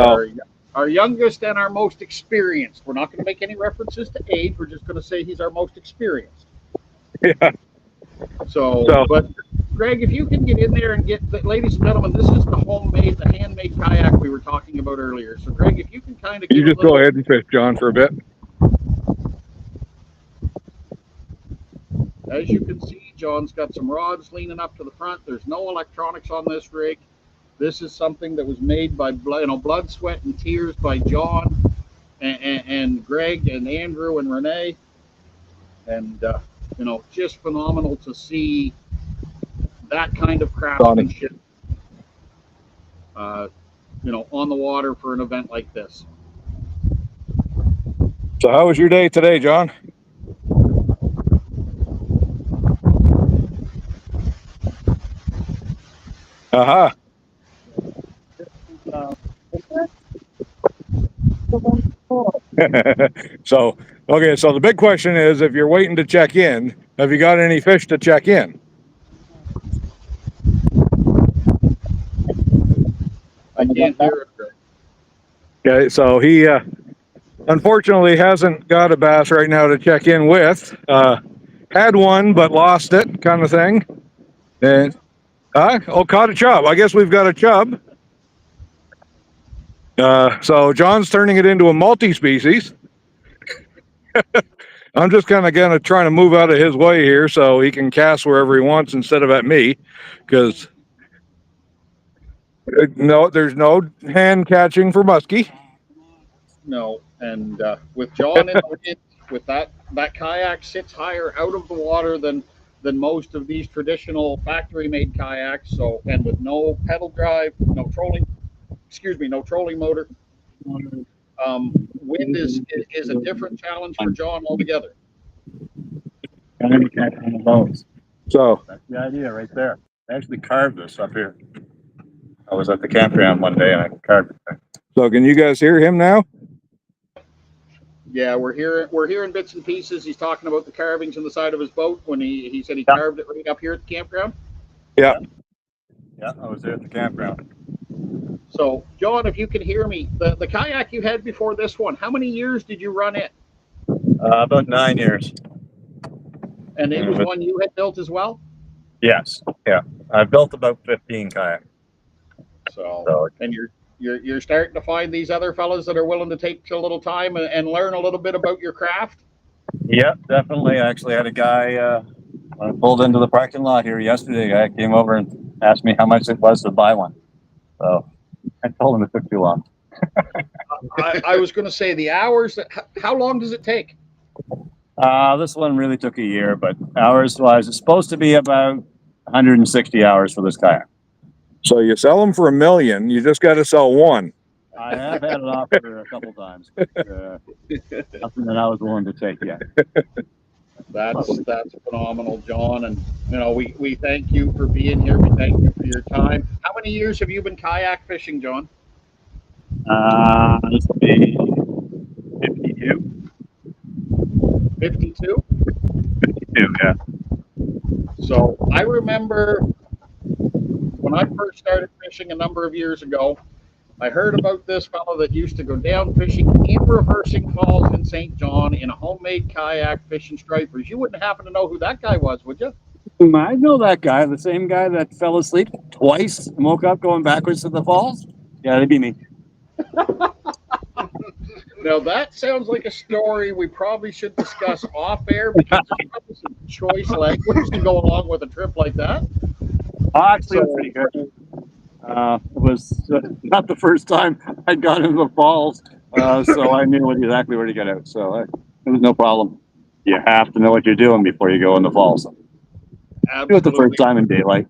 our youngest and our most experienced. We're not going to make any references to age. We're just going to say he's our most experienced. Yeah. So, but Greg, if you can get in there and ladies and gentlemen, this is the handmade kayak we were talking about earlier. So, Greg, if you can kind of go ahead and fish, John, for a bit. As you can see, John's got some rods leaning up to the front. There's no electronics on this rig. This is something that was made by blood, sweat, and tears by John and Greg and Andrew and Renee. And, just phenomenal to see that kind of craftsmanship, on the water for an event like this. So how was your day today, John? Uh-huh. So the big question is, if you're waiting to check in, have you got any fish to check in? I can't hear it. Okay, so he unfortunately hasn't got a bass right now to check in with. Had one, but lost it, kind of thing. And caught a chub. I guess we've got a chub. So John's turning it into a multi-species. I'm just kind of gonna trying to move out of his way here so he can cast wherever he wants instead of at me, because no, there's no hand catching for muskie. No, and with John in the wind, with that kayak sits higher out of the water than most of these traditional factory made kayaks. So, and with no pedal drive, no trolling, no trolling motor. Wind is a different challenge for John altogether. So That's the idea right there. I actually carved this up here. I was at the campground one day and I carved it. so can you guys hear him now? Yeah, we're hearing bits and pieces. He's talking about the carvings in the side of his boat when he said he Yeah. carved it right up here at the campground. Yeah. Yeah, I was there at the campground. So, John, if you can hear me, the kayak you had before this one, how many years did you run it? About 9 years. And it was one you had built as well? Yes. Yeah. I built about 15 kayaks. So, and you're starting to find these other fellas that are willing to take a little time and learn a little bit about your craft? Yeah, definitely. I actually had a guy when I pulled into the parking lot here yesterday. A guy came over and asked me how much it was to buy one. So I told him it took too long. I was going to say the hours. How long does it take? This one really took a year, but hours wise, it's supposed to be about 160 hours for this kayak. So you sell them for $1 million. You just got to sell one. I have had it offer a couple times. But, nothing that I was willing to take yet. That's phenomenal, John. And we thank you for being here. We thank you for your time. How many years have you been kayak fishing, John? This will be 52. 52? 52, yeah. So I remember when I first started fishing a number of years ago, I heard about this fellow that used to go down fishing in Reversing Falls in St. John in a homemade kayak fishing stripers. You wouldn't happen to know who that guy was, would you? I know that guy, the same guy that fell asleep twice and woke up going backwards to the falls. Yeah, that'd be me. Now that sounds like a story we probably should discuss off air, because there's probably some choice language to go along with a trip like that. Actually, that's pretty good. It was not the first time I'd gone into the falls, so I knew exactly where to get out. So it was no problem. You have to know what you're doing before you go in the falls. Absolutely. It was the first time in daylight.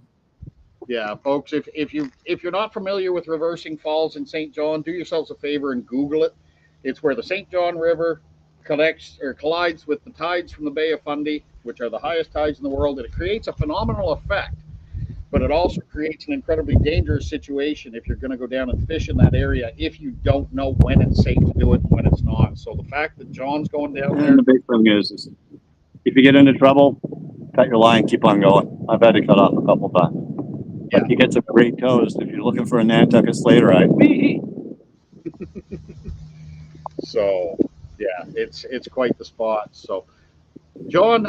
Yeah, folks, if you're not familiar with Reversing Falls in St. John, do yourselves a favor and Google it. It's where the St. John River collides with the tides from the Bay of Fundy, which are the highest tides in the world, and it creates a phenomenal effect. But it also creates an incredibly dangerous situation if you're going to go down and fish in that area if you don't know when it's safe to do it and when it's not. So the fact that John's going down there. And the big thing is if you get into trouble, cut your line, keep on going. I've had to cut off a couple times. Yeah. You get some great toes if you're looking for a Nantucket Slaterite. So yeah, it's quite the spot. So John,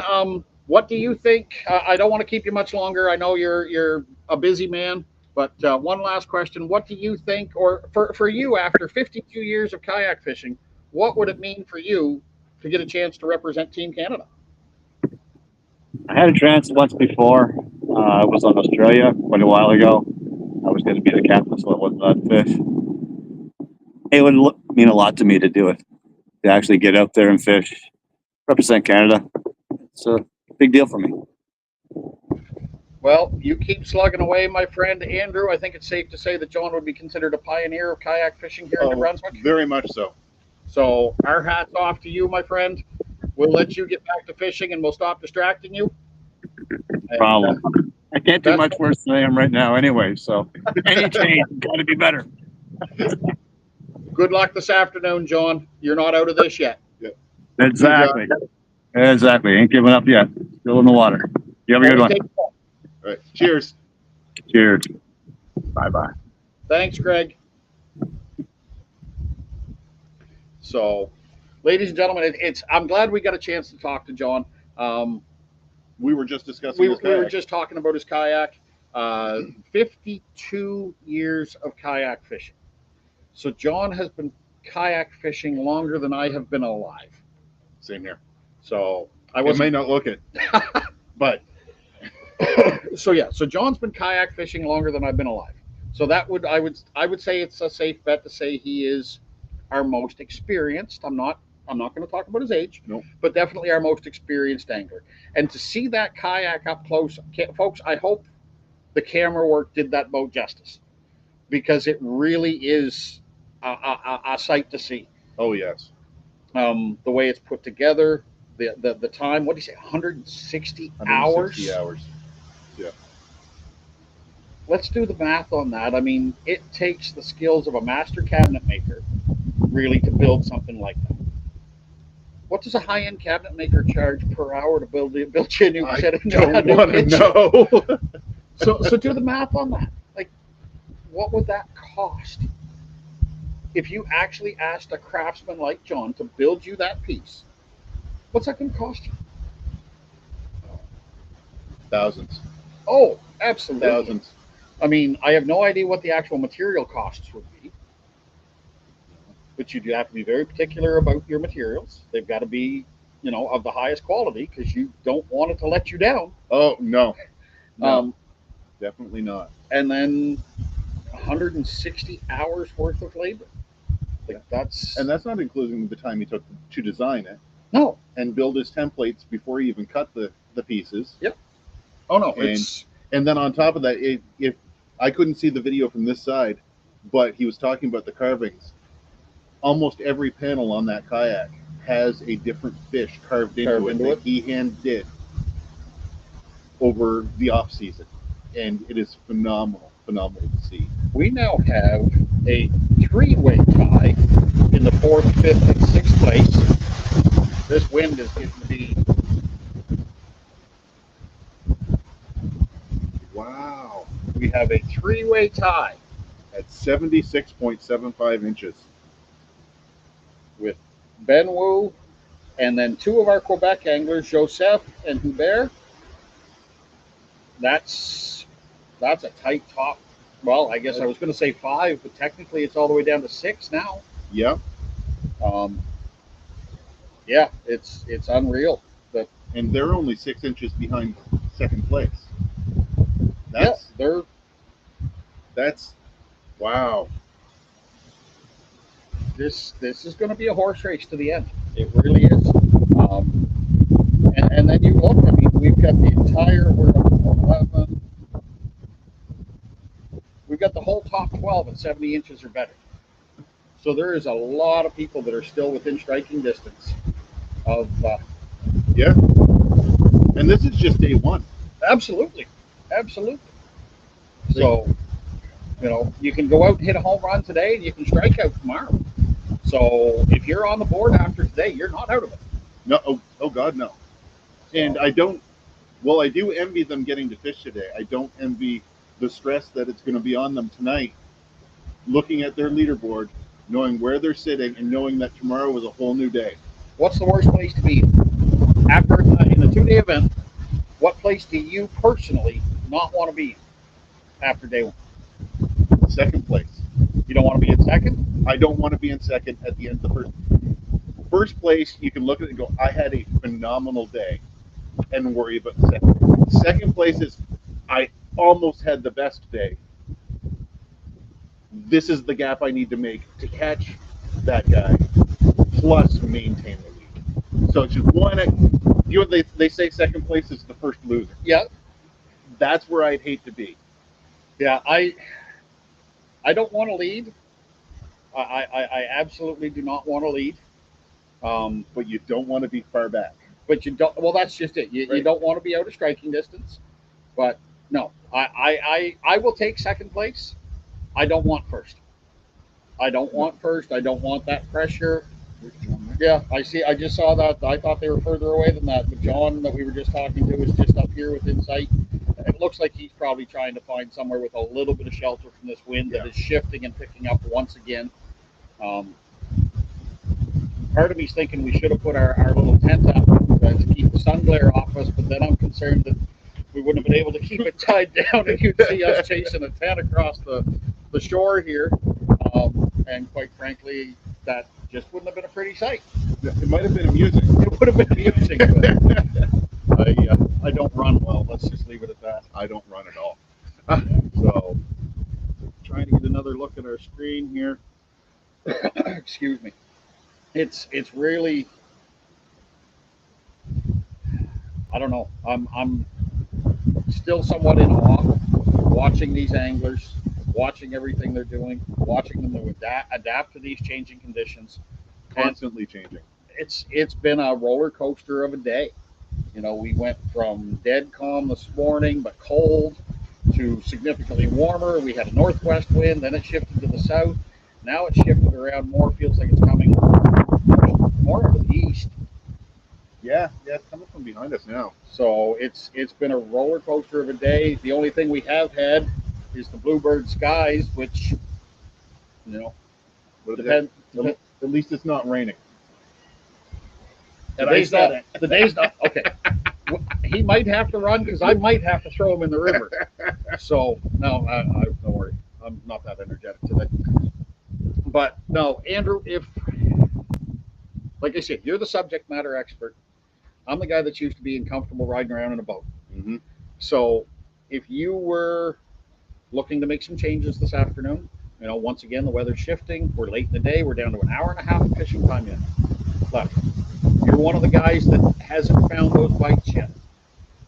what do you think? I don't want to keep you much longer. I know you're a busy man, but one last question: what do you think, or for you, after 52 years of kayak fishing, what would it mean for you to get a chance to represent Team Canada? I had a chance once before. I was on Australia quite a while ago. I was going to be the captain, so I wasn't allowed to fish. It would mean a lot to me to do it, to actually get out there and fish, represent Canada. It's a big deal for me. Well, you keep slugging away, my friend Andrew. I think it's safe to say that John would be considered a pioneer of kayak fishing here in New Brunswick. Very much so. So our hats off to you, my friend. We'll let you get back to fishing, and we'll stop distracting you. No problem. I can't do much worse than I am right now anyway, so any change got to be better. Good luck this afternoon, John. You're not out of this yet. Exactly. Exactly. Ain't giving up yet. Still in the water. You have a good one. All right. Cheers. Cheers. Bye-bye. Thanks, Greg. So, ladies and gentlemen, I'm glad we got a chance to talk to John. We were just discussing We his kayak. were just talking about his kayak. 52 years of kayak fishing. So John has been kayak fishing longer than I have been alive. Same here. So I It was may not look it, but so yeah. So John's been kayak fishing longer than I've been alive. So that would I would say it's a safe bet to say he is our most experienced. I'm not going to talk about his age, Nope. but definitely our most experienced angler. And to see that kayak up close, folks, I hope the camera work did that boat justice, because it really is a sight to see. oh yes, The way it's put together, the time. What do you say? 160 hours. 160 hours. Let's do the math on that. I mean, it takes the skills of a master cabinet maker really to build something like that. What does a high-end cabinet maker charge per hour to build you a new I set of don't new want to kitchen? know. So do the math on that. Like, what would that cost if you actually asked a craftsman like John to build you that piece? What's that going to cost you? Thousands. Oh, absolutely. Thousands. I mean, I have no idea what the actual material costs would be, but you do have to be very particular about your materials. They've got to be, of the highest quality, because you don't want it to let you down. Oh no, Um, definitely not. and then 160 hours worth of labor. Like that's And that's not including the time he took to design it no. and build his templates before he even cut the pieces. Oh no, And- it's And then on top of that, if I couldn't see the video from this side, but he was talking about the carvings. Almost every panel on that kayak has a different fish carved into it that he hand did over the off season, and it is phenomenal to see. we now have a three-way tie in the 4th, 5th, and 6th place. This wind is getting to be Wow, we have a three-way tie at 76.75 inches. with Ben Wu and then two of our Quebec anglers, Joseph and Hubert. That's a tight top. Well, I guess I was going to say 5, but technically it's all the way down to 6 now. Yep, Yeah, it's unreal. and they're only 6 inches behind second place. Yeah, they're That's wow. this is going to be a horse race to the end. It really is. And then you look. I mean, we've got the entire. We're at 11. We've got the whole top 12 at 70 inches or better. So there is a lot of people that are still within striking distance of. Yeah, and this is just day one. Absolutely. So, you can go out and hit a home run today, and you can strike out tomorrow. So if you're on the board after today, you're not out of it. No, oh God, no. And I don't. Well, I do envy them getting to fish today. I don't envy the stress that it's going to be on them tonight, looking at their leaderboard, knowing where they're sitting, and knowing that tomorrow is a whole new day. What's the worst place to be after in a 2-day event? What place do you personally not want to be in after day 1? Second place. You don't want to be in second? I don't want to be in second at the end of the first place. You can look at it and go, I had a phenomenal day, and worry about the second. Second place is, I almost had the best day. This is the gap I need to make to catch that guy, plus maintain the lead. So it's just one. They say second place is the first loser. Yeah. That's where I'd hate to be. Yeah, I don't want to lead. I absolutely do not want to lead. But you don't want to be far back. But you don't. Well, that's just it. You Right. don't want to be out of striking distance. But no, I will take second place. I don't want first. I don't want first. I don't want that pressure. Yeah, I see. I just saw that. I thought they were further away than that. But John, that we were just talking to, is just up here within sight. It looks like he's probably trying to find somewhere with a little bit of shelter from this wind that is shifting and picking up once again. Part of me's thinking we should have put our little tent up to keep the sun glare off us, but then I'm concerned that we wouldn't have been able to keep it tied down, and you'd see us chasing a tent across the shore here. And quite frankly, that just wouldn't have been a pretty sight. It might have been amusing. It would have been amusing, but I don't run well. Let's just leave it at that. I don't run at all. So, trying to get another look at our screen here. Excuse me. It's really, I don't know. I'm still somewhat in awe watching these anglers, watching everything they're doing, watching them adapt to these changing conditions. Constantly changing. It's been a roller coaster of a day. You know, we went from dead calm this morning but cold to significantly warmer. We had a northwest wind, then it shifted to the south. Now it's shifted around more. Feels like it's coming more out of the east. Yeah, it's coming from behind us now. So it's been a roller coaster of a day. The only thing we have had is the bluebird skies, which, you know, But depend, at least it's not raining. the And I day's said not. The day's not. Okay. He might have to run because I might have to throw him in the river. So no, I don't worry. I'm not that energetic today. But no, Andrew, if, like I said, you're the subject matter expert. I'm the guy that's used to being comfortable riding around in a boat. Mm-hmm. So if you were looking to make some changes this afternoon, you know, once again, the weather's shifting. We're late in the day. We're down to an hour and a half of fishing time left. You're one of the guys that hasn't found those bites yet.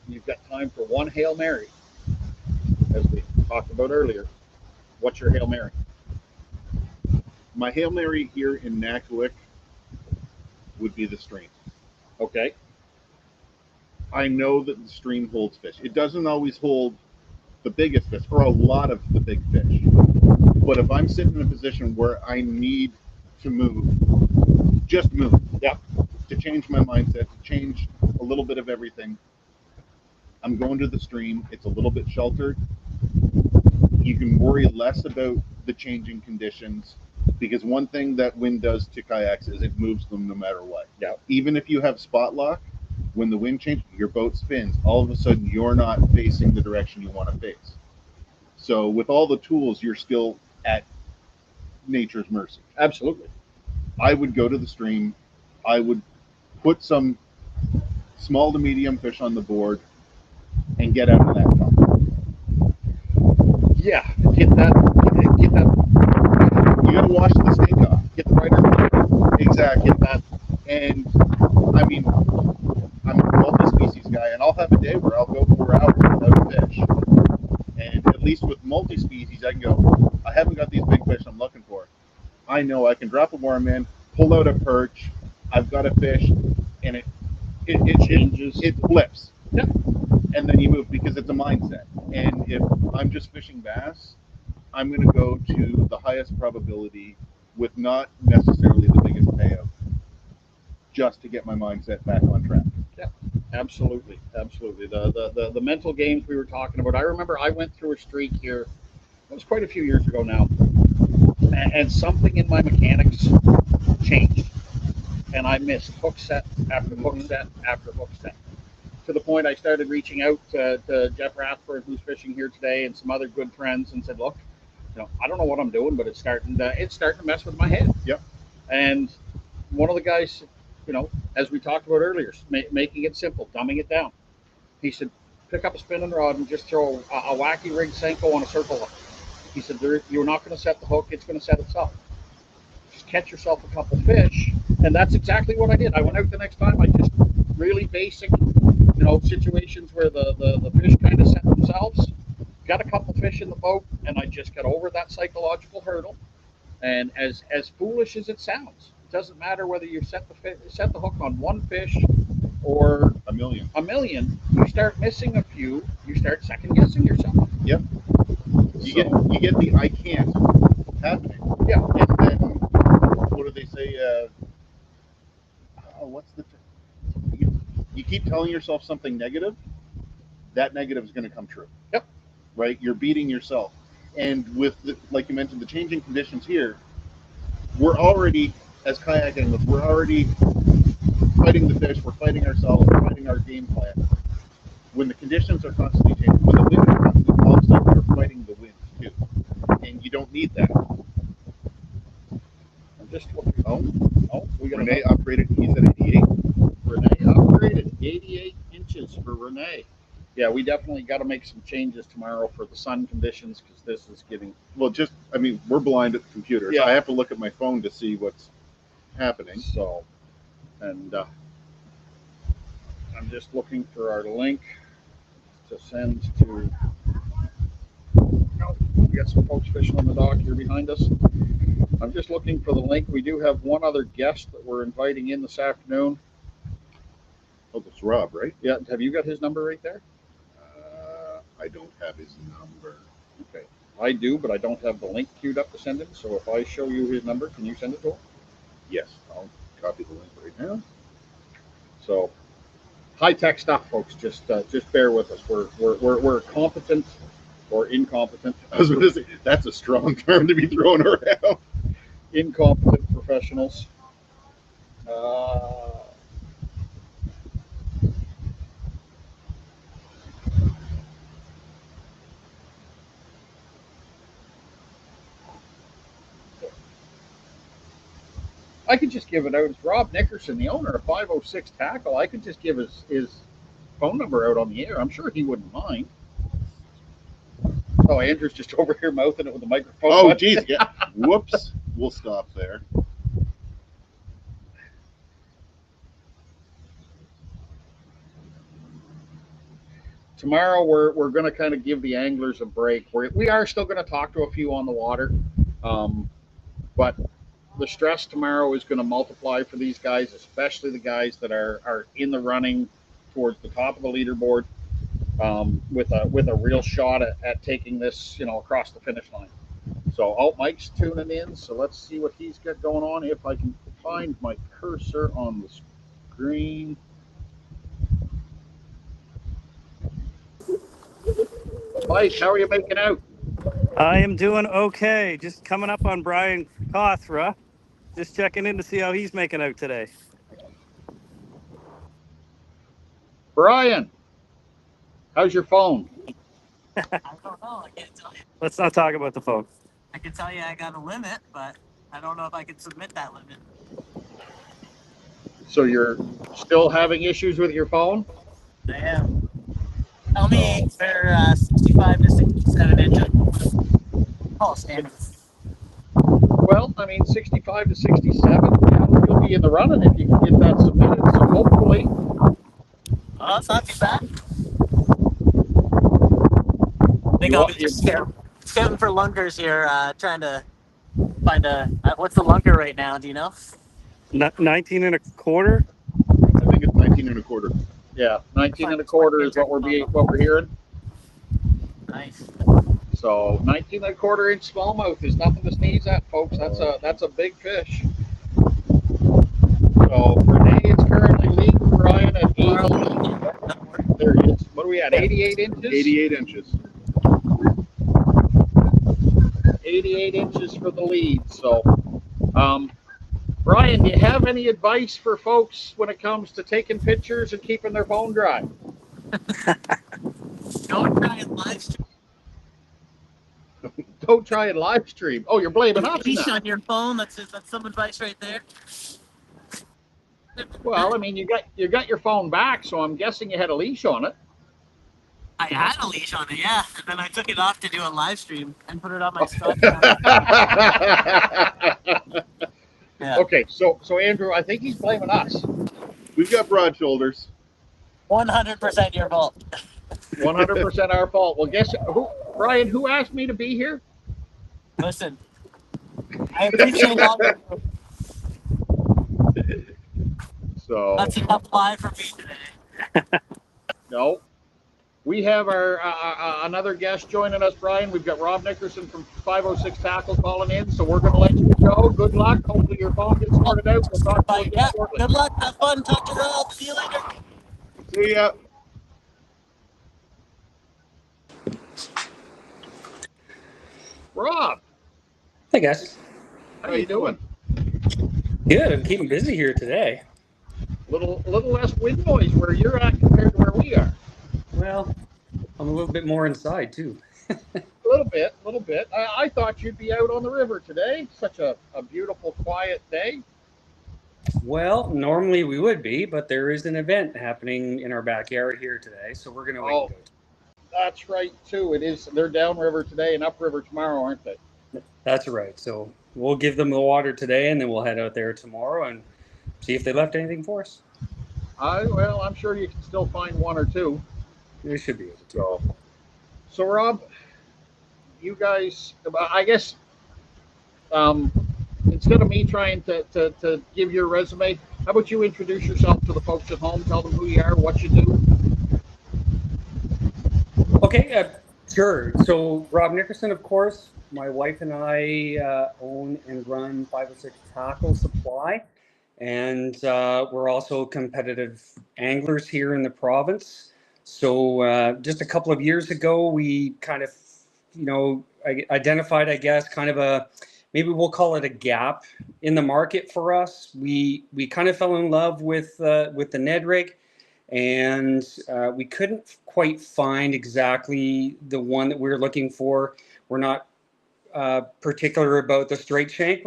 You've got time for one Hail Mary, as we talked about earlier. What's your Hail Mary? My Hail Mary here in Nakawik would be the stream. Okay. I know that the stream holds fish. It doesn't always hold the biggest fish or a lot of the big fish. But if I'm sitting in a position where I need to move, just move. Yeah. To change my mindset, to change a little bit of everything, I'm going to the stream. It's a little bit sheltered. You can worry less about the changing conditions, because one thing that wind does to kayaks is it moves them no matter what. Yeah. Even if you have spot lock, when the wind changes, your boat spins. All of a sudden, you're not facing the direction you want to face. So with all the tools, you're still at nature's mercy. Absolutely. I would go to the stream. I would put some small to medium fish on the board and get out of that fun. Yeah. Get that. You got to wash the stink off. Get the rider. Exactly. Get that. And I mean, I'm a multi-species guy, and I'll have a day where I'll go 4 hours without a fish. And at least with multi-species, I can go, I haven't got these big fish I'm looking for. I know I can drop a worm in, pull out a perch, I've got a fish, and it changes. it flips. Yeah. And then you move, because it's a mindset. And if I'm just fishing bass, I'm going to go to the highest probability with not necessarily the biggest payout, just to get my mindset back on track. Yeah, absolutely. The mental games we were talking about. I remember I went through a streak here. It was quite a few years ago now, and something in my mechanics changed, and I missed hook set after hook set after hook set, to the point I started reaching out to Jeff Rathford, who's fishing here today, and some other good friends, and said, look, you know, I don't know what I'm doing, but it's starting to mess with my head. Yep. And one of the guys, you know, as we talked about earlier, making it simple, dumbing it down. He said, pick up a spinning rod and just throw a wacky rig Senko on a circle hook. He said, you're not going to set the hook, it's going to set itself. Just catch yourself a couple fish. And that's exactly what I did. I went out the next time. I just really basic, you know, situations where the fish kind of set themselves. Got a couple fish in the boat, and I just got over that psychological hurdle. And as foolish as it sounds, it doesn't matter whether you set the hook on one fish or a million. You start missing a few, you start second guessing yourself. Yep. You get the I can't happening. Yeah. And then what do they say? You keep telling yourself something negative, that negative is going to come true. Yep. Right? You're beating yourself. And with like you mentioned, the changing conditions here, we're already, as kayak anglers, we're already fighting the fish, we're fighting ourselves, we're fighting our game plan. When the conditions are constantly changing, when the wind is constantly, all of a sudden you're fighting the wind too. And you don't need that. I'm just looking. Oh, Oh, we got Renee another. upgraded. He said 88. Renee upgraded 88 inches for Renee. Yeah, we definitely got to make some changes tomorrow for the sun conditions because this is getting. Well, we're blind at the computer. Yeah. So I have to look at my phone to see what's happening. So, and I'm just looking for our link to send to. No, we got some folks fishing on the dock here behind us. I'm just looking for the link. We do have one other guest that we're inviting in this afternoon. Oh, that's Rob, right? Yeah, have you got his number right there? I don't have his number. Okay, I do, but I don't have the link queued up to send him. So if I show you his number, can you send it to him? Yes, I'll copy the link right now. So high tech stuff, folks. Just bear with us. We're competent or incompetent. I was going to say that's a strong term to be thrown around. Incompetent professionals. I could just give it out. It's Rob Nickerson, the owner of 506 Tackle. I could just give his phone number out on the air. I'm sure he wouldn't mind. Oh, Andrew's just over here mouthing it with the microphone. Oh, geez. Yeah. Whoops. We'll stop there. Tomorrow we're going to kind of give the anglers a break. We are still going to talk to a few on the water, but the stress tomorrow is going to multiply for these guys, especially the guys that are in the running towards the top of the leaderboard, with a real shot at taking this across the finish line. So Mike's tuning in, so let's see what he's got going on. If I can find my cursor on the screen. Mike, how are you making out? I am doing okay. Just coming up on Brian Cothra. Just checking in to see how he's making out today. Brian, how's your phone? I don't know. I can't tell you. Let's not talk about the phone. I can tell you I got a limit, but I don't know if I can submit that limit. So you're still having issues with your phone? I am. Tell me they're 65 to 67 inches. Oh, standard. Well, I mean, 65 to 67, you'll be in the running if you can get that submitted. So hopefully, Oh, it's not too bad. I think I'll be just scouting for lunkers here, trying to find what's the lunker right now? Do you know? 19 and a quarter. I think it's 19 and a quarter. yeah, 19 and a quarter is what we're hearing. Nice. So 19 and a quarter inch smallmouth is nothing to sneeze at, folks. That's a big fish. So Renee is currently leading Brian at 80. There he is. What are we at? 88 inches. 88 inches. 88 inches for the lead. So, Brian, do you have any advice for folks when it comes to taking pictures and keeping their phone dry? Don't try and live stream. Don't try and live stream. Oh, you're blaming us Leash now. on your phone. That's some advice right there. Well, I mean, you got your phone back, so I'm guessing you had a leash on it. I had a leash on it, yeah, and then I took it off to do a live stream and put it on my stuff. Yeah. Okay, so Andrew, I think he's blaming us. We've got broad shoulders. 100% your fault. 100% our fault. Well, guess who, Brian? Who asked me to be here? Listen, I appreciate all your So That's enough lie for me today. no, we have our another guest joining us, Brian. We've got Rob Nickerson from 506 Tackle calling in, so we're going to let you go. Good luck. Hopefully your phone gets sorted out. We'll talk to you again Yeah, shortly. good luck. Have fun. Talk to Rob. See you later. See ya. Rob, Hey guys. how you doing? Good. I'm keeping busy here today. Little less wind noise where you're at compared to where we are. Well, I'm a little bit more inside too. A little bit. I thought you'd be out on the river today. Such a beautiful, quiet day. Well, normally we would be, but there is an event happening in our backyard here today, so we're gonna wait Oh, and go. that's right too. It is. They're downriver today and upriver tomorrow, aren't they? That's right. So we'll give them the water today, and then we'll head out there tomorrow and see if they left anything for us. Well, I'm sure you can still find one or two. They should be able to. So Rob, you guys, I guess, instead of me trying to give your resume, how about you introduce yourself to the folks at home? Tell them who you are, what you do. Okay, sure. So Rob Nickerson, of course. My wife and I own and run 506 Tackle Supply, and we're also competitive anglers here in the province. So just a couple of years ago, we kind of, identified, I guess, kind of maybe we'll call it a gap in the market for us. We kind of fell in love with the Ned rig, and we couldn't quite find exactly the one that we were looking for. We're not particular about the straight shank.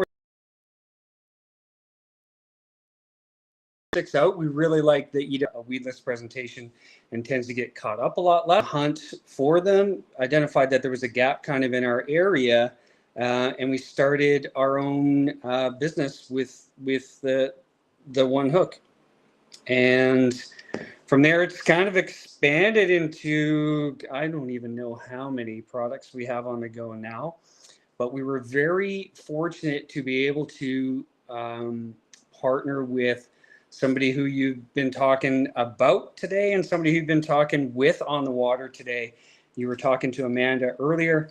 Sticks out. We really like the weedless presentation and tends to get caught up a lot less. Hunt for them, identified that there was a gap kind of in our area, and we started our own business with the one hook. And from there, it's kind of expanded into, I don't even know how many products we have on the go now, but we were very fortunate to be able to partner with somebody who you've been talking about today and somebody who've been talking with on the water today. You were talking to Amanda earlier,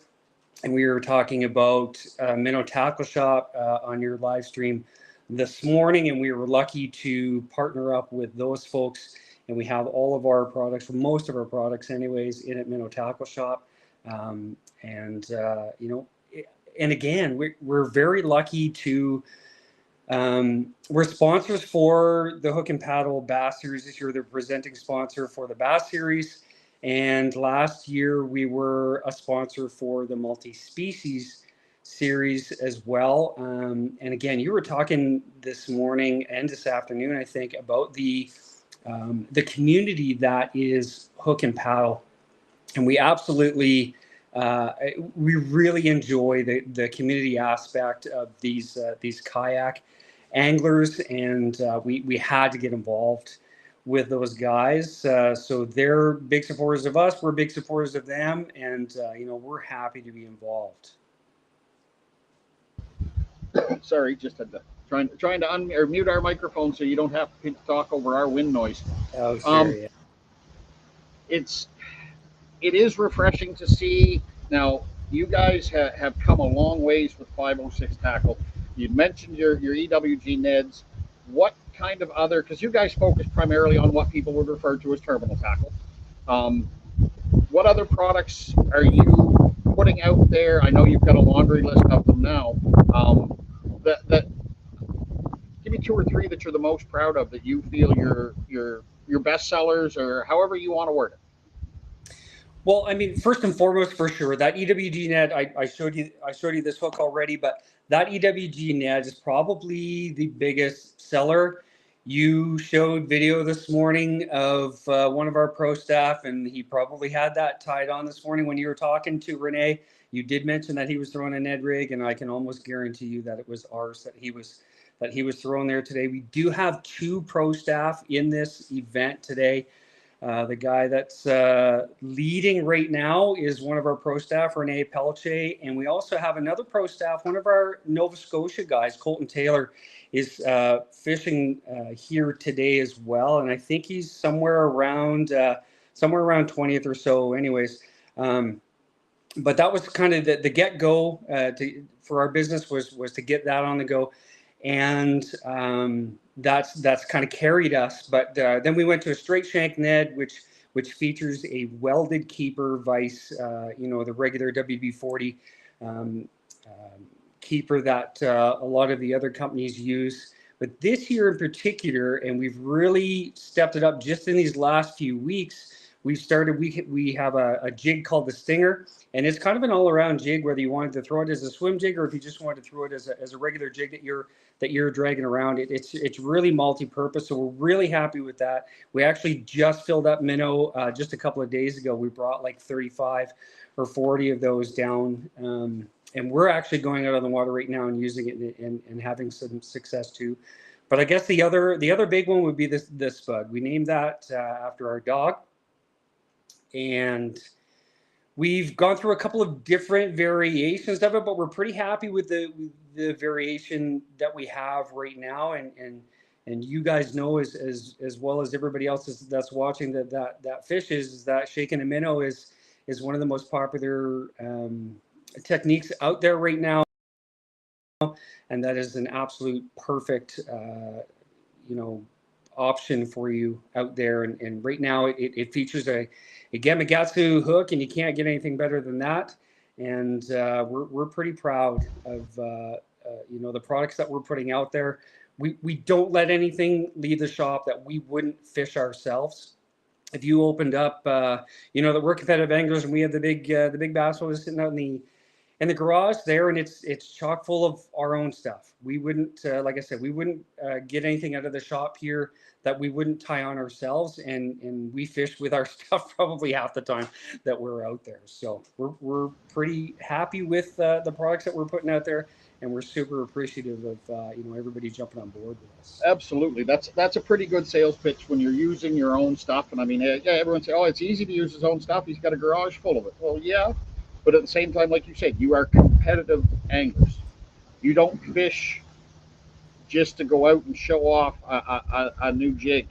and we were talking about Minnow Tackle Shop on your live stream this morning, and we were lucky to partner up with those folks, and we have all of our products, most of our products anyways, in at Minnow Tackle Shop. And again, we're very lucky to we're sponsors for the Hook and Paddle Bass Series this year. They're presenting sponsor for the Bass Series, and last year we were a sponsor for the Multi-Species Series as well. And again, you were talking this morning and this afternoon, I think, about the community that is Hook and Paddle, and we absolutely we really enjoy the community aspect of these kayak anglers, and we had to get involved with those guys. So they're big supporters of us. We're big supporters of them, and we're happy to be involved. Sorry, just had to trying to mute our microphone so you don't have to talk over our wind noise. Oh, sure. Yeah. It is refreshing to see. Now, you guys have come a long ways with 506 Tackle. You mentioned your EWG Neds. What kind of other, because you guys focus primarily on what people would refer to as terminal tackle. What other products are you putting out there? I know you've got a laundry list of them now. That give me two or three that you're the most proud of, that you feel your best sellers, or however you want to word it. Well, I mean, first and foremost, for sure, that EWG Ned, I showed you this hook already, but that EWG Ned is probably the biggest seller. You showed video this morning of one of our pro staff, and he probably had that tied on this morning when you were talking to Renee. You did mention that he was throwing a Ned rig, and I can almost guarantee you that it was ours that he was throwing there today. We do have two pro staff in this event today. The guy that's leading right now is one of our pro staff, Renee Pelche, and we also have another pro staff, one of our Nova Scotia guys, Colton Taylor, is fishing here today as well, and I think he's somewhere around 20th or so. Anyways, but that was kind of the get-go for our business was to get that on the go, and that's kind of carried us. But then we went to a straight shank Ned, which features a welded keeper vise, the regular WB-40 keeper that a lot of the other companies use. But this year in particular, and we've really stepped it up just in these last few weeks, we have a jig called the Stinger, and it's kind of an all-around jig, whether you wanted to throw it as a swim jig or if you just wanted to throw it as a regular jig that you're dragging around. It's really multi-purpose, so we're really happy with that. We actually just filled up minnow just a couple of days ago. We brought like 35 or 40 of those down, and we're actually going out on the water right now and using it and having some success too. But I guess the other big one would be this spud. We named that after our dog, and we've gone through a couple of different variations of it, but we're pretty happy with the variation that we have right now. And you guys know as well as everybody else that's watching that fish is that shaking a minnow is one of the most popular techniques out there right now, and that is an absolute perfect option for you out there. And right now it features a Gamakatsu hook, and you can't get anything better than that. And we're pretty proud of the products that we're putting out there. We don't let anything leave the shop that we wouldn't fish ourselves. If you opened up, that we're competitive anglers, and we have the big bass was sitting out in the garage there, and it's chock full of our own stuff. We wouldn't, like I said, we wouldn't get anything out of the shop here that we wouldn't tie on ourselves, and we fish with our stuff probably half the time that we're out there. So we're pretty happy with the products that we're putting out there, and we're super appreciative of everybody jumping on board with us. Absolutely, that's a pretty good sales pitch when you're using your own stuff. And I mean, yeah, everyone say, oh, it's easy to use his own stuff. He's got a garage full of it. Well, yeah, but at the same time, like you said, you are competitive anglers. You don't fish just to go out and show off a new jig.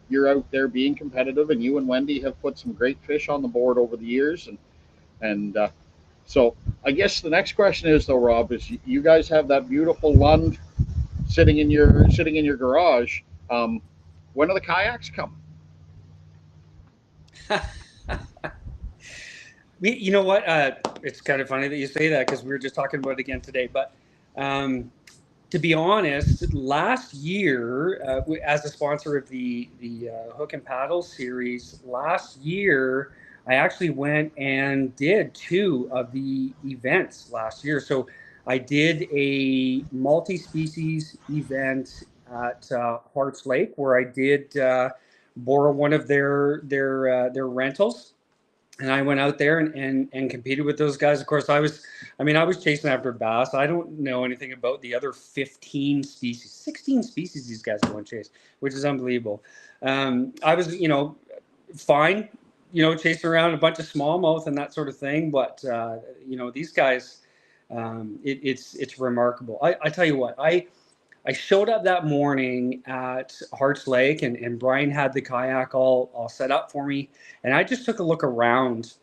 You're out there being competitive, and you and Wendy have put some great fish on the board over the years. And so I guess the next question is, though, Rob, is you guys have that beautiful Lund sitting in your garage. When are the kayaks coming? You know what? It's kind of funny that you say that, because we were just talking about it again today. But to be honest, last year, as a sponsor of the Hook and Paddle series, last year I actually went and did 2 of the events last year. So I did a multi-species event at Hearts Lake, where I did borrow one of their rentals. And I went out there and competed with those guys. Of course, I was chasing after bass. I don't know anything about the other 16 species these guys go and chase, which is unbelievable. I was, fine, chasing around a bunch of smallmouth and that sort of thing. But, these guys, it's remarkable. I tell you what, I showed up that morning at Hearts Lake, and Brian had the kayak all set up for me. And I just took a look around,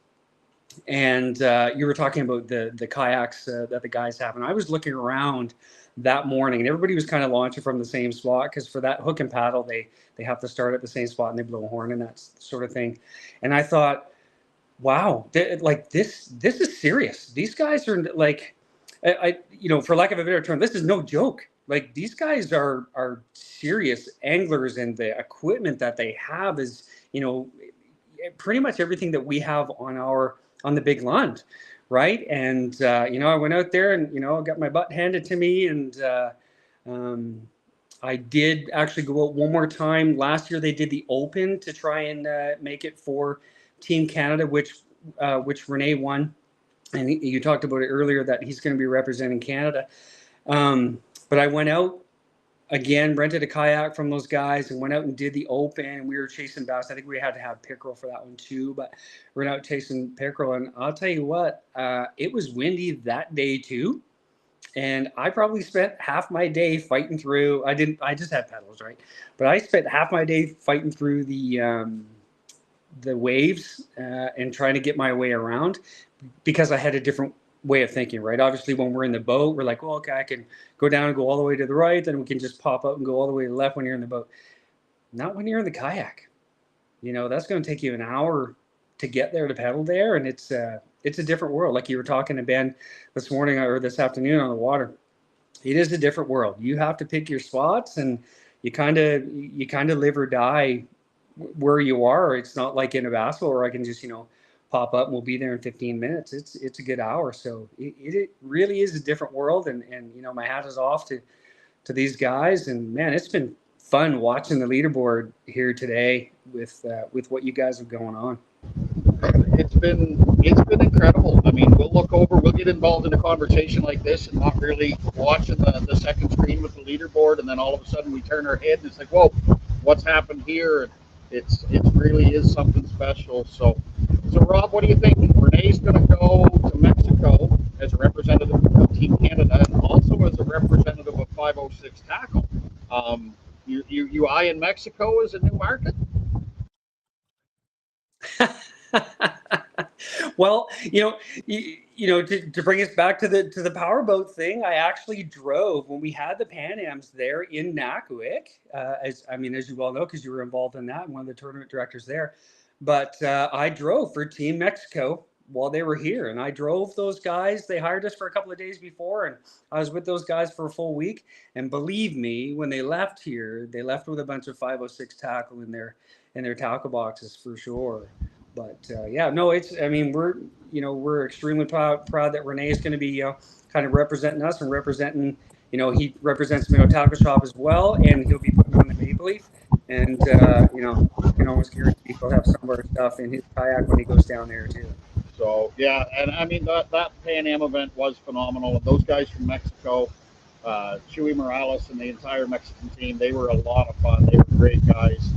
and you were talking about the kayaks that the guys have. And I was looking around that morning, and everybody was kind of launching from the same spot, because for that hook and paddle, they have to start at the same spot, and they blow a horn and that sort of thing. And I thought, wow, this is serious. These guys are like, for lack of a better term, this is no joke. Like, these guys are serious anglers, and the equipment that they have is, pretty much everything that we have on the Big Lund, right? And I went out there and got my butt handed to me, and I did actually go out one more time. Last year they did the Open to try and make it for Team Canada, which Renee won, and you talked about it earlier that he's going to be representing Canada. But I went out again, rented a kayak from those guys, and went out and did the Open. We were chasing bass. I think we had to have pickerel for that one too, but we went out chasing pickerel. And I'll tell you what, it was windy that day too. And I probably spent half my day fighting through. I just had pedals, right? But I spent half my day fighting through the waves and trying to get my way around, because I had a different way of thinking, right? Obviously, when we're in the boat, we're like, well, okay, I can go down and go all the way to the right, then we can just pop up and go all the way to the left when you're in the boat. Not when you're in the kayak. That's going to take you an hour to get there, to pedal there, and it's a different world. Like you were talking to Ben this morning or this afternoon on the water. It is a different world. You have to pick your spots, and you kind of live or die where you are. It's not like in a basketball where I can just, pop up and we'll be there in 15 minutes. It's a good hour. So it really is a different world. And my hat is off to these guys. And man, it's been fun watching the leaderboard here today with what you guys have going on. It's been incredible. I mean, we'll get involved in a conversation like this and not really watching the second screen with the leaderboard, and then all of a sudden we turn our head and it's like, whoa, what's happened here? It really is something special. So Rob, what do you think? Renee's going to go to Mexico as a representative of Team Canada and also as a representative of 506 Tackle. You eyeing Mexico as a new market? Well, to bring us back to the powerboat thing, I actually drove when we had the Pan Ams there in Nakuik, as you well know, because you were involved in that and one of the tournament directors there. But I drove for Team Mexico while they were here, and I drove those guys. They hired us for a couple of days before, and I was with those guys for a full week. And believe me, when they left here, they left with a bunch of 506 tackle in their tackle boxes for sure. But we're extremely proud that Renee is going to be kind of representing us and representing. He represents Minnow Tackle Shop as well, and he'll be putting on the Maple Leaf. And you can almost guarantee he'll have some of our stuff in his kayak when he goes down there too. So yeah, and I mean that Pan Am event was phenomenal. And those guys from Mexico, Chuy Morales and the entire Mexican team, they were a lot of fun. They were great guys.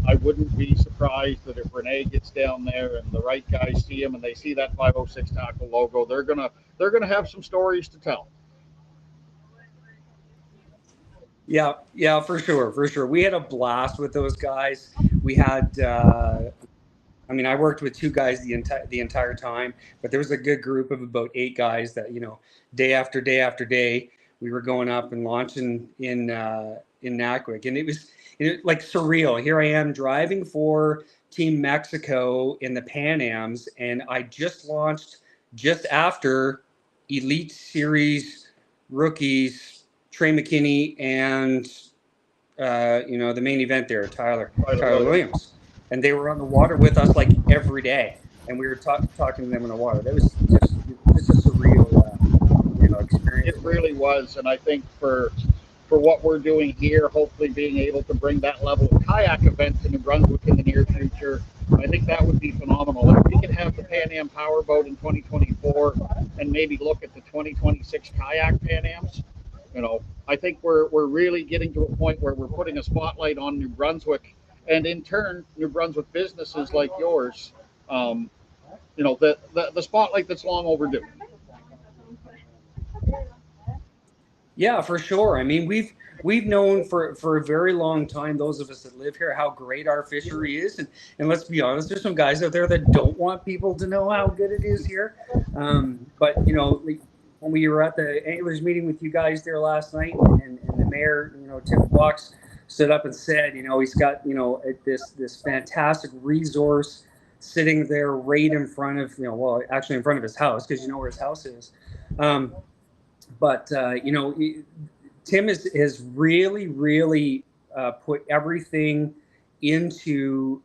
I wouldn't be surprised that if Renee gets down there and the right guys see him and they see that 506 Tackle logo, they're gonna have some stories to tell. Yeah, for sure. We had a blast with those guys. We had, I worked with two guys the entire time, but there was a good group of about 8 guys that, day after day after day, we were going up and launching in Nakuik, and it was like surreal. Here I am driving for Team Mexico in the Pan Ams, and I just launched just after Elite Series rookies Trey McKinney and the main event there, Tyler Williams, and they were on the water with us like every day, and we were talking to them in the water. That was just a surreal experience. It really was, and I think for what we're doing here, hopefully being able to bring that level of kayak event to New Brunswick in the near future, I think that would be phenomenal. If we could have the Pan Am Powerboat in 2024 and maybe look at the 2026 kayak Pan Ams. I think we're really getting to a point where we're putting a spotlight on New Brunswick, and in turn, New Brunswick businesses like yours, the spotlight that's long overdue. Yeah, for sure. We've known for a very long time, those of us that live here, how great our fishery is, and let's be honest, there's some guys out there that don't want people to know how good it is here. But when we were at the anglers meeting with you guys there last night, and the mayor, Tim Fox, stood up and said, he's got, this fantastic resource sitting there right in front of, actually in front of his house, because where his house is. But Tim has really, really put everything into,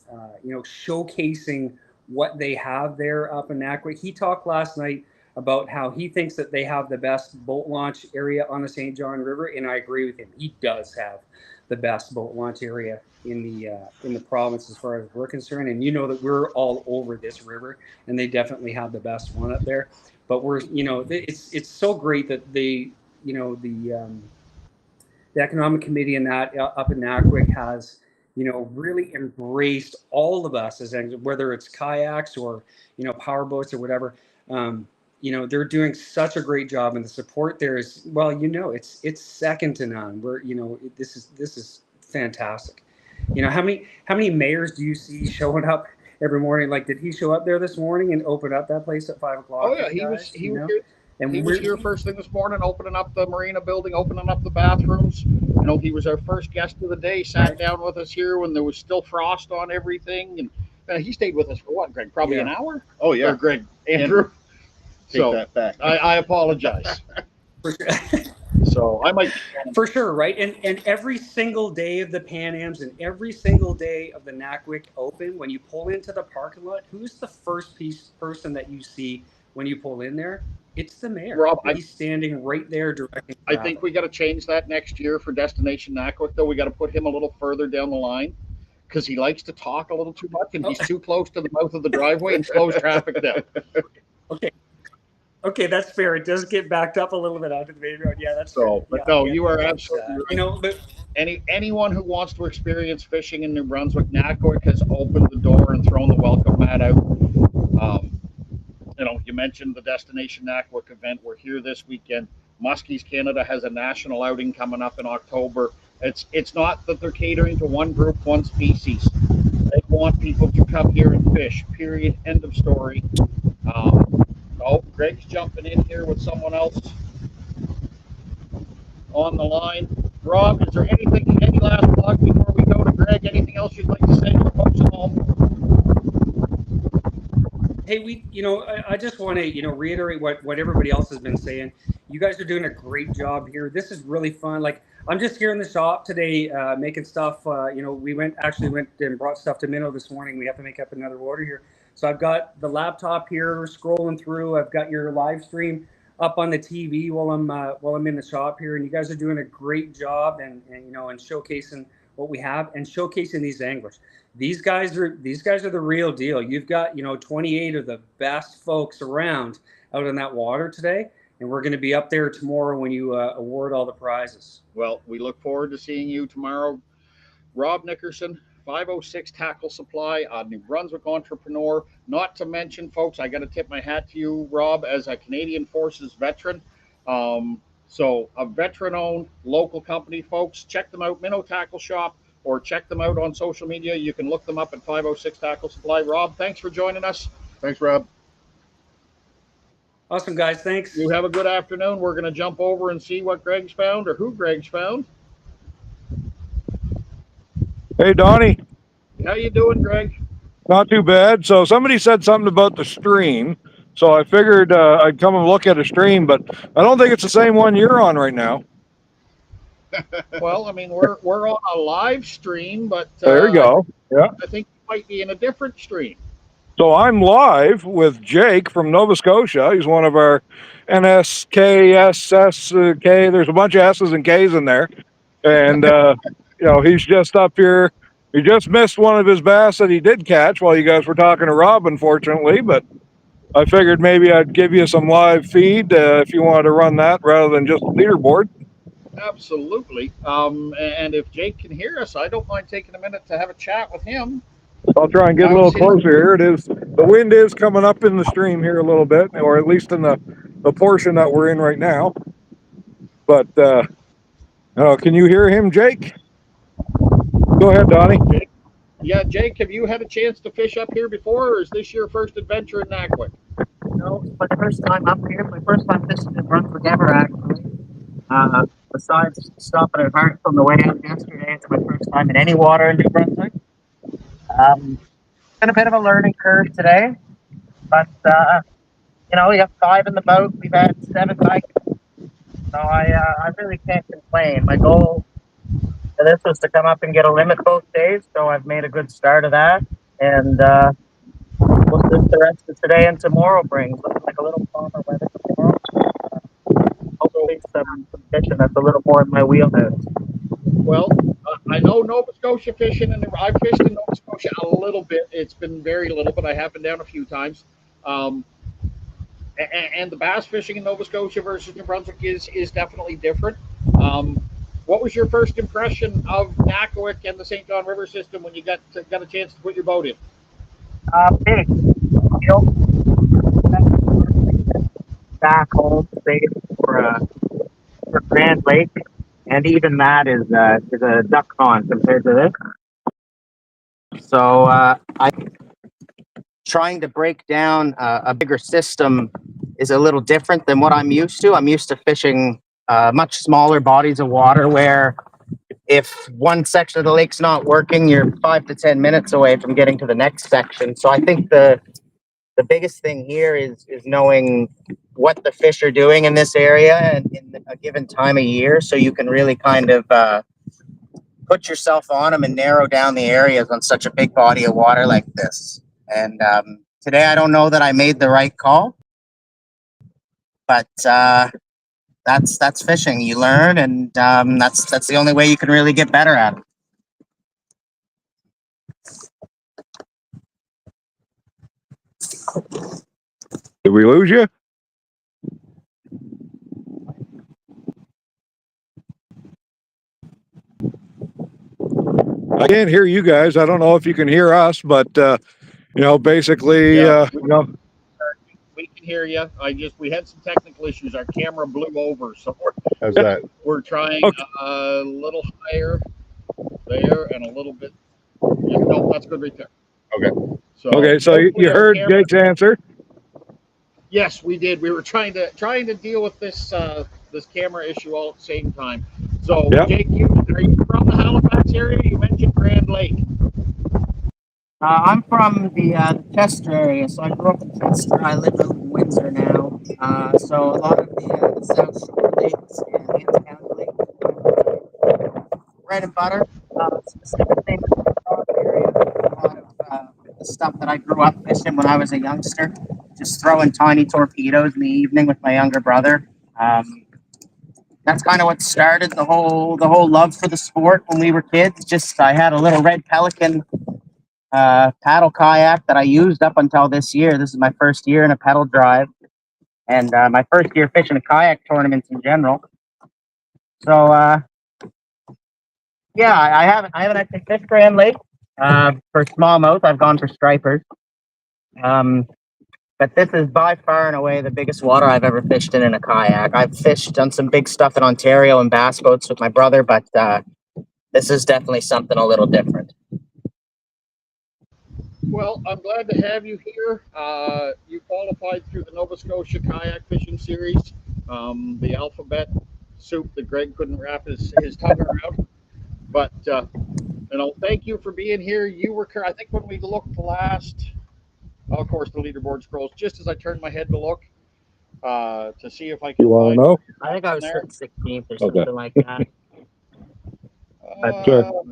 showcasing what they have there up in Nakuik. He talked last night about how he thinks that they have the best boat launch area on the St. John River, and I agree with him. He does have the best boat launch area in the province as far as we're concerned. And that we're all over this river, and they definitely have the best one up there. But we're, it's so great that the economic committee in that up in Nakuik has, really embraced all of us as whether it's kayaks or powerboats or whatever. They're doing such a great job, and the support there is, it's second to none. This is fantastic. How many mayors do you see showing up every morning? Like, did he show up there this morning and open up that place at 5 o'clock? Oh yeah, he was here. And he was here first thing this morning, opening up the marina building, opening up the bathrooms. He was our first guest of the day, sat down with us here when there was still frost on everything, and he stayed with us for what, Greg? Probably an hour? Oh yeah. Or Andrew. Take that back. I apologize. So So I might. For sure, right? And every single day of the Pan Ams and every single day of the NACWIC Open, when you pull into the parking lot, who's the first person that you see when you pull in there? It's the mayor. Rob, He's standing right there directing I traffic. think we got to change that next year for Destination NACWIC, though. We got to put him a little further down the line because he likes to talk a little too much and he's too close to the mouth of the driveway and slows traffic down. Okay, that's fair. It does get backed up a little bit onto the main road. Yeah, that's So, fair. but Yeah, no, yeah, you are that's, absolutely right. you know, but Anyone who wants to experience fishing in New Brunswick, NACWIC has opened the door and thrown the welcome mat out. You know, you mentioned the Destination NACWIC event. We're here this weekend. Muskies Canada has a national outing coming up in October. It's not that they're catering to one group, one species. They want people to come here and fish. Period. End of story. Oh, Greg's jumping in here with someone else on the line. Rob, is there any last plug before we go to Greg? Anything else you'd like to say to the folks at home? hey, I just want to, reiterate what everybody else has been saying. You guys are doing a great job here. This is really fun. Like, I'm just here in the shop today, making stuff. We went and brought stuff to Minnow this morning. We have to make up another order here. So I've got the laptop here scrolling through. I've got your live stream up on the TV while I'm in the shop here, and you guys are doing a great job and showcasing what we have and showcasing these anglers. These guys are the real deal. You've got 28 of the best folks around out in that water today, and we're going to be up there tomorrow when you award all the prizes. Well, we look forward to seeing you tomorrow. Rob Nickerson, 506 Tackle Supply, a New Brunswick entrepreneur. Not to mention, folks, I got to tip my hat to you, Rob, as a Canadian Forces veteran. So a veteran-owned local company, folks. Check them out, Minnow Tackle Shop, or check them out on social media. You can look them up at 506 Tackle Supply. Rob, thanks for joining us. Thanks, Rob. Awesome, guys. Thanks. You have a good afternoon. We're going to jump over and see what Greg's found or who Greg's found. Hey, Donnie. How you doing, Greg? Not too bad. So somebody said something about the stream. So I figured I'd come and look at a stream, but I don't think it's the same one you're on right now. Well, I mean, we're on a live stream, but There you go. Yeah. I think we might be in a different stream. So I'm live with Jake from Nova Scotia. He's one of our NSKSSK. There's a bunch of S's and K's in there. And, he's just up here. He just missed one of his bass that he did catch while you guys were talking to Rob, unfortunately. But I figured maybe I'd give you some live feed if you wanted to run that rather than just a leaderboard. Absolutely. And if Jake can hear us, I don't mind taking a minute to have a chat with him. I'll try and get a little closer here. It is, the wind is coming up in the stream here a little bit, or at least in the portion that we're in right now. But can you hear him, Jake? Go ahead, Donnie. Yeah, Jake, have you had a chance to fish up here before, or is this your first adventure in NACWIC? No, it's my first time up here. My first time fishing in Brunswick ever, actually. Besides stopping at Hart on the way out yesterday, it's my first time in any water in New Brunswick. Been a bit of a learning curve today, but we got 5 in the boat. We've had 7 bikes, so I really can't complain. My goal for this was to come up and get a limit both days, so I've made a good start of that, and we'll see what the rest of today and tomorrow brings. Looks like a little calmer weather tomorrow. Hopefully some fishing that's a little more in my wheelhouse. Well, I know Nova Scotia fishing, and I've fished in Nova Scotia a little bit. It's been very little, but I have been down a few times. And the bass fishing in Nova Scotia versus New Brunswick is definitely different. What was your first impression of NACWIC and the St. John River system when you got a chance to put your boat in? Big. Back home, safe for Grand Lake, and even that is a duck pond compared to this. So I'm trying to break down a bigger system is a little different than what I'm used to. I'm used to fishing much smaller bodies of water where if one section of the lake's not working, you're 5 to 10 minutes away from getting to the next section. So I think the biggest thing here is knowing what the fish are doing in this area and in a given time of year, so you can really kind of put yourself on them and narrow down the areas on such a big body of water like this. And today, I don't know that I made the right call, but that's fishing. You learn, and that's the only way you can really get better at it. Did we lose you? I can't hear you guys. I don't know if you can hear us, but you know, basically, Yeah. you know, We can hear you. We had some technical issues. Our camera blew over, so How's that? we're trying Okay. a little higher there and a little bit. Yeah, no, that's good right there. Okay. So okay. So hopefully you our heard camera- Jake's answer. Yes, we did. We were trying to deal with this this camera issue all at the same time. So Yep. Jake, are you from the Halifax area? You mentioned Grand Lake. I'm from the Chester area, so I grew up in Chester. I live out in Windsor now. So a lot of the South Shore lakes and Lance County Lake, bread and butter. Specifically in the Toronto area, a lot of the stuff that I grew up fishing when I was a youngster. Just throwing tiny torpedoes in the evening with my younger brother. That's kind of what started the whole love for the sport when we were kids. Just I had a little red Pelican paddle kayak that I used up until this year. This is my first year in a pedal drive, and my first year fishing a kayak tournaments in general. So yeah, I haven't actually fished Grand Lake for smallmouth. I've gone for stripers. But this is by far and away the biggest water I've ever fished in a kayak. I've done some big stuff in Ontario and bass boats with my brother, but this is definitely something a little different. Well, I'm glad to have you here. You qualified through the Nova Scotia Kayak Fishing Series, the alphabet soup that Greg couldn't wrap his tongue around. But thank you for being here. You were, I think, when we looked last. Of course, the leaderboard scrolls just as I turned my head to look to see if I can. You want to find know? I think I was there. 16th or Okay. something like that. Sure.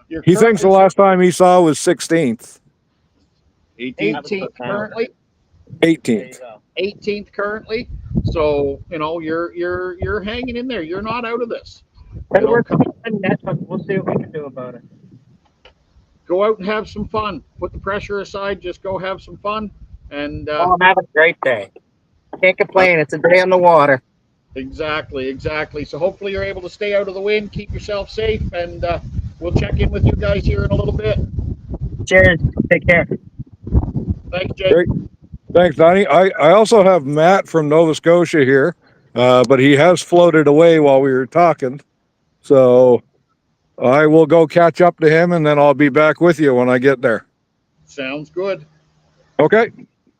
You're He thinks the currently last time he saw was 16th, 18. 18th currently. 18th. 18th currently. So you're hanging in there. You're not out of this. And we're coming in net, but we'll see what we can do about it. Go out and have some fun. Put the pressure aside. Just go have some fun. And I'm having a great day. Can't complain. It's a day on the water. exactly. So hopefully you're able to stay out of the wind, keep yourself safe, and we'll check in with you guys here in a little bit. Cheers. Take care. Thanks, Jake. Great. Thanks, Donnie. I also have Matt from Nova Scotia here, but he has floated away while we were talking. So I will go catch up to him, and then I'll be back with you when I get there. Sounds good. Okay.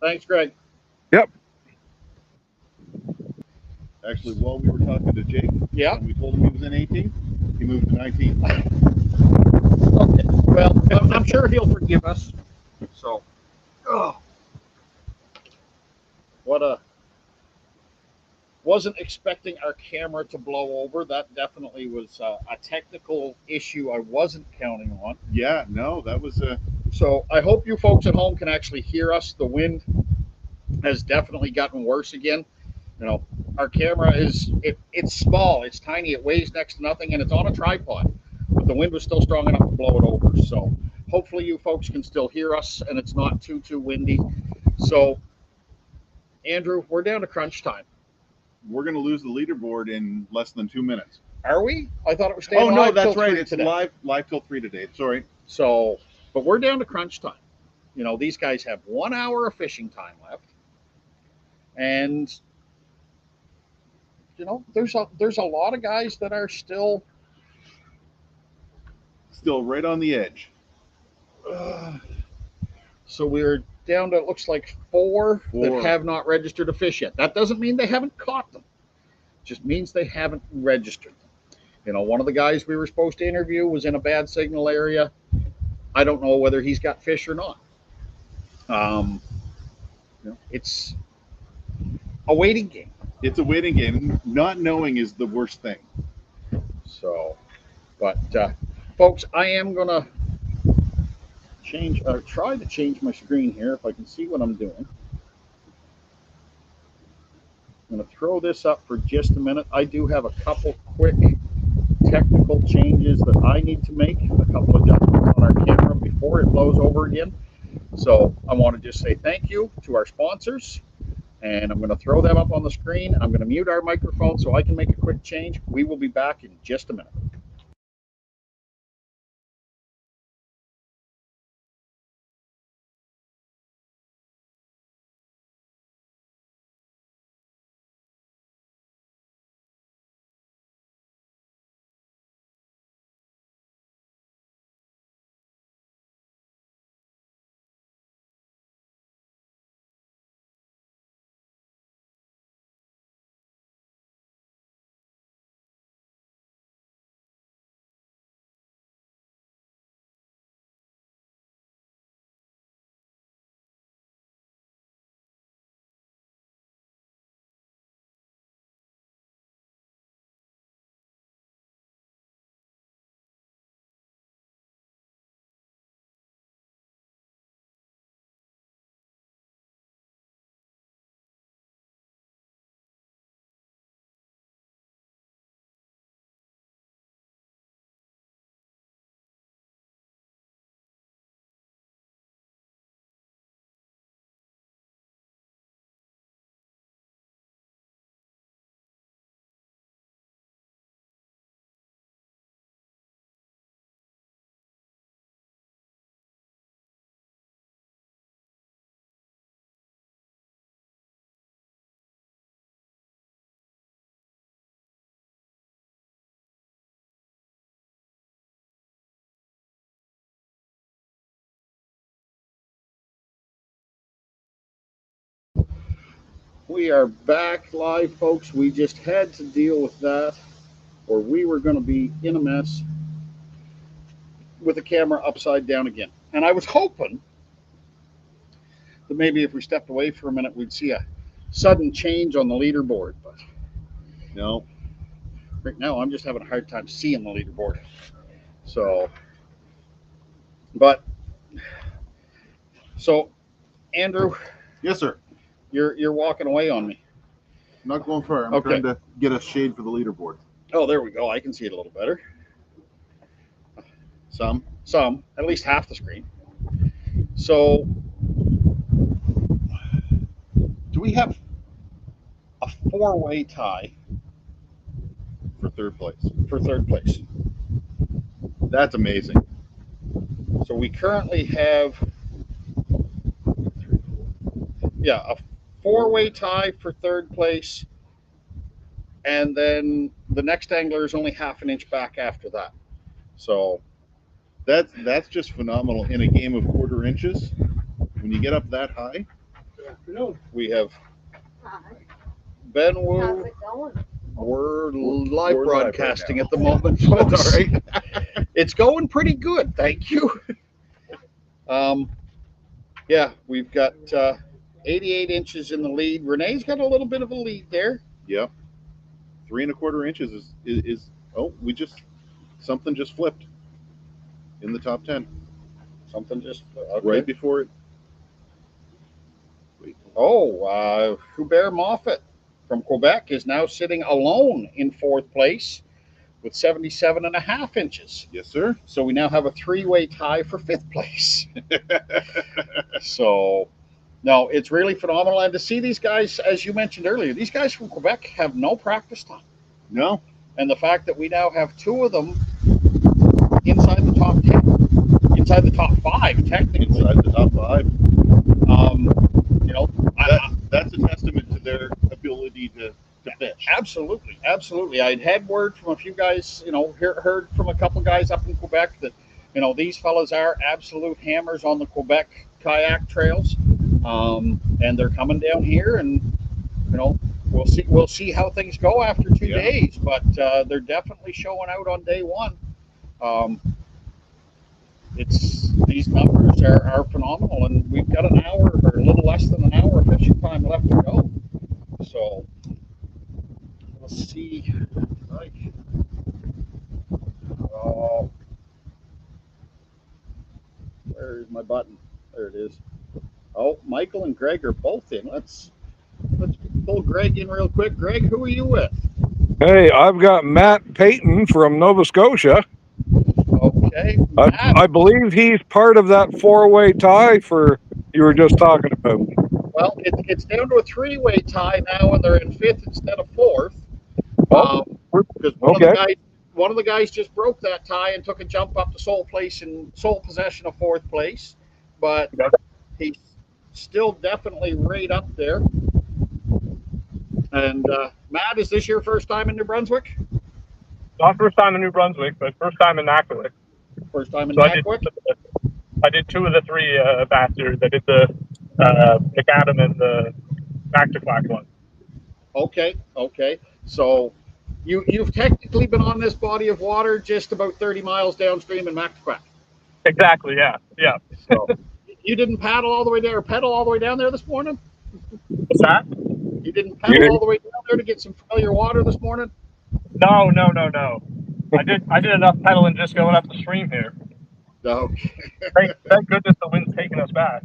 Thanks, Greg. Yep. Actually, while we were talking to Jake, Yeah. when we told him he was in 18, he moved to 19. Okay. Well, I'm sure he'll forgive us. So, wasn't expecting our camera to blow over. That definitely was a technical issue I wasn't counting on. Yeah, no, that was So I hope you folks at home can actually hear us. The wind has definitely gotten worse again. Our camera it's small, it's tiny, it weighs next to nothing, and it's on a tripod. But the wind was still strong enough to blow it over. So hopefully you folks can still hear us and it's not too windy. So Andrew, we're down to crunch time. we're going to lose the leaderboard in less than 2 minutes. Are we? I thought it was staying Oh no, live that's till right. 3 It's today. live till 3 today. Sorry. So, but we're down to crunch time. These guys have 1 hour of fishing time left, and there's a lot of guys that are still right on the edge. So we're down to, it looks like four that have not registered a fish yet. That doesn't mean they haven't caught them. It just means they haven't registered them. One of the guys we were supposed to interview was in a bad signal area. I don't know whether he's got fish or not. It's a waiting game. It's a waiting game. Not knowing is the worst thing. So, but folks, I am gonna try to change my screen here if I can see what I'm doing. I'm going to throw this up for just a minute. I do have a couple quick technical changes that I need to make, a couple adjustments on our camera before it blows over again. So I want to just say thank you to our sponsors, and I'm going to throw them up on the screen. I'm going to mute our microphone so I can make a quick change. We will be back in just a minute. We are back live, folks. We just had to deal with that, or we were going to be in a mess with the camera upside down again. And I was hoping that maybe if we stepped away for a minute, we'd see a sudden change on the leaderboard. But No. right now, I'm just having a hard time seeing the leaderboard. So, Andrew, Yes, sir. you're walking away on me. I'm not going far. I'm Okay. trying to get a shade for the leaderboard. Oh, there we go. I can see it a little better. Some. At least half the screen. So, do we have a four-way tie For third place. for third place? That's amazing. So we currently have, a four-way tie for third place, and then the next angler is only half an inch back after that. So That's just phenomenal in a game of quarter inches. When you get up that high, we have Ben How's Wu. it going? We're live We're live broadcasting right at the now. moment, That's folks. all right. It's going pretty good, thank you. We've got 88 inches in the lead. Renee's got a little bit of a lead there. Yep. 3 1/4 inches is something just flipped in the top 10 Something just okay. right before it. Wait. Oh, Hubert Moffat from Quebec is now sitting alone in fourth place with 77.5 inches. Yes, sir. So we now have a three-way tie for fifth place. So, no, it's really phenomenal. And to see these guys, as you mentioned earlier, these guys from Quebec have no practice time. No. And the fact that we now have two of them inside the top 10, inside the top 5, technically. Inside the top 5. That's a testament to their ability to fish. Absolutely. I'd had word from a few guys, heard from a couple guys up in Quebec that, these fellas are absolute hammers on the Quebec kayak trails. And they're coming down here, and, we'll see how things go after 2 days, but they're definitely showing out on day one. These numbers are phenomenal, and we've got an hour or a little less than an hour of fishing time left to go. So let's see. Right. Where's my button? There it is. Oh, Michael and Greg are both in. Let's pull Greg in real quick. Greg, who are you with? Hey, I've got Matt Payton from Nova Scotia. Okay, Matt. I believe he's part of that four-way tie for you were just talking about. Well, it's down to a three-way tie now, and they're in fifth instead of fourth. Oh, Because okay. one of the guys just broke that tie and took a jump up to sole possession of fourth place, but he's still definitely right up there. And Matt, is this your first time in New Brunswick? Not first time in New Brunswick, but first time in Nakiwik. First time in So Nakiwik? I did two of the three masters. I did the McAdam and the Mactaquac one. Okay. So you've technically been on this body of water just about 30 miles downstream in Mactaquac. Exactly. Yeah. So you didn't pedal all the way down there this morning? What's that? You didn't pedal all the way down there to get some familiar water this morning? No. I did enough pedaling just going up the stream here. Okay. Thank goodness the wind's taking us back.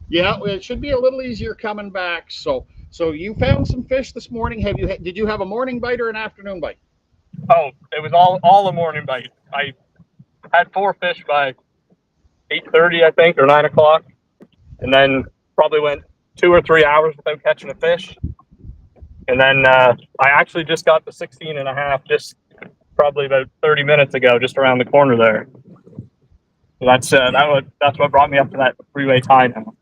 Yeah, it should be a little easier coming back. So you found some fish this morning. Did you have a morning bite or an afternoon bite? Oh, it was all a morning bite. I had 4 fish by 8:30, I think, or 9 o'clock, and then probably went 2 or 3 hours without catching a fish. And then I actually just got the 16 and a half just probably about 30 minutes ago, just around the corner there. So that's what brought me up to that three-way tie now.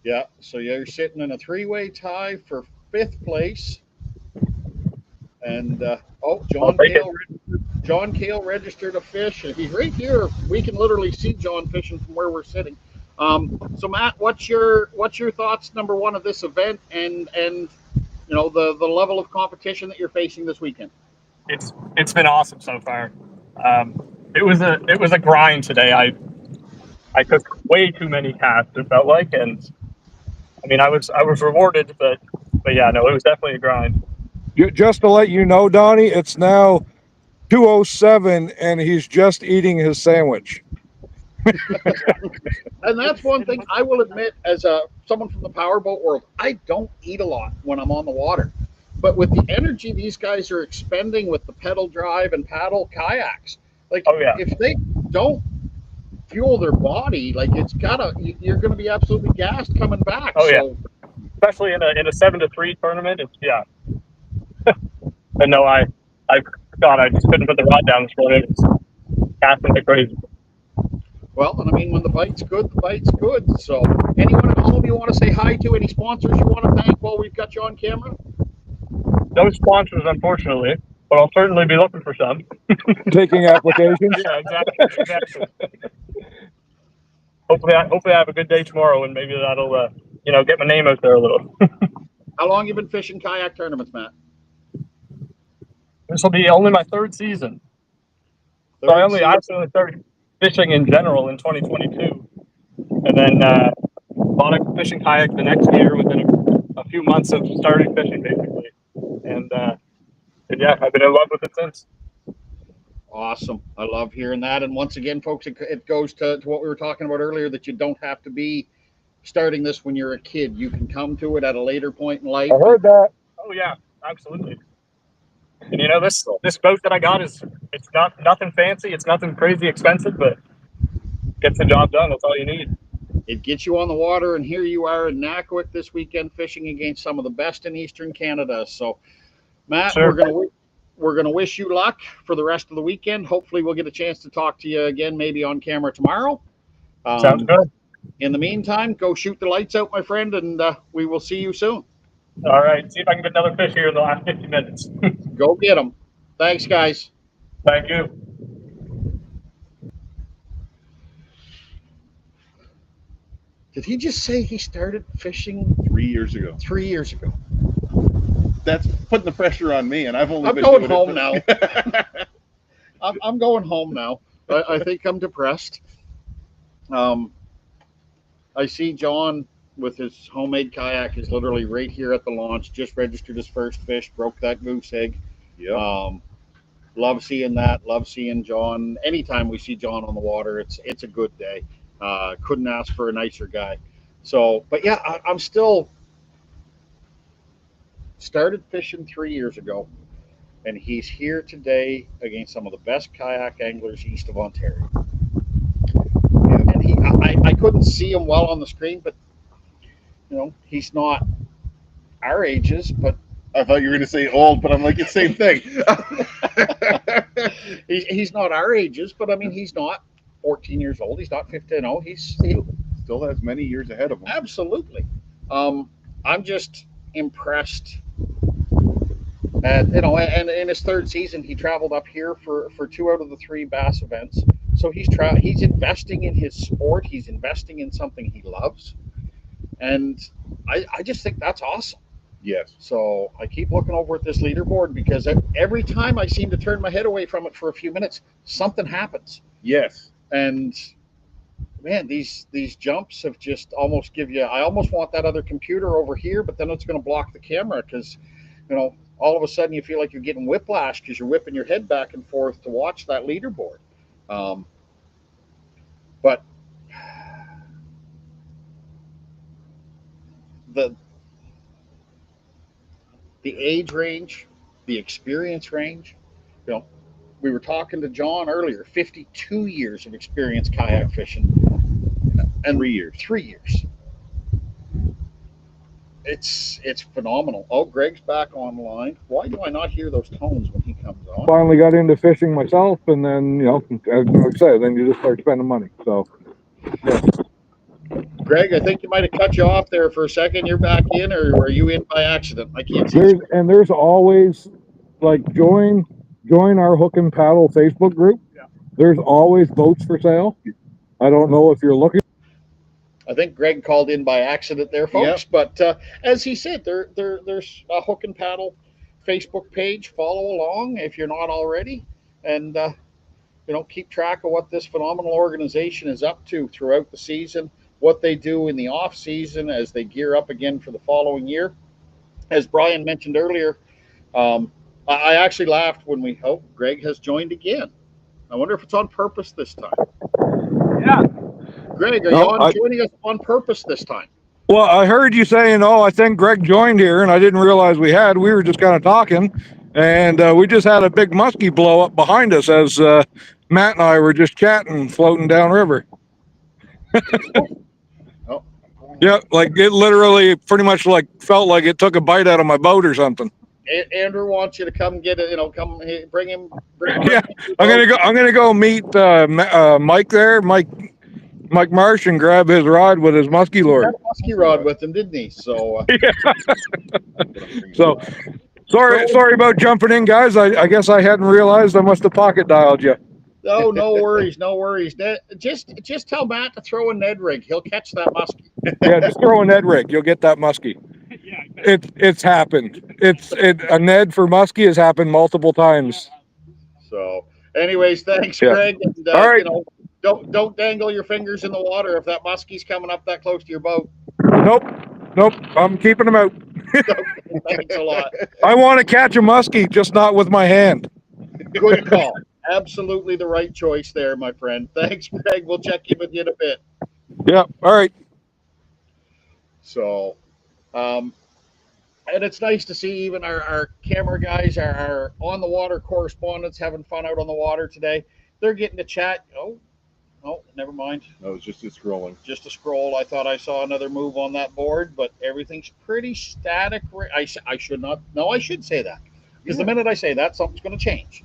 Yeah, so you're sitting in a three-way tie for 5th place. And John Cale registered a fish, and he's right here. We can literally see John fishing from where we're sitting. So Matt, what's your thoughts, number one, of this event, and you know the level of competition that you're facing this weekend? It's been awesome so far. It was a grind today. I took way too many casts, it felt like, and I mean I was rewarded, but yeah, no, it was definitely a grind. Just to let you know, Donnie, it's now 2:07 and he's just eating his sandwich. And that's one thing I will admit, as someone from the powerboat world, I don't eat a lot when I'm on the water. But with the energy these guys are expending with the pedal drive and paddle kayaks, like if they don't fuel their body, like you're gonna be absolutely gassed coming back. Especially in a 7-3 tournament. But no, I just couldn't put the rod down this morning. It's casting like crazy. Well, and I mean, when the bite's good, the bite's good. So anyone at home you want to say hi to, any sponsors you want to thank while we've got you on camera? No sponsors, unfortunately, but I'll certainly be looking for some. Taking applications? Yeah, exactly. Hopefully I have a good day tomorrow, and maybe that'll get my name out there a little. How long you been fishing kayak tournaments, Matt? This will be only my 3rd season. So I only started fishing in general in 2022, and then bought a fishing kayak the next year within a few months of starting fishing, basically. And yeah, I've been in love with it since. Awesome. I love hearing that. And once again, folks, it goes to what we were talking about earlier, that you don't have to be starting this when you're a kid. You can come to it at a later point in life. I heard that. Oh yeah, absolutely. And you know, this boat that I got it's nothing fancy, it's nothing crazy expensive, but gets the job done. That's all you need. It gets you on the water, and here you are in Nakiwik this weekend fishing against some of the best in Eastern Canada. So, Matt, sure. we're gonna wish you luck for the rest of the weekend. Hopefully, we'll get a chance to talk to you again, maybe on camera tomorrow. Sounds good. In the meantime, go shoot the lights out, my friend, and we will see you soon. All right. See if I can get another fish here in the last 50 minutes. Go get them. Thanks, guys. Thank you. Did he just say he started fishing 3 years ago? 3 years ago. That's putting the pressure on me, and I've only been going doing home it now. I'm going home now. I think I'm depressed. I see John with his homemade kayak is literally right here at the launch. Just registered his first fish, broke that goose egg. Yeah. Love seeing that. Love seeing John. Anytime we see John on the water, it's a good day. Couldn't ask for a nicer guy. So, but yeah, I'm still started fishing 3 years ago, and he's here today against some of the best kayak anglers east of Ontario. And I couldn't see him well on the screen, but he's not our ages, but I thought you were going to say old, but I'm like, it's the same thing. he's not our ages, but I mean, he's not 14 years old. He's not 15. No, he still has many years ahead of him. Absolutely. I'm just impressed. And in his third season, he traveled up here for 2 out of the 3 bass events. So he's investing in his sport. He's investing in something he loves, and I just think that's awesome. Yes. So I keep looking over at this leaderboard because every time I seem to turn my head away from it for a few minutes, something happens. Yes. And man, these jumps have just almost give you. I almost want that other computer over here, but then it's going to block the camera because, all of a sudden you feel like you're getting whiplash because you're whipping your head back and forth to watch that leaderboard. But the age range, the experience range, we were talking to John earlier, 52 years of experience kayak fishing. And 3 years. 3 years. It's phenomenal. Oh, Greg's back online. Why do I not hear those tones when he comes on? Finally got into fishing myself, and then, as I said, then you just start spending money. So, yeah. Greg, I think you might have cut you off there for a second. You're back in, or are you in by accident? I can't see. There's always, like, join our Hook and Paddle Facebook group. Yeah. There's always boats for sale. I don't know if you're looking. I think Greg called in by accident there, folks. Yep. But as he said, there's a Hook and Paddle Facebook page. Follow along if you're not already, and keep track of what this phenomenal organization is up to throughout the season, what they do in the off season as they gear up again for the following year. As Brian mentioned earlier, I actually laughed when Greg has joined again. I wonder if it's on purpose this time. Yeah. Greg, are you joining us on purpose this time? Well, I heard you saying, I think Greg joined here, and I didn't realize we had. We were just kind of talking, and we just had a big muskie blow up behind us as Matt and I were just chatting, floating downriver. Oh. Yeah, like it literally pretty much like felt like it took a bite out of my boat or something. Andrew wants you to come get it, come bring him. Yeah, I'm gonna go meet Mike there, Mike Marsh, and grab his rod with his muskie lure. He had a muskie rod with him, didn't he? So. Yeah. So, sorry about jumping in, guys. I guess I hadn't realized I must have pocket dialed you. No worries, no worries. Just tell Matt to throw a Ned rig. He'll catch that muskie. Yeah, just throw a Ned rig. You'll get that muskie. Yeah, it's happened. A Ned for muskie has happened multiple times. So, anyways, thanks, Greg. And, all right. Don't dangle your fingers in the water if that muskie's coming up that close to your boat. Nope. I'm keeping them out. Thanks a lot. I want to catch a muskie, just not with my hand. Good call. Absolutely the right choice there, my friend. Thanks, Greg. We'll check in with you in a bit. Yeah. All right. So, and it's nice to see even our camera guys, our on the water correspondents having fun out on the water today. They're getting to chat. Oh, never mind. No, it's just a scrolling. Just a scroll. I thought I saw another move on that board, but everything's pretty static. I should not. No, I should say that because the minute I say that, something's going to change.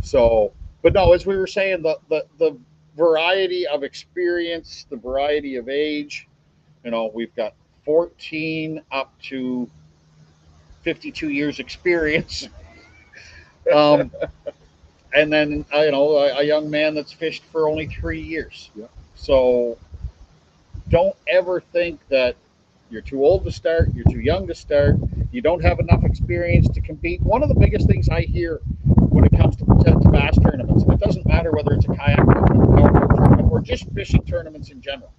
So, but no, as we were saying, the variety of experience, the variety of age, we've got 14 up to 52 years experience. And then, a young man that's fished for only 3 years. Yeah. So don't ever think that you're too old to start, you're too young to start, you don't have enough experience to compete. One of the biggest things I hear when it comes to bass tournaments, and it doesn't matter whether it's a kayak tournament or just fishing tournaments in general,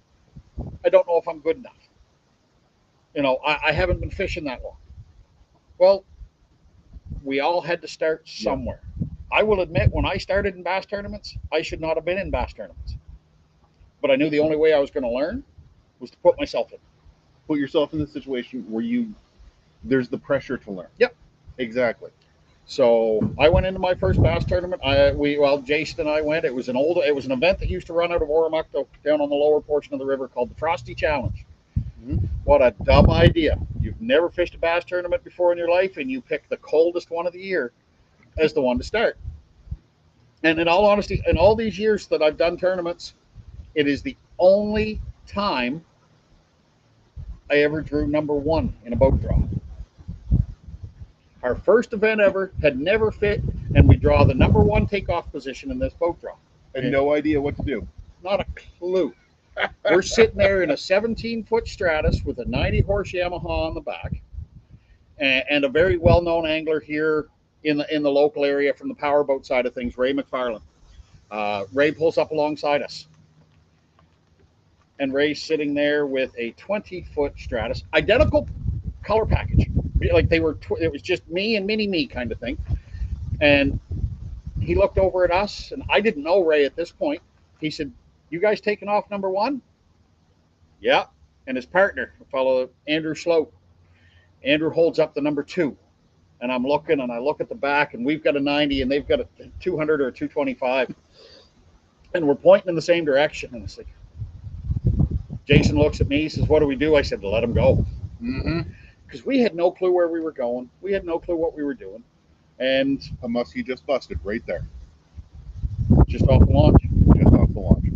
I don't know if I'm good enough. I haven't been fishing that long. Well, we all had to start somewhere. I will admit, when I started in bass tournaments, I should not have been in bass tournaments. But I knew the only way I was going to learn was to put myself in. Put yourself in the situation where there's the pressure to learn. Yep. Exactly. So I went into my first bass tournament. Jason and I went. It was an event that used to run out of Oromocto down on the lower portion of the river called the Frosty Challenge. Mm-hmm. What a dumb idea. You've never fished a bass tournament before in your life, and you pick the coldest one of the year as the one to start. And in all honesty, in all these years that I've done tournaments, it is the only time I ever drew number one in a boat draw. Our first event ever had never fit, and we draw the number one takeoff position in this boat draw. And no idea what to do. Not a clue. We're sitting there in a 17-foot Stratus with a 90-horse Yamaha on the back, and a very well-known angler here in the local area from the powerboat side of things, Ray McFarland. Ray pulls up alongside us, and Ray's sitting there with a 20-foot Stratus, identical color package. Like they were, it was just me and mini me kind of thing. And he looked over at us, and I didn't know Ray at this point. He said, "You guys taking off number one?" Yeah. And his partner, a fellow, Andrew Sloat. Andrew holds up the number two. And I'm looking, and I look at the back, and we've got a 90, and they've got a 200 or a 225. And we're pointing in the same direction. And it's like, Jason looks at me, he says, "What do we do?" I said, "Let him go." Mm-hmm. Because we had no clue where we were going. We had no clue what we were doing. And a muskie just busted right there. Just off the launch. Just off the launch.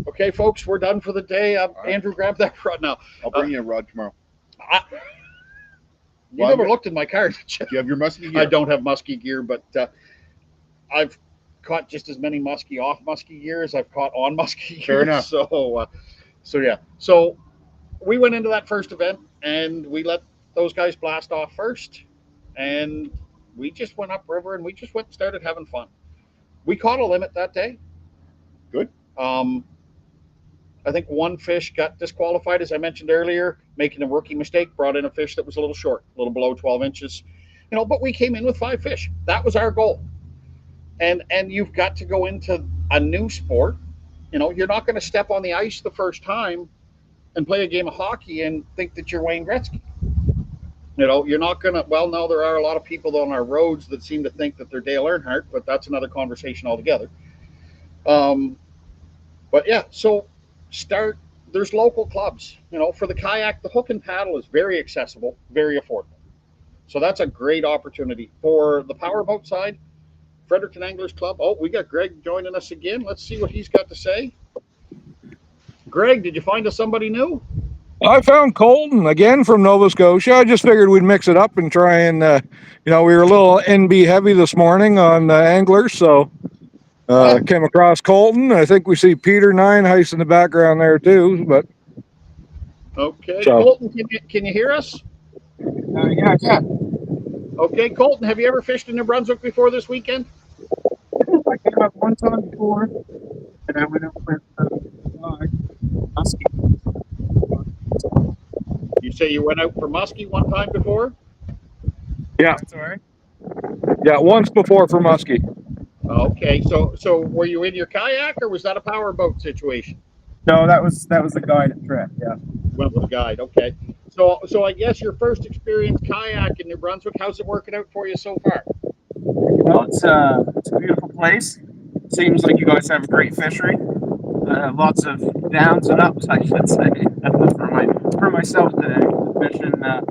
Okay, folks, we're done for the day. Right. Andrew, grab that rod now. I'll bring you a rod tomorrow. You never looked in my car, did you? Do you have your muskie gear? I don't have muskie gear, but I've caught just as many muskie off muskie gear as I've caught on muskie gear. Fair enough. So yeah. So we went into that first event, and we let those guys blast off first, and we just went upriver, and we just went and started having fun. We caught a limit that day. Good. I think one fish got disqualified, as I mentioned earlier, making a rookie mistake, brought in a fish that was a little short, a little below 12 inches, but we came in with 5 fish. That was our goal. And you've got to go into a new sport. You're not going to step on the ice the first time and play a game of hockey and think that you're Wayne Gretzky. You're not going to, no, there are a lot of people on our roads that seem to think that they're Dale Earnhardt, but that's another conversation altogether. But yeah, so there's local clubs. For the kayak, the hook and paddle is very accessible, very affordable. So that's a great opportunity. For the powerboat side, Fredericton Anglers Club. Oh, we got Greg joining us again. Let's see what he's got to say. Greg, did you find us somebody new? I found Colton again from Nova Scotia. I just figured we'd mix it up and try and, we were a little NB heavy this morning on Anglers, so came across Colton. I think we see Peter Nineheist in the background there too, but. Okay, so. Colton, can you hear us? Yeah, I can. Okay, Colton, have you ever fished in New Brunswick before this weekend? I came up one time before, and I went up with muskie. You say you went out for muskie one time before? Yeah. That's all right. Yeah, once before for muskie. Okay, so were you in your kayak, or was that a powerboat situation? No, that was a guide trip. Yeah. Went with a guide. Okay. So I guess your first experience kayak in New Brunswick, how's it working out for you so far? Well, it's a beautiful place. Seems like you guys have a great fishery. Lots of downs and ups, I should say. For myself today, fishing. I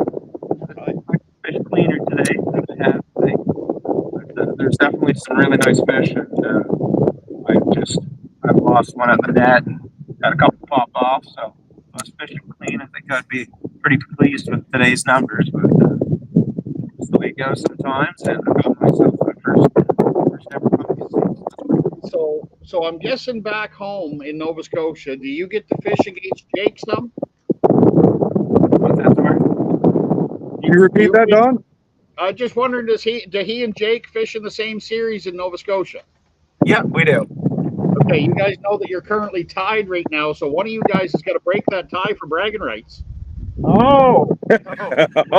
fished cleaner today than I have today. But there's definitely some really nice fish, and I've lost one at the net and got a couple pop off. So I was fishing clean. I think I'd be pretty pleased with today's numbers, but it's the way it goes sometimes. And I got myself my first ever monkey. So I'm guessing back home in Nova Scotia, do you get to fish against Jake some? What's that, sorry? Can you repeat that, Don? I just wondered, do he and Jake fish in the same series in Nova Scotia? Yeah, we do. Okay, you guys know that you're currently tied right now, so one of you guys has got to break that tie for bragging rights. Oh,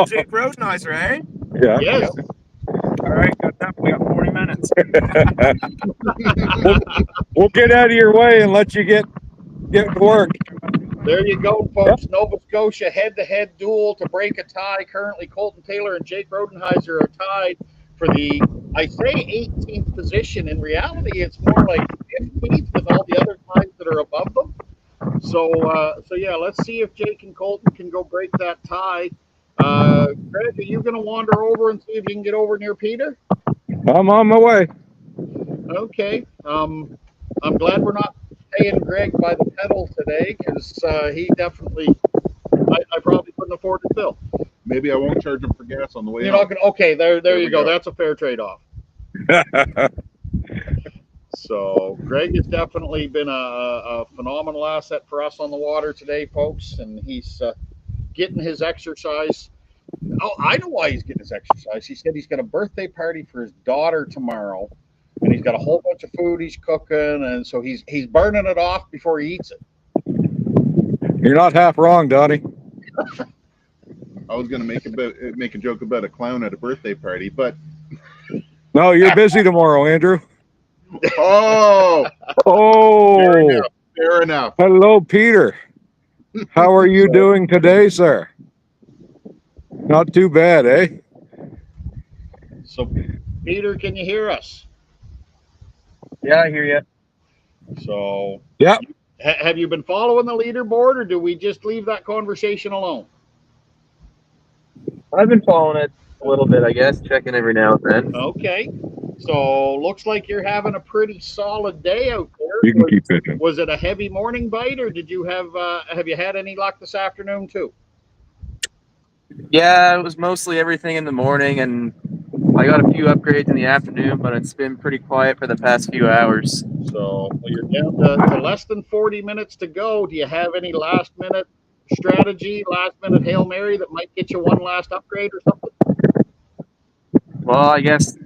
Jake Rosenheiser, eh? Yeah. Yes. All right, got that. We got 40 minutes. We'll get out of your way and let you get to work. There you go, folks. Nova Scotia head-to-head duel to break a tie. Currently, Colton Taylor and Jake Rodenheiser are tied for the, I say 18th position. In reality, it's more like 15th with all the other ties that are above them. So yeah, let's see if Jake and Colton can go break that tie. Greg, are you going to wander over and see if you can get over near Peter? I'm on my way. Okay. I'm glad we're not paying Greg by the pedal today, because he definitely, I probably couldn't afford to fill. Maybe I won't charge him for gas on the way. You're not gonna. Okay, there you we go. go. That's a fair trade-off. So Greg has definitely been a phenomenal asset for us on the water today, folks, and he's getting his exercise. Oh, I know why he's getting his exercise. He said he's got a birthday party for his daughter tomorrow, and he's got a whole bunch of food he's cooking, and so he's burning it off before he eats it. You're not half wrong, Donnie. I was going to make a joke about a clown at a birthday party, but No, you're busy tomorrow, Andrew. oh, Oh, fair enough. hello, Peter. How are you doing today, sir? Not too bad, eh? So, Peter, can you hear us? Yeah, I hear you. So, Yep. Have you been following the leaderboard, or do we just leave that conversation alone? I've been following it a little bit, I guess, checking every now and then. Okay. So, looks like you're having a pretty solid day out there. You can keep fishing. Was it a heavy morning bite, or did you have you had any luck this afternoon too? Yeah, it was mostly everything in the morning, and I got a few upgrades in the afternoon, but it's been pretty quiet for the past few hours. So, you're down to less than 40 minutes to go. Do you have any last minute strategy, last minute Hail Mary that might get you one last upgrade or something? Well, I guess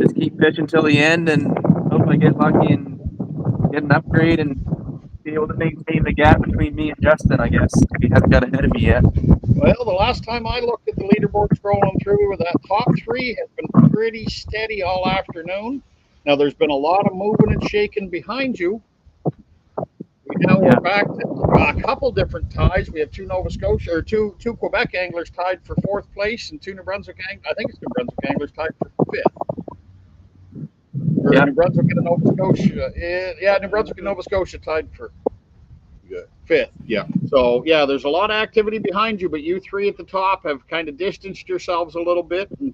just keep fishing till the end and hope I get lucky and get an upgrade and be able to maintain the gap between me and Justin, I guess. He hasn't got ahead of me yet. Well, the last time I looked at the leaderboard scrolling through, that top three has been pretty steady all afternoon. Now, there's been a lot of moving and shaking behind you. We're back to a couple different ties. We have two Nova Scotia, or two Quebec anglers tied for fourth place, and two New Brunswick anglers, I think it's New Brunswick anglers tied for fifth. Or New Brunswick and Nova Scotia. New Brunswick and Nova Scotia tied for fifth. Yeah. So, yeah, there's a lot of activity behind you, but you three at the top have kind of distanced yourselves a little bit. And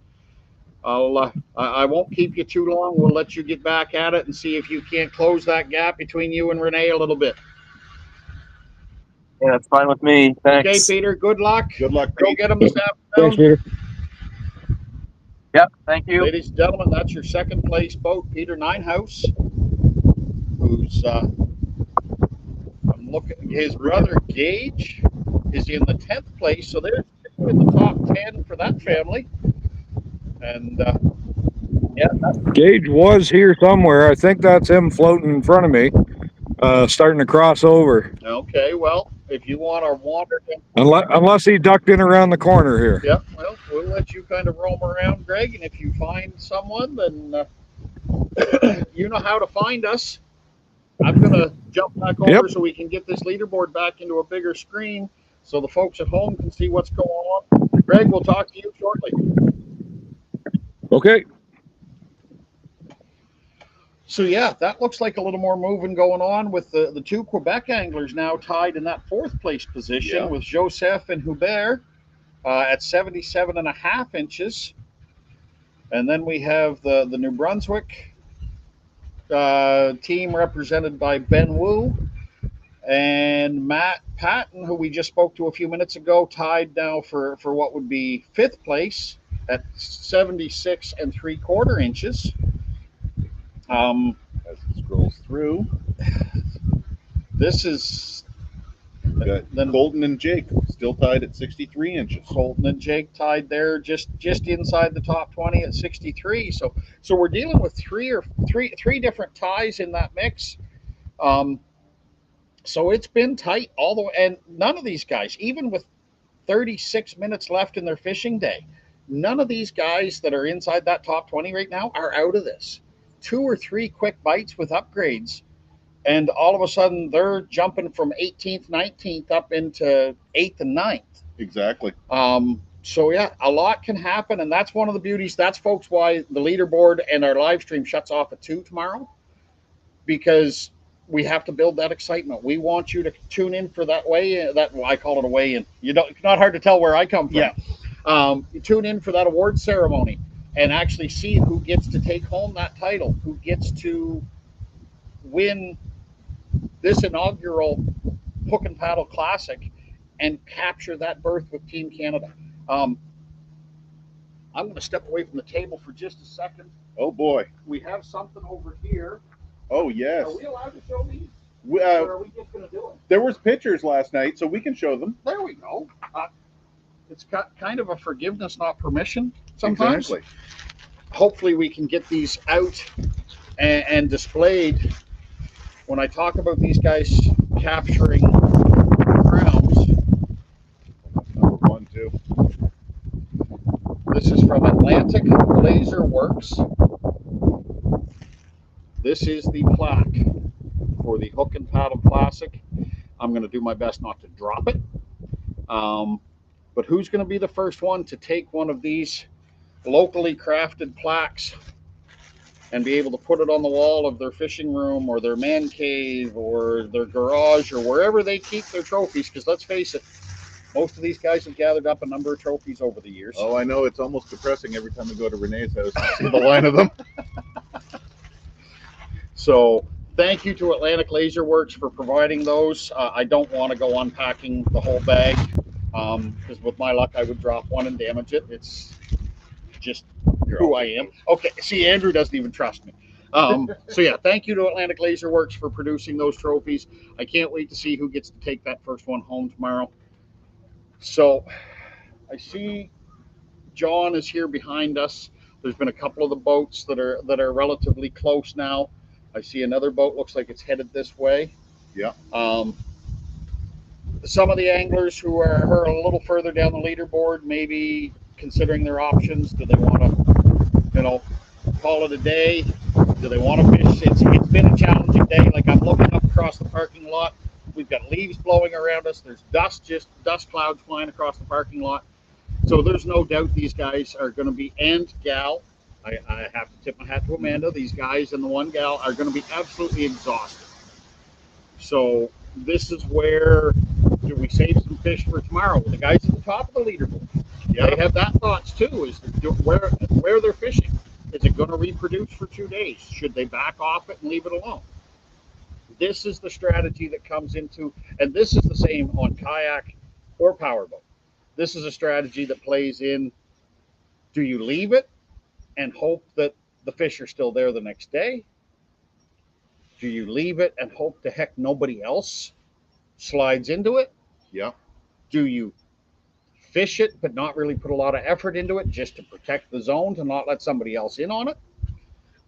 I won't keep you too long. We'll let you get back at it and see if you can't close that gap between you and Renee a little bit. Yeah, that's fine with me. Thanks. Okay, Peter, good luck. Good luck, Go Pete. get them this Thanks, afternoon. Peter. Yep, thank you. Ladies and gentlemen, that's your second place boat, Peter Ninehouse, who's I'm looking. His brother Gage is in the 10th place, so they're in the top 10 for that family. And Gage was here somewhere. I think that's him floating in front of me, starting to cross over. Okay, well, if you want to wander, Unless he ducked in around the corner here. yeah, well, we'll let you kind of roam around, Greg, and if you find someone, then you know how to find us. I'm going to jump back over so we can get this leaderboard back into a bigger screen so the folks at home can see what's going on. Greg, we'll talk to you shortly. Okay. So, yeah, that looks like a little more moving going on with the two Quebec anglers now tied in that fourth place position with Joseph and Hubert at 77.5 inches. And then we have the New Brunswick team represented by Ben Wu and Matt Patton, who we just spoke to a few minutes ago, tied now for what would be fifth place at 76 3/4 inches. As it scrolls through, this is then Colton and Jake still tied at 63 inches. Colton and Jake tied there just inside the top 20 at 63. So we're dealing with three different ties in that mix. So it's been tight, although, and none of these guys, even with 36 minutes left in their fishing day. None of these guys that are inside that top 20 right now are out of this. 2 or 3 quick bites with upgrades, and all of a sudden they're jumping from 18th, 19th up into 8th and 9th. Exactly. So yeah, a lot can happen, and that's one of the beauties. That's, folks, why the leaderboard and our live stream shuts off at 2 tomorrow, because we have to build that excitement. We want you to tune in for that weigh. That, well, I call it a weigh-in. It's not hard to tell where I come from. Yeah. You tune in for that award ceremony and actually see who gets to take home that title, who gets to win this inaugural Hook and Paddle Classic and capture that berth with Team Canada. I'm going to step away from the table for just a second. Oh boy. We have something over here. Oh yes. Are we allowed to show these? Or are we just going to do it? There was pictures last night, so we can show them. There we go. It's got kind of a forgiveness, not permission sometimes. Exactly. Hopefully we can get these out and displayed. When I talk about these guys capturing crowns, number 1, 2. This is from Atlantic Laser Works. This is the plaque for the Hook and Paddle Classic. I'm going to do my best not to drop it. But who's going to be the first one to take one of these locally crafted plaques and be able to put it on the wall of their fishing room or their man cave or their garage or wherever they keep their trophies? Because let's face it, most of these guys have gathered up a number of trophies over the years. Oh, I know. It's almost depressing every time we go to Renee's house and see the line of them. So thank you to Atlantic Laser Works for providing those. I don't want to go unpacking the whole bag, because with my luck I would drop one and damage it. It's just who I am. Okay, see, Andrew doesn't even trust me. So yeah, thank you to Atlantic Laser Works for producing those trophies. I can't wait to see who gets to take that first one home tomorrow. So I see John is here behind us. There's been a couple of the boats that are relatively close now. I see another boat, looks like it's headed this way. Yeah. Some of the anglers who are a little further down the leaderboard, maybe considering their options. Do they want to, call it a day? Do they want to fish? It's been a challenging day. Like, I'm looking up across the parking lot. We've got leaves blowing around us. There's dust clouds flying across the parking lot. So there's no doubt these guys are going to be, and gal, I have to tip my hat to Amanda, these guys and the one gal are going to be absolutely exhausted. So this is where, do we save some fish for tomorrow? The guys at the top of the leaderboard, yeah, they have that thoughts too, is where they're fishing. Is it going to reproduce for 2 days? Should they back off it and leave it alone? This is the strategy that comes into, and this is the same on kayak or powerboat. This is a strategy that plays in, do you leave it and hope that the fish are still there the next day? Do you leave it and hope to heck nobody else slides into it? Yeah. Do you fish it but not really put a lot of effort into it just to protect the zone, to not let somebody else in on it?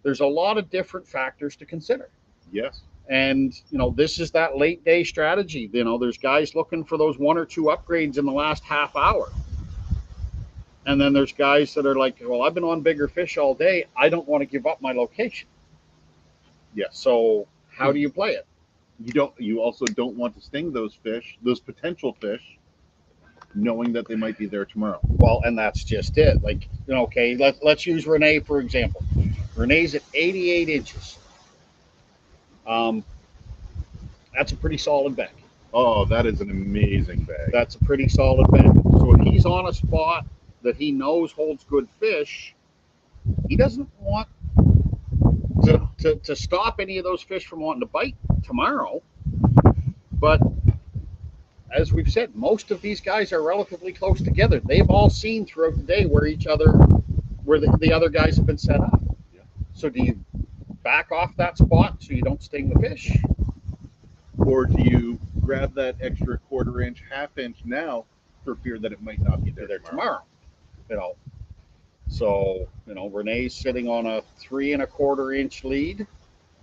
There's a lot of different factors to consider. Yes. And, this is that late day strategy. There's guys looking for those 1 or 2 upgrades in the last half hour. And then there's guys that are like, well, I've been on bigger fish all day. I don't want to give up my location. Yeah. So how do you play it? You also don't want to sting those fish, those potential fish, knowing that they might be there tomorrow. Well, and that's just it. Like, okay, let's use Renee, for example. Renee's at 88 inches. That's a pretty solid bag. Oh, that is an amazing bag. That's a pretty solid bag. So if he's on a spot that he knows holds good fish, he doesn't want to stop any of those fish from wanting to bite tomorrow. But as we've said, most of these guys are relatively close together. They've all seen throughout the day where the other guys have been set up. Yeah. So do you back off that spot so you don't sting the fish? Or do you grab that extra 1/4 inch, 1/2 inch now for fear that it might not be there tomorrow? So, Renee's sitting on a 3 1/4 inch lead.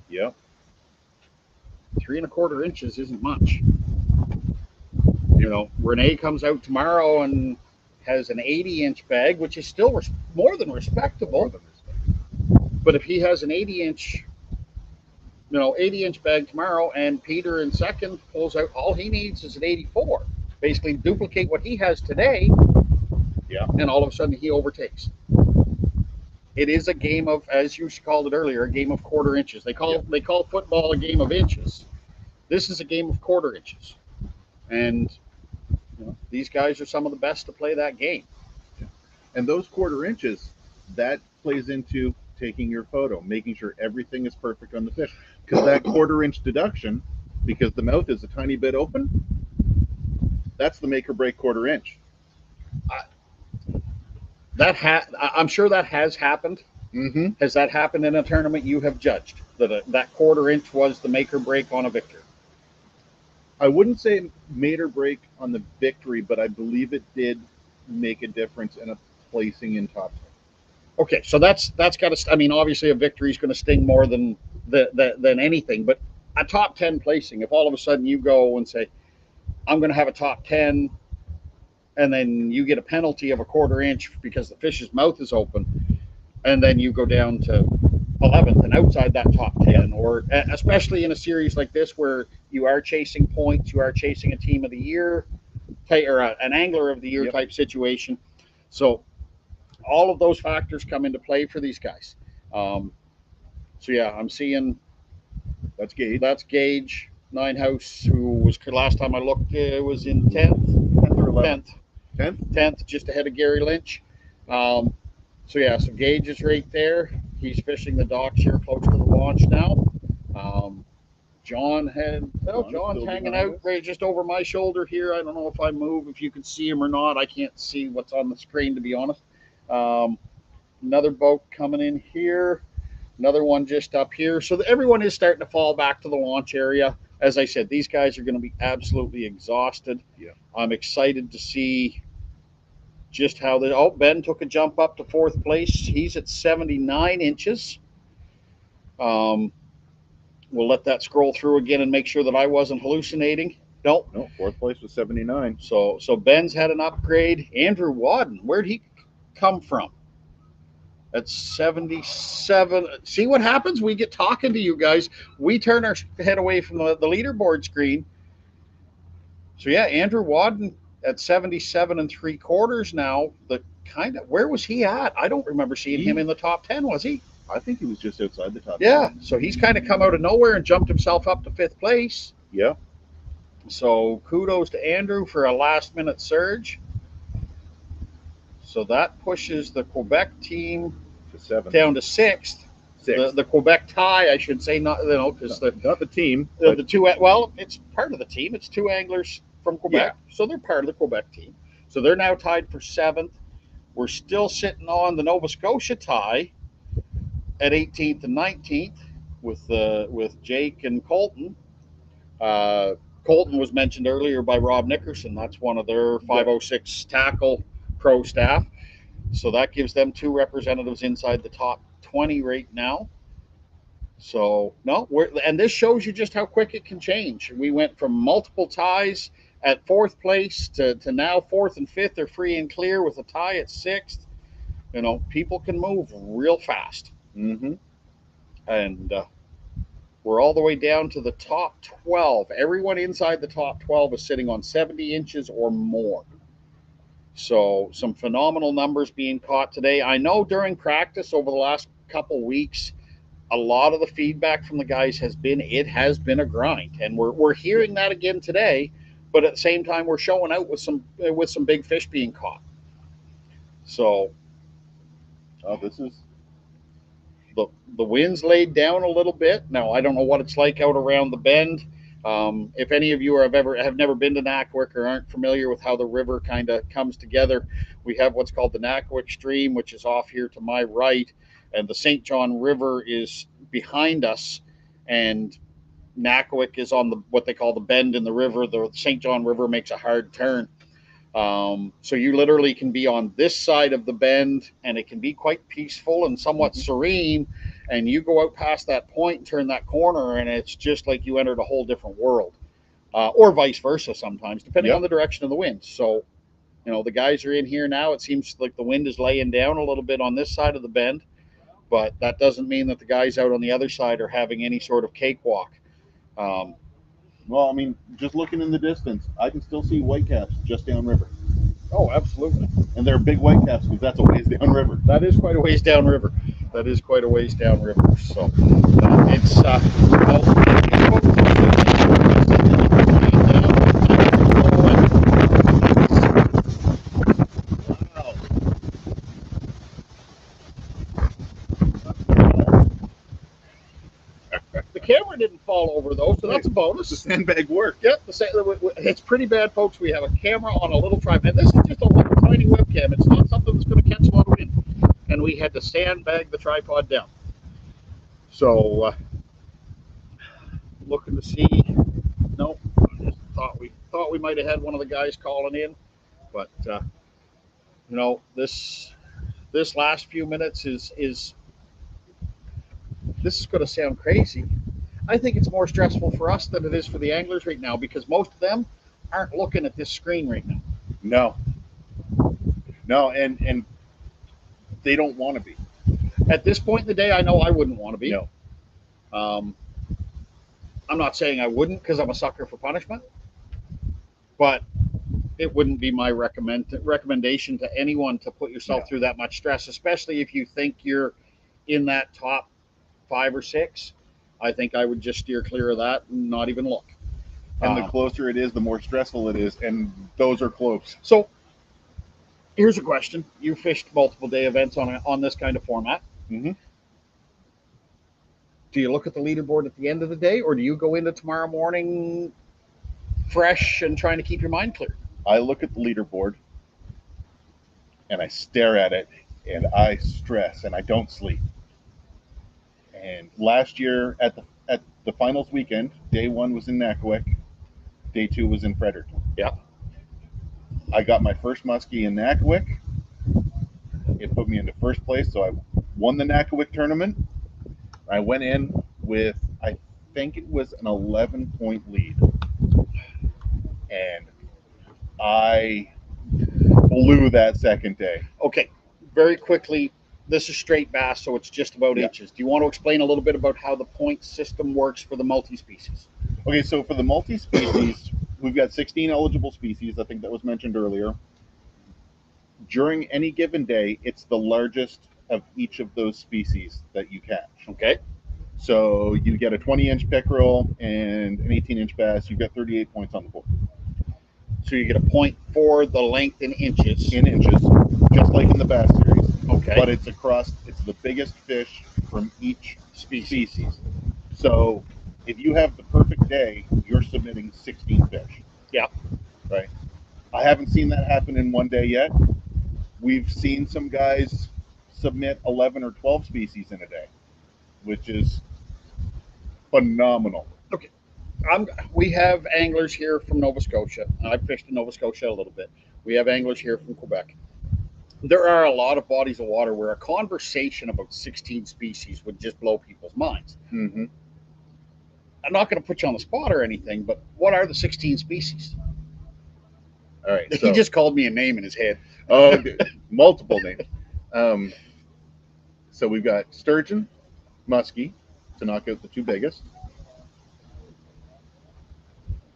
Yep. 3 1/4 inches isn't much. You know, Renee comes out tomorrow and has an 80-inch bag, which is still more than respectable. But if he has an 80-inch, 80-inch bag tomorrow, and Peter in second pulls out, all he needs is an 84. Basically, duplicate what he has today. Yeah. And all of a sudden, he overtakes. It is a game of, as you called it earlier, a game of quarter inches. They call football a game of inches. This is a game of quarter inches, and these guys are some of the best to play that game. And those quarter inches, that plays into taking your photo, making sure everything is perfect on the fish. Because that quarter-inch deduction, because the mouth is a tiny bit open, that's the make or break quarter inch. I'm sure that has happened. Mm-hmm. Has that happened in a tournament you have judged, that quarter inch was the make or break on a victory? I wouldn't say made or break on the victory, but I believe it did make a difference in a placing in top 10. Okay, so that's got to. I mean, obviously, a victory is going to sting more than anything. But a top 10 placing, if all of a sudden you go and say, "I'm going to have a top 10," and then you get a penalty of a quarter inch because the fish's mouth is open, and then you go down to 11th and outside that top 10, or especially in a series like this where you are chasing points, you are chasing a team of the year, or an angler of the year type situation. So all of those factors come into play for these guys. So yeah, I'm seeing that's Gage. That's Gage Ninehouse, who was, last time I looked, was in 10th or 11th. 10th, just ahead of Gary Lynch. So yeah, so Gage is right there. He's fishing the docks here close to the launch now. John's hanging out right just over my shoulder here. I don't know if I move, if you can see him or not. I can't see what's on the screen, to be honest. Another boat coming in here. Another one just up here. So everyone is starting to fall back to the launch area. As I said, these guys are going to be absolutely exhausted. Yeah. I'm excited to see just how Ben took a jump up to 4th place. He's at 79 inches. We'll let that scroll through again and make sure that I wasn't hallucinating. No, 4th place was 79. So Ben's had an upgrade. Andrew Wadden, where'd he come from? At 77. See what happens? We get talking to you guys. We turn our head away from the leaderboard screen. So yeah, Andrew Wadden at 77 3/4 now. Where was he at? I don't remember seeing him in the top 10, was he? I think he was just outside the top 10. So he's kind of come out of nowhere and jumped himself up to 5th place. Yeah. So kudos to Andrew for a last-minute surge. So that pushes the Quebec team down to 6th. The Quebec tie, I should say, not because not the team. The two. Well, it's part of the team. It's 2 anglers from Quebec, so they're part of the Quebec team. So they're now tied for 7th. We're still sitting on the Nova Scotia tie at 18th and 19th with Jake and Colton. Colton was mentioned earlier by Rob Nickerson. That's one of their 506 tackle pro staff. So that gives them 2 representatives inside the top 20 right now. So and this shows you just how quick it can change. We went from multiple ties at 4th place to now 4th and 5th are free and clear with a tie at 6th. People can move real fast. Mm-hmm. And we're all the way down to the top 12. Everyone inside the top 12 is sitting on 70 inches or more. So some phenomenal numbers being caught today. I know during practice over the last couple weeks, a lot of the feedback from the guys has been a grind, and we're hearing that again today. But at the same time, we're showing out with some big fish being caught. So, this is the wind's laid down a little bit. Now I don't know what it's like out around the bend. If any of you have never been to Nackwick or aren't familiar with how the river kind of comes together, we have what's called the Nackwick Stream, which is off here to my right, and the St. John River is behind us, and Nackwick is on what they call the bend in the river. The St. John River makes a hard turn. So you literally can be on this side of the bend, and it can be quite peaceful and somewhat serene. And you go out past that point and turn that corner, and it's just like you entered a whole different world. or vice versa sometimes, depending Yep. on the direction of the wind. So, you know, the guys are in here now. It seems like the wind is laying down a little bit on this side of the bend, but that doesn't mean that the guys out on the other side are having any sort of cakewalk. Well, I mean, just looking in the distance, I can still see whitecaps just downriver. Oh, absolutely. And they're big whitecaps because that's a ways downriver. That is quite a ways downriver. That is quite a ways downriver. So it's the camera didn't fall over though, so that's a bonus. The sandbag work. Yep, it's pretty bad, folks. We have a camera on a little tripod, and this is just a little tiny webcam. It's not something that's going to catch a lot of wind, and we had to sandbag the tripod down. So, looking to see. No, just thought we might have had one of the guys calling in, but you know, this last few minutes is this is going to sound crazy. I think it's more stressful for us than it is for the anglers right now, because most of them aren't looking at this screen right now. No, and they don't want to be. At this point in the day, I know I wouldn't want to be. No. I'm not saying I wouldn't, because I'm a sucker for punishment, but it wouldn't be my recommendation to anyone to put yourself through that much stress, especially if you think you're in that top 5 or 6. I think I would just steer clear of that and not even look. And the closer it is, the more stressful it is, and those are close. So here's a question. You fished multiple day events on this kind of format. Mm-hmm. Do you look at the leaderboard at the end of the day, or do you go into tomorrow morning fresh and trying to keep your mind clear? I look at the leaderboard and I stare at it and I stress and I don't sleep. And last year at the finals weekend, day 1 was in Nakawik, day 2 was in Fredericton. Yeah. I got my first muskie in Nakawik. It put me into first place, so I won the Nakawik tournament. I went in with, I think it was an 11-point lead. And I blew that second day. Okay, very quickly, this is straight bass, so it's just about inches. Do you want to explain a little bit about how the point system works for the multi-species? Okay, so for the multi-species, we've got 16 eligible species. I think that was mentioned earlier. During any given day, it's the largest of each of those species that you catch. Okay. So you get a 20-inch pickerel and an 18-inch bass, you get 38 points on the board. So you get a point for the length in inches. In inches, just like in the bass series. Okay. But it's the biggest fish from each species. So if you have the perfect day, you're submitting 16 fish. Yeah. Right. I haven't seen that happen in one day yet. We've seen some guys submit 11 or 12 species in a day, which is phenomenal. Okay. We have anglers here from Nova Scotia. I've fished in Nova Scotia a little bit. We have anglers here from Quebec. There are a lot of bodies of water where a conversation about 16 species would just blow people's minds. Mm-hmm. I'm not going to put you on the spot or anything, but what are the 16 species? All right. He just called me a name in his head. Oh, multiple names. So we've got sturgeon, muskie to knock out the 2 biggest,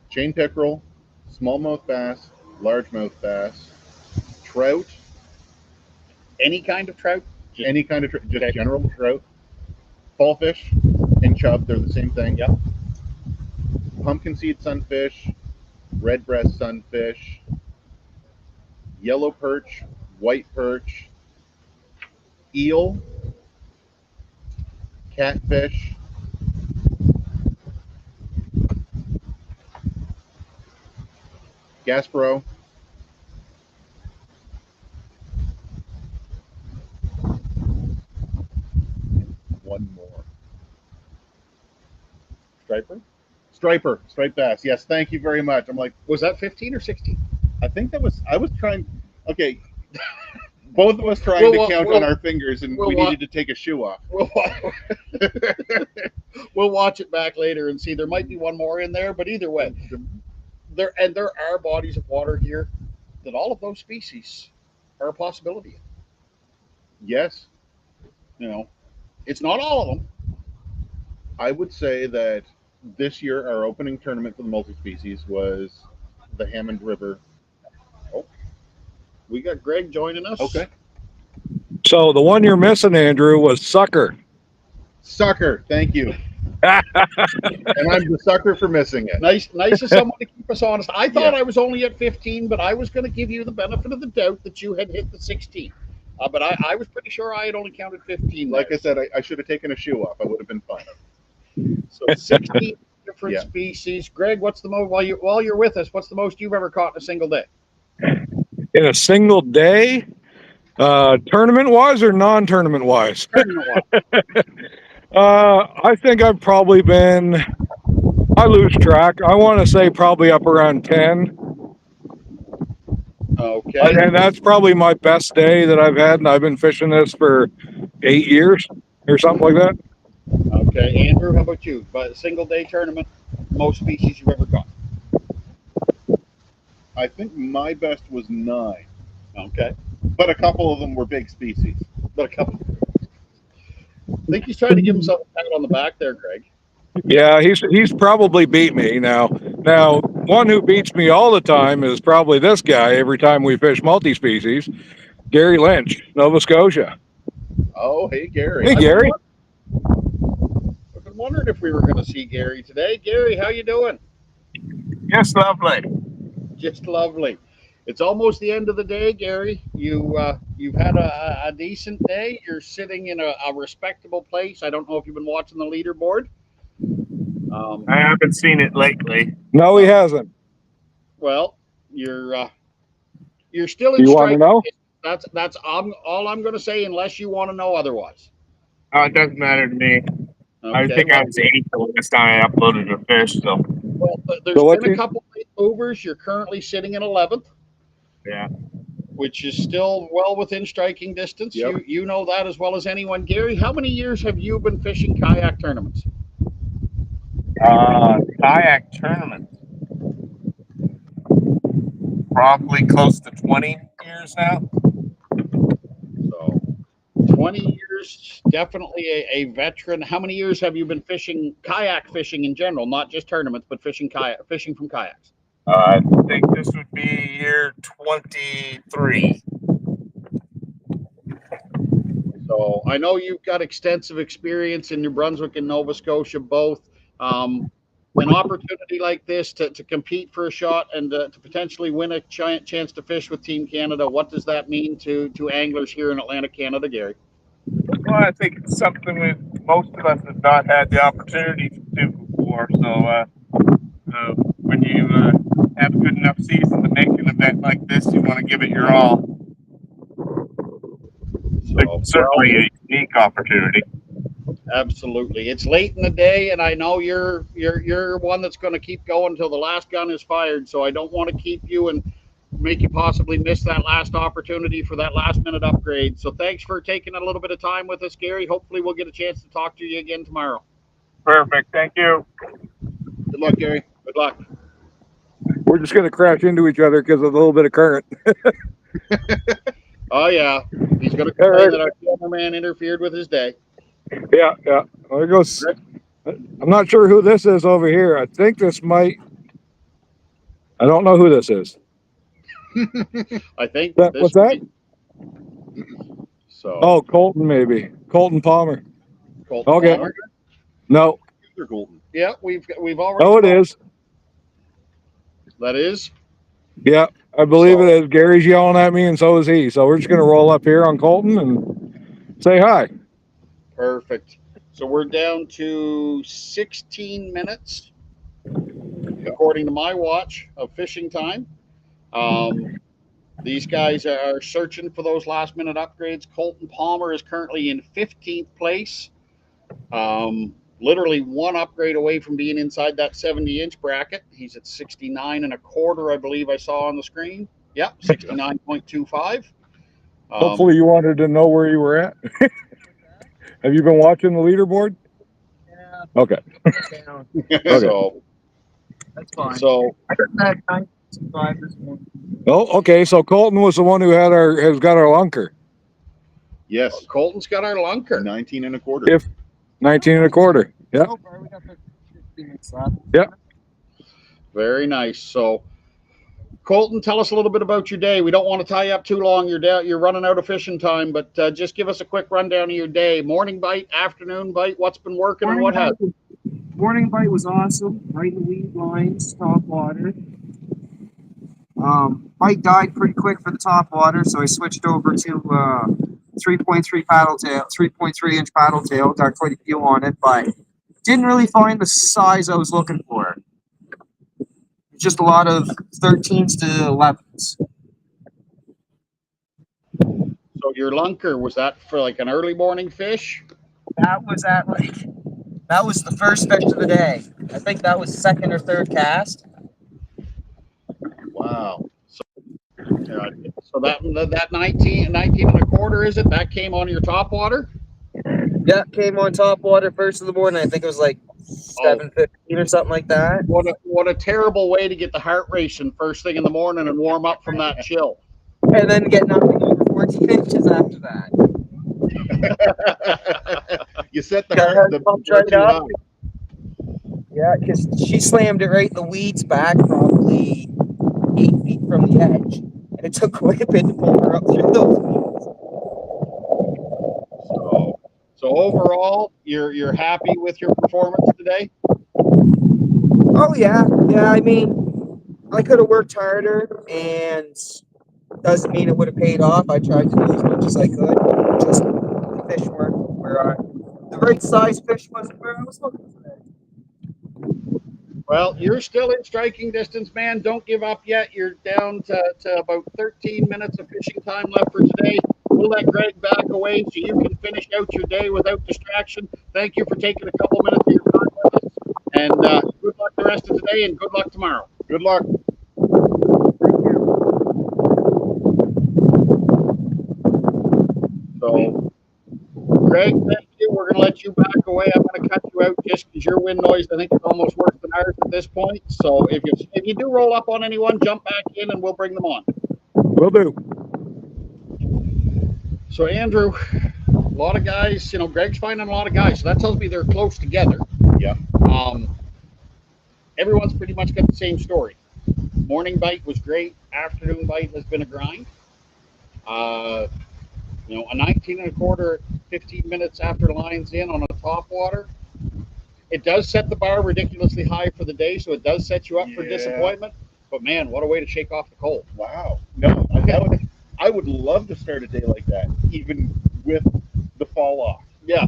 chain pickerel, smallmouth bass, largemouth bass, trout. Any kind of trout? Any kind of just general trout, fallfish, and chub. They're the same thing. Yep. Pumpkin seed sunfish, red breast sunfish, yellow perch, white perch, eel, catfish, Gasparo, one more. Striped bass. Yes, thank you very much. I'm like, was that 15 or 16? I think that was, I was trying, okay. Both of us trying to count on our fingers, and we needed to take a shoe off. We'll watch it back later and see. There might be one more in there, but either way, there are bodies of water here that all of those species are a possibility. Yes, You know, it's not all of them. I would say that this year our opening tournament for the multi-species was the Hammond River. We got Greg joining us. Okay. So the one you're missing, Andrew, was sucker. Sucker, thank you. And I'm the sucker for missing it. Nice of someone to keep us honest. I thought Yeah. I was only at 15, but I was going to give you the benefit of the doubt that you had hit the 16. But I was pretty sure I had only counted 15. Like there. I said, I should have taken a shoe off. I would have been fine. So 16 different Yeah. species. Greg, what's the most while you're with us? What's the most you've ever caught in a single day? In a single day, tournament wise or non-tournament wise? I think I've probably been, I lose track. I want to say probably up around 10. Okay. And that's probably my best day that I've had. And I've been fishing this for 8 years or something like that. Okay. Andrew, how about you? But a single day tournament, most species you've ever caught? I think my best was 9, Okay. but a couple of them were big species. But a couple. I think he's trying to give himself a pat on the back there, Greg. Yeah, he's probably beat me now. Now, one who beats me all the time is probably this guy every time we fish multi-species, Gary Lynch, Nova Scotia. Oh, hey, Gary. Hey, Gary. I've been wondering if we were going to see Gary today. Gary, how you doing? Yes, lovely. Just lovely. It's almost the end of the day, Gary. You've had a decent day. You're sitting in a respectable place. I don't know if you've been watching the leaderboard. I haven't seen it lately. No, he hasn't. Well, you're still in You want to strike. know? That's all I'm going to say, unless you want to know otherwise. Oh, it doesn't matter to me. I Okay, think I was 8 the last time I uploaded a fish, so well, there's So what been a you- couple late movers. You're currently sitting in 11th, yeah. which is still well within striking distance. Yep. You know that as well as anyone. Gary, how many years have you been fishing kayak tournaments? Kayak tournament. Probably close to 20 years now. So 20 years, definitely a veteran. How many years have you been fishing kayak fishing in general, not just tournaments, but fishing from kayaks? I think this would be year 23. So I know you've got extensive experience in New Brunswick and Nova Scotia both. An opportunity like this to compete for a shot and to potentially win a chance to fish with Team Canada, what does that mean to anglers here in Atlantic Canada, Gary? Well, I think it's something most of us have not had the opportunity to do before. So when you have a good enough season to make an event like this, you want to give it your all. So, It's certainly a unique opportunity. absolutely. It's late in the day, and I know you're one that's going to keep going until the last gun is fired. So I don't want to keep you and make you possibly miss that last opportunity for that last minute upgrade. So thanks for taking a little bit of time with us, Gary. Hopefully we'll get a chance to talk to you again tomorrow. Perfect. Thank you. Good luck, Gary. Good luck. We're just going to crash into each other because of a little bit of current. Oh yeah, he's going to All complain right. that our cameraman interfered with his day. Yeah. There goes. I'm not sure who this is over here. I think this might. I don't know who this is. I think. What's that? So. Oh, Colton maybe. Colton Palmer. Colton Okay. Palmer. No. They're golden. Yeah, we've already. Oh, it is. That is. Yeah, I believe it is. Gary's yelling at me, and so is he. So we're just going to roll up here on Colton and say hi. Perfect. So we're down to 16 minutes, according to my watch, of fishing time. These guys are searching for those last minute upgrades. Colton Palmer is currently in 15th place. Literally one upgrade away from being inside that 70-inch bracket. He's at 69.25, I believe I saw on the screen. Yep, 69.25. Hopefully you wanted to know where you were at. Have you been watching the leaderboard? Yeah. Okay. Down. So That's fine. So I got that 965 this morning. Oh, okay. So Colton was the one who has got our lunker. Yes, Colton's got our lunker. 19 and a quarter. If 19 and a quarter. Yeah. So far, we got 15 minutes left. Yeah. Very nice. So, Colton, tell us a little bit about your day. We don't want to tie you up too long. You're running out of fishing time, but just give us a quick rundown of your day. Morning bite, afternoon bite, what's been working and what has. Morning bite was awesome. Right in the weed lines, top water. Bite died pretty quick for the top water, so I switched over to 3.3 paddle tail, 3.3 inch paddle tail. Got quite a few on it, but didn't really find the size I was looking for. Just a lot of 13s to 11s. So your lunker, was that for like an early morning fish? That was the first fish of the day. I think that was second or third cast. Wow. So that 19 and a quarter, is it? That came on your top water? Yeah, came on top water first of the morning. I think it was like 7:15 or something like that. What a terrible way to get the heart racing first thing in the morning and warm up from that chill. And then get nothing over 14 inches after that. You set the heart right up. Yeah, because she slammed it right in the weeds back probably 8 feet from the edge. And it took quite a bit to pull her up through those weeds. So overall, you're happy with your performance today? Oh yeah. Yeah, I mean, I could have worked harder, and doesn't mean it would have paid off. I tried to do as much as I could. Just the fish weren't where the right size fish wasn't where I was looking for. Well, you're still in striking distance, man. Don't give up yet. You're down to about 13 minutes of fishing time left for today. We'll let Greg back away so you can finish out your day without distraction. Thank you for taking a couple minutes of your time with us. And good luck the rest of today, and good luck tomorrow. Good luck. So, Greg, thank you. We're going to let you back away. I'm going to cut you out just because your wind noise, I think, is almost worse than ours at this point. So if you do roll up on anyone, jump back in and we'll bring them on. Will do. So, Andrew, a lot of guys, Greg's finding a lot of guys. So that tells me they're close together. Yeah. Everyone's pretty much got the same story. Morning bite was great. Afternoon bite has been a grind. A 19 and a quarter, 15 minutes after lines in on a top water. It does set the bar ridiculously high for the day, so it does set you up for disappointment. But man, what a way to shake off the cold. Wow. No, I would love to start a day like that, even with the fall off. Yeah,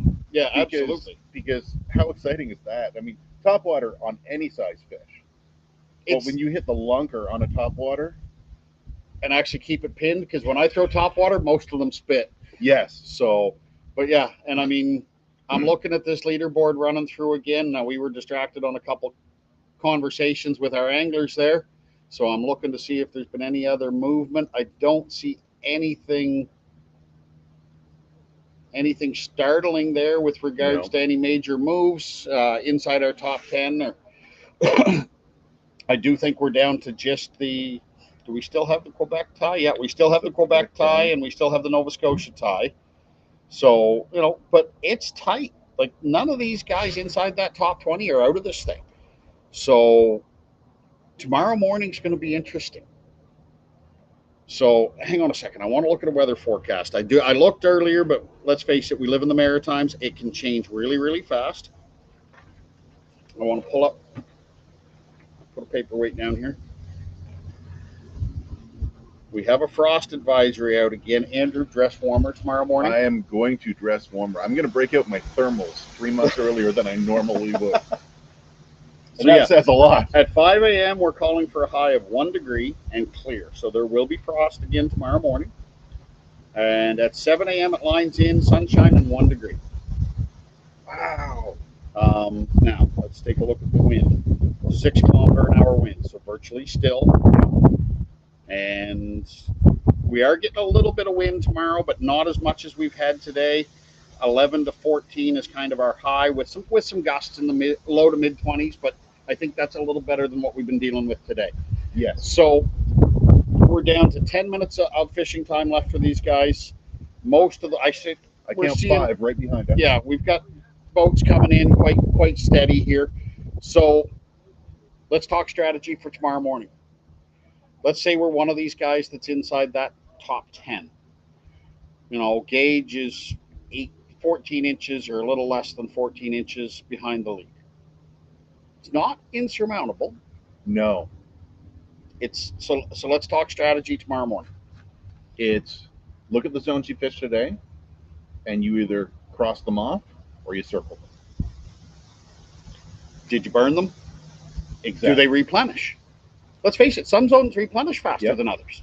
absolutely. Because how exciting is that? I mean, top water on any size fish. But when you hit the lunker on a top water, and actually keep it pinned, because when I throw top water, most of them spit. Yes. So, but yeah, and I mean, I'm looking at this leaderboard running through again. Now, we were distracted on a couple conversations with our anglers there. So I'm looking to see if there's been any other movement. I don't see anything startling there with regards to any major moves inside our top 10. I do think we're down to just the... Do we still have the Quebec tie? Yeah, we still have the Quebec tie, and we still have the Nova Scotia tie. So, but it's tight. Like, none of these guys inside that top 20 are out of this thing. So, tomorrow morning's going to be interesting. So, hang on a second. I want to look at a weather forecast. I looked earlier, but let's face it, we live in the Maritimes. It can change really, really fast. I want to put a paperweight down here. We have a frost advisory out again. Andrew, dress warmer tomorrow morning. I am going to dress warmer. I'm going to break out my thermals 3 months earlier than I normally would. So that says a lot. At 5 a.m., we're calling for a high of 1 degree and clear. So there will be frost again tomorrow morning. And at 7 a.m., it lines in, sunshine and 1 degree. Wow. Now, let's take a look at the wind. 6 kilometer an hour wind, so virtually still. And we are getting a little bit of wind tomorrow, but not as much as we've had today. 11 to 14 is kind of our high with some gusts in the low to mid 20s, but I think that's a little better than what we've been dealing with today. Yes. So we're down to 10 minutes of fishing time left for these guys. Most of the, I we're count seeing- 5 right behind us. yeah, we've got boats coming in quite steady here. So let's talk strategy for tomorrow morning. Let's say we're one of these guys that's inside that top 10. You know, gauge is 14 inches or a little less than 14 inches behind the lead. It's not insurmountable. No. It's so let's talk strategy tomorrow morning. It's look at the zones you fished today, and you either cross them off or you circle them. Did you burn them? Exactly. Do they replenish? Let's face it, some zones replenish faster Yep. than others.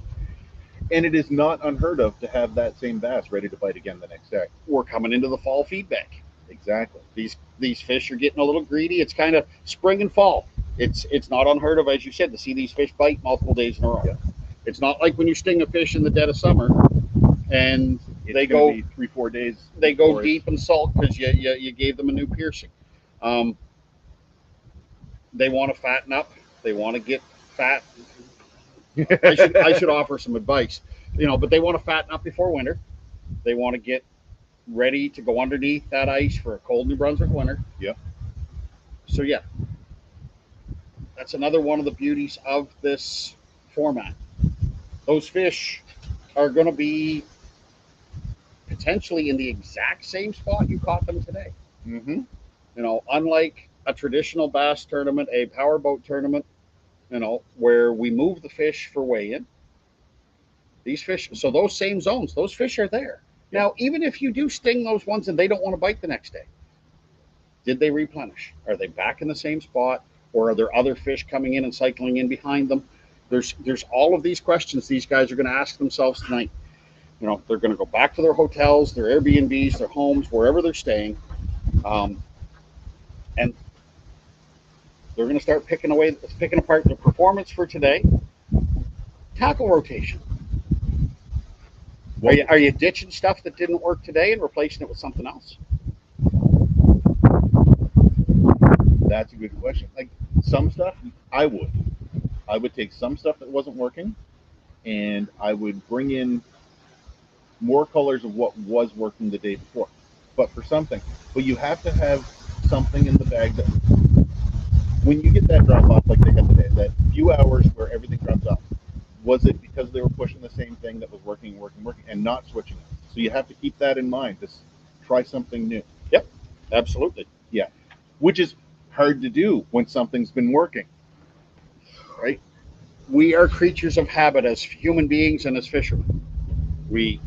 And it is not unheard of to have that same bass ready to bite again the next day. We're coming into the fall feedback. Exactly. These fish are getting a little greedy. It's kind of spring and fall. It's not unheard of, as you said, to see these fish bite multiple days in a row. Yeah. It's not like when you sting a fish in the dead of summer and It's they gonna go be 3-4 days. they go before deep and salt because you gave them a new piercing. They want to fatten up. They want to get fat. I should offer some advice, but they want to fatten up before winter. They want to get ready to go underneath that ice for a cold New Brunswick winter. Yep. So yeah, that's another one of the beauties of this format. Those fish are going to be potentially in the exact same spot you caught them today. Mm-hmm. Unlike a traditional bass tournament, a powerboat tournament, where we move the fish for weigh-in. These fish, so those same zones, those fish are there. Now, even if you do sting those ones and they don't want to bite the next day, did they replenish? Are they back in the same spot, or are there other fish coming in and cycling in behind them? There's all of these questions these guys are going to ask themselves tonight. They're going to go back to their hotels, their Airbnbs, their homes, wherever they're staying, and they're going to start picking apart the performance for today. Tackle rotation. Are you ditching stuff that didn't work today and replacing it with something else? That's a good question. Like some stuff, I would take some stuff that wasn't working, and I would bring in more colors of what was working the day before. But you have to have something in the bag that when you get that drop off like they had today, that few hours where everything drops off, was it because they were pushing the same thing that was working, and not switching it? So you have to keep that in mind. Just try something new. Yep, absolutely. Yeah, which is hard to do when something's been working, right? We are creatures of habit as human beings and as fishermen. We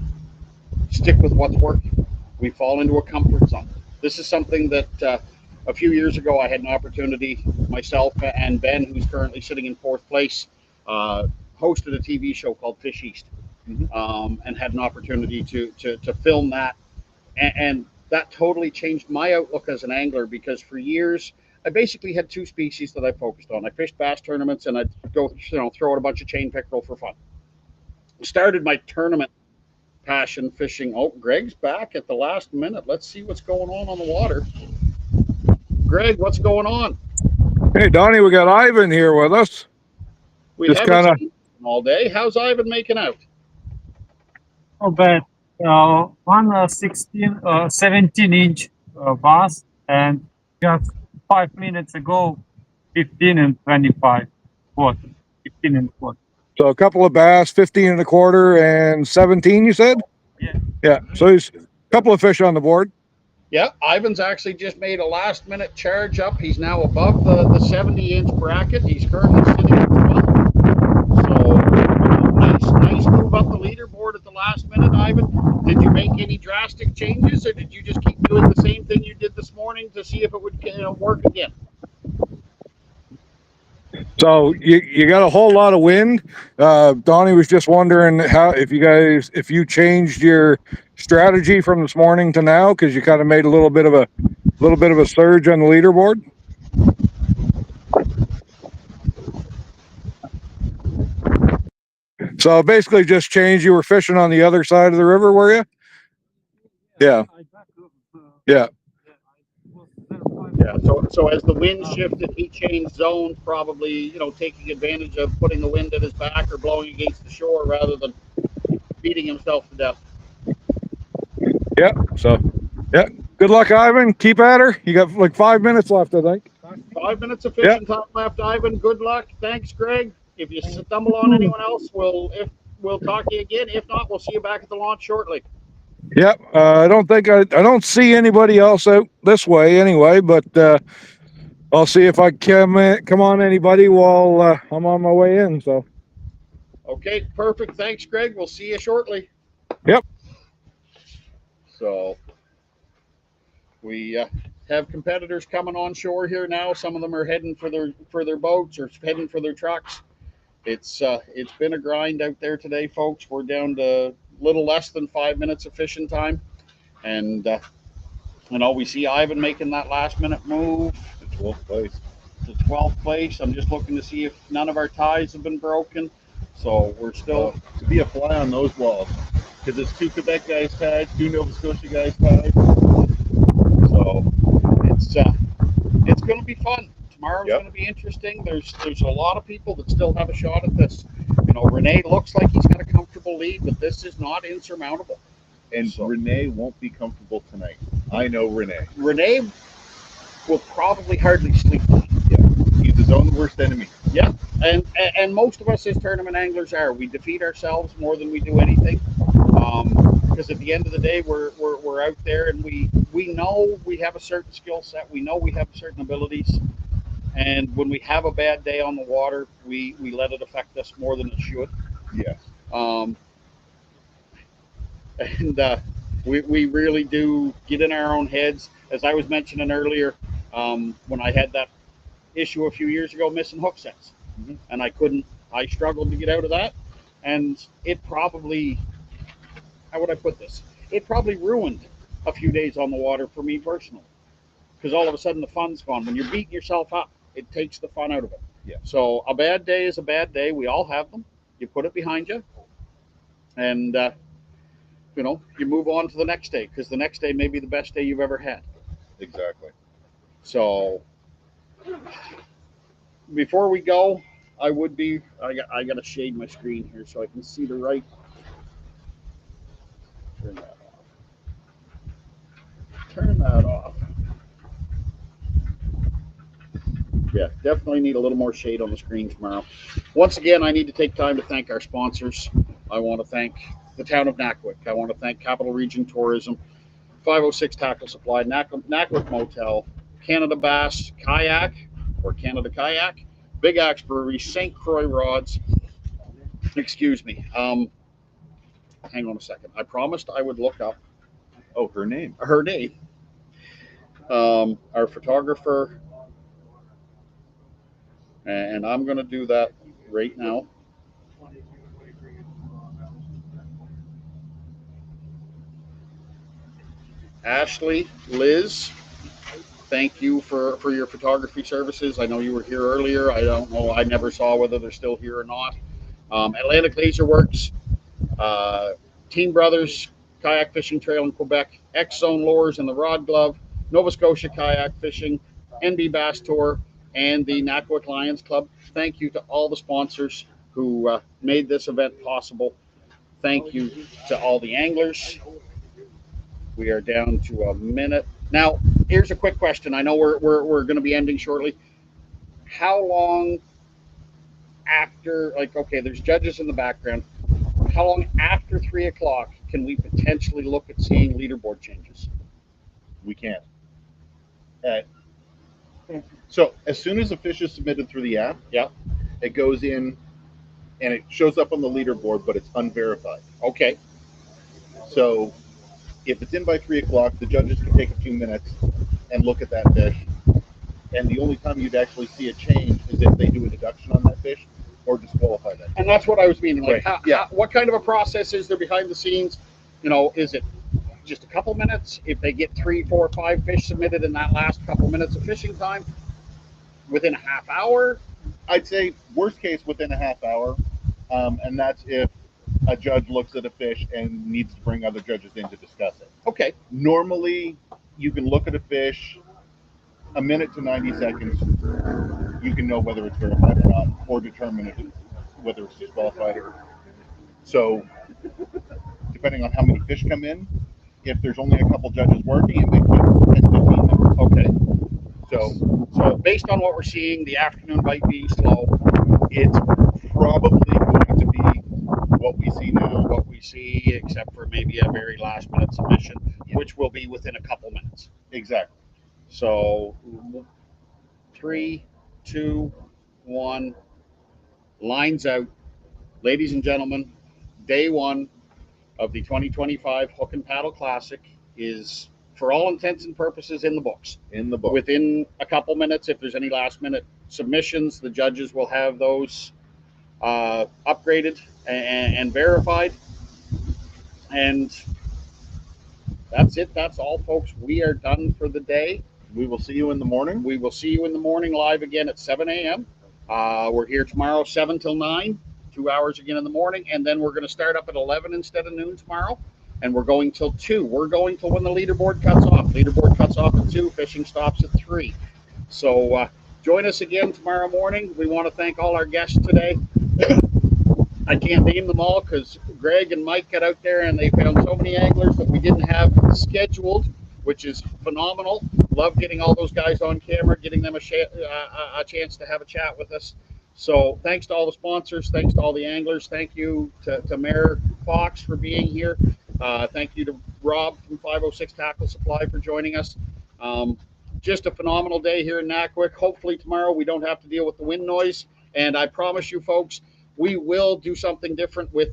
stick with what's working. We fall into a comfort zone. This is something that a few years ago I had an opportunity, myself and Ben, who's currently sitting in 4th place, hosted a TV show called Fish East, and had an opportunity to film that, and that totally changed my outlook as an angler, because for years I basically had 2 species that I focused on. I fished bass tournaments and I'd go throw out a bunch of chain pickerel for fun. Started my tournament passion fishing. Oh, Greg's back at the last minute. Let's see what's going on the water. Greg, what's going on? Hey, Donnie, we got Ivan here with us. We Just haven't kinda- seen him all day. How's Ivan making out? Not bad. One 17-inch bass, and just 5 minutes ago, 15 and 25 quart, 15 and quart. So a couple of bass, 15 and a quarter and 17, you said? Yeah. Yeah. So he's a couple of fish on the board. Yeah, Ivan's actually just made a last-minute charge up. He's now above the 70-inch bracket. He's currently sitting at 12. So nice move up the leaderboard at the last minute, Ivan. Did you make any drastic changes, or did you just keep doing the same thing you did this morning to see if it would work again? So you got a whole lot of wind. Donnie was just wondering if you changed your strategy from this morning to now, because you kind of made a little bit of a surge on the leaderboard. So basically just changed. You were fishing on the other side of the river, were you? Yeah. Yeah. Yeah. So as the wind shifted, he changed zones, probably, you know, taking advantage of putting the wind at his back or blowing against the shore rather than beating himself to death. Yeah. So, yeah. Good luck, Ivan. Keep at her. You got like 5 minutes left, I think. 5 minutes of fishing time left, Ivan. Good luck. Thanks, Greg. If you stumble on anyone else, we'll talk to you again. If not, we'll see you back at the launch shortly. Yep. I don't see anybody else out this way anyway, but I'll see if I come on anybody while I'm on my way in. So. Okay, perfect. Thanks, Greg. We'll see you shortly. Yep. So we have competitors coming on shore here now. Some of them are heading for their boats or heading for their trucks. It's been a grind out there today, folks. We're down to a little less than 5 minutes of fishing time, and you know, we see Ivan making that last minute move to 12th place. To 12th place. I'm just looking to see if none of our ties have been broken. So we're still to be a fly on those walls, because it's 2 Quebec guys tied, 2 Nova Scotia guys tied. So it's going to be fun. Tomorrow's going to be interesting. There's a lot of people that still have a shot at this. You know, Rene looks like he's got a comfortable lead, but this is not insurmountable. And so, Rene won't be comfortable tonight. I know Rene. Rene will probably hardly sleep. Yeah, he's his own worst enemy. Yeah, and most of us as tournament anglers are. We defeat ourselves more than we do anything. Because at the end of the day, we're out there and we know we have a certain skill set. We know we have certain abilities. And when we have a bad day on the water, we let it affect us more than it should. Yes. We really do get in our own heads. As I was mentioning earlier, when I had that issue a few years ago, missing hook sets, and I struggled to get out of that, and it probably, how would I put this? It probably ruined a few days on the water for me personally, because all of a sudden the fun's gone. When you're beating yourself up, it takes the fun out of it. Yeah. So a bad day is a bad day. We all have them. You put it behind you, and you know, you move on to the next day, because the next day may be the best day you've ever had. Exactly. So before we go, I got to shade my screen here so I can see the right. Turn that off. Turn that off. Yeah, definitely need a little more shade on the screen tomorrow. Once again, I need to take time to thank our sponsors. I want to thank the town of Nakwik. I want to thank Capital Region Tourism, 506 Tackle Supply, Nakwik Motel, Canada Bass Kayak, or Canada Kayak, Big Axe Brewery, St. Croix Rods. Excuse me. Hang on a second. I promised I would look up. Oh, her name. Her name. Our photographer. And I'm going to do that right now. Ashley, Liz, thank you for your photography services. I know you were here earlier. I don't know. I never saw whether they're still here or not. Atlantic Laser Works, Team Brothers, Kayak Fishing Trail in Quebec, X-Zone Lures and the Rod Glove, Nova Scotia Kayak Fishing, NB Bass Tour, and the Nakwik Lions Club. Thank you to all the sponsors who made this event possible. Thank you to all the anglers. We are down to a minute. Now, here's a quick question. I know we're going to be ending shortly. How long after, like, okay, there's judges in the background. How long after 3 o'clock can we potentially look at seeing leaderboard changes? We can't. So as soon as a fish is submitted through the app, it goes in and it shows up on the leaderboard, but it's unverified. Okay. So if it's in by 3 o'clock, the judges can take a few minutes and look at that fish. And the only time you'd actually see a change is if they do a deduction on that fish or disqualify that fish. And that's what I was meaning. Like, Right. what kind of a process is there behind the scenes? You know, is it just a couple minutes? If they get 3, 4, 5 fish submitted in that last couple minutes of fishing time, within a half hour? I'd say worst case within a half hour. And that's if a judge looks at a fish and needs to bring other judges in to discuss it. Okay. Normally, you can look at a fish a minute to 90 seconds, you can know whether it's verified or not, or determine whether it's disqualified. So, depending on how many fish come in, if there's only a couple judges working, it may take 10, 15 minutes. Okay. So based on what we're seeing, the afternoon bite being slow, it's probably going to be what we see now, what we see, except for maybe a very last minute submission, which will be within a couple minutes. exactly. So 3, 2, 1, lines out. Ladies and gentlemen, day one of the 2025 Hook and Paddle Classic is, for all intents and purposes, in the books. In the book. Within a couple minutes, if there's any last minute submissions, the judges will have those upgraded and verified. And that's it. That's all, folks. We are done for the day. We will see you in the morning. We will see you in the morning live again at 7 a.m. We're here tomorrow, 7 till 9, 2 hours again in the morning. And then we're going to start up at 11 instead of noon tomorrow. And we're going till 2. We're going till when the leaderboard cuts off. Leaderboard cuts off at 2. Fishing stops at 3. So join us again tomorrow morning. We want to thank all our guests today. I can't name them all because Greg and Mike got out there and they found so many anglers that we didn't have scheduled, which is phenomenal. Love getting all those guys on camera, getting them a chance to have a chat with us. So thanks to all the sponsors. Thanks to all the anglers. Thank you to Mayor Fox for being here. Thank you to Rob from 506 Tackle Supply for joining us. Just a phenomenal day here in Nakwik. Hopefully tomorrow we don't have to deal with the wind noise. And I promise you, folks, we will do something different with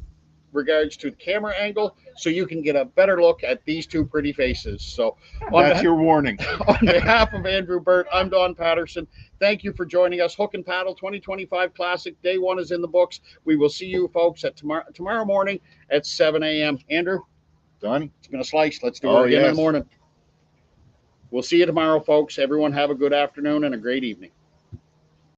regards to the camera angle so you can get a better look at these two pretty faces. So that's your warning. On behalf of Andrew Burt, I'm Don Patterson. Thank you for joining us. Hook and Paddle 2025 Classic. Day one is in the books. We will see you folks at tomorrow morning at 7 a.m. Andrew? Done. It's been a slice. Let's do it again in the morning. We'll see you tomorrow, folks. Everyone have a good afternoon and a great evening.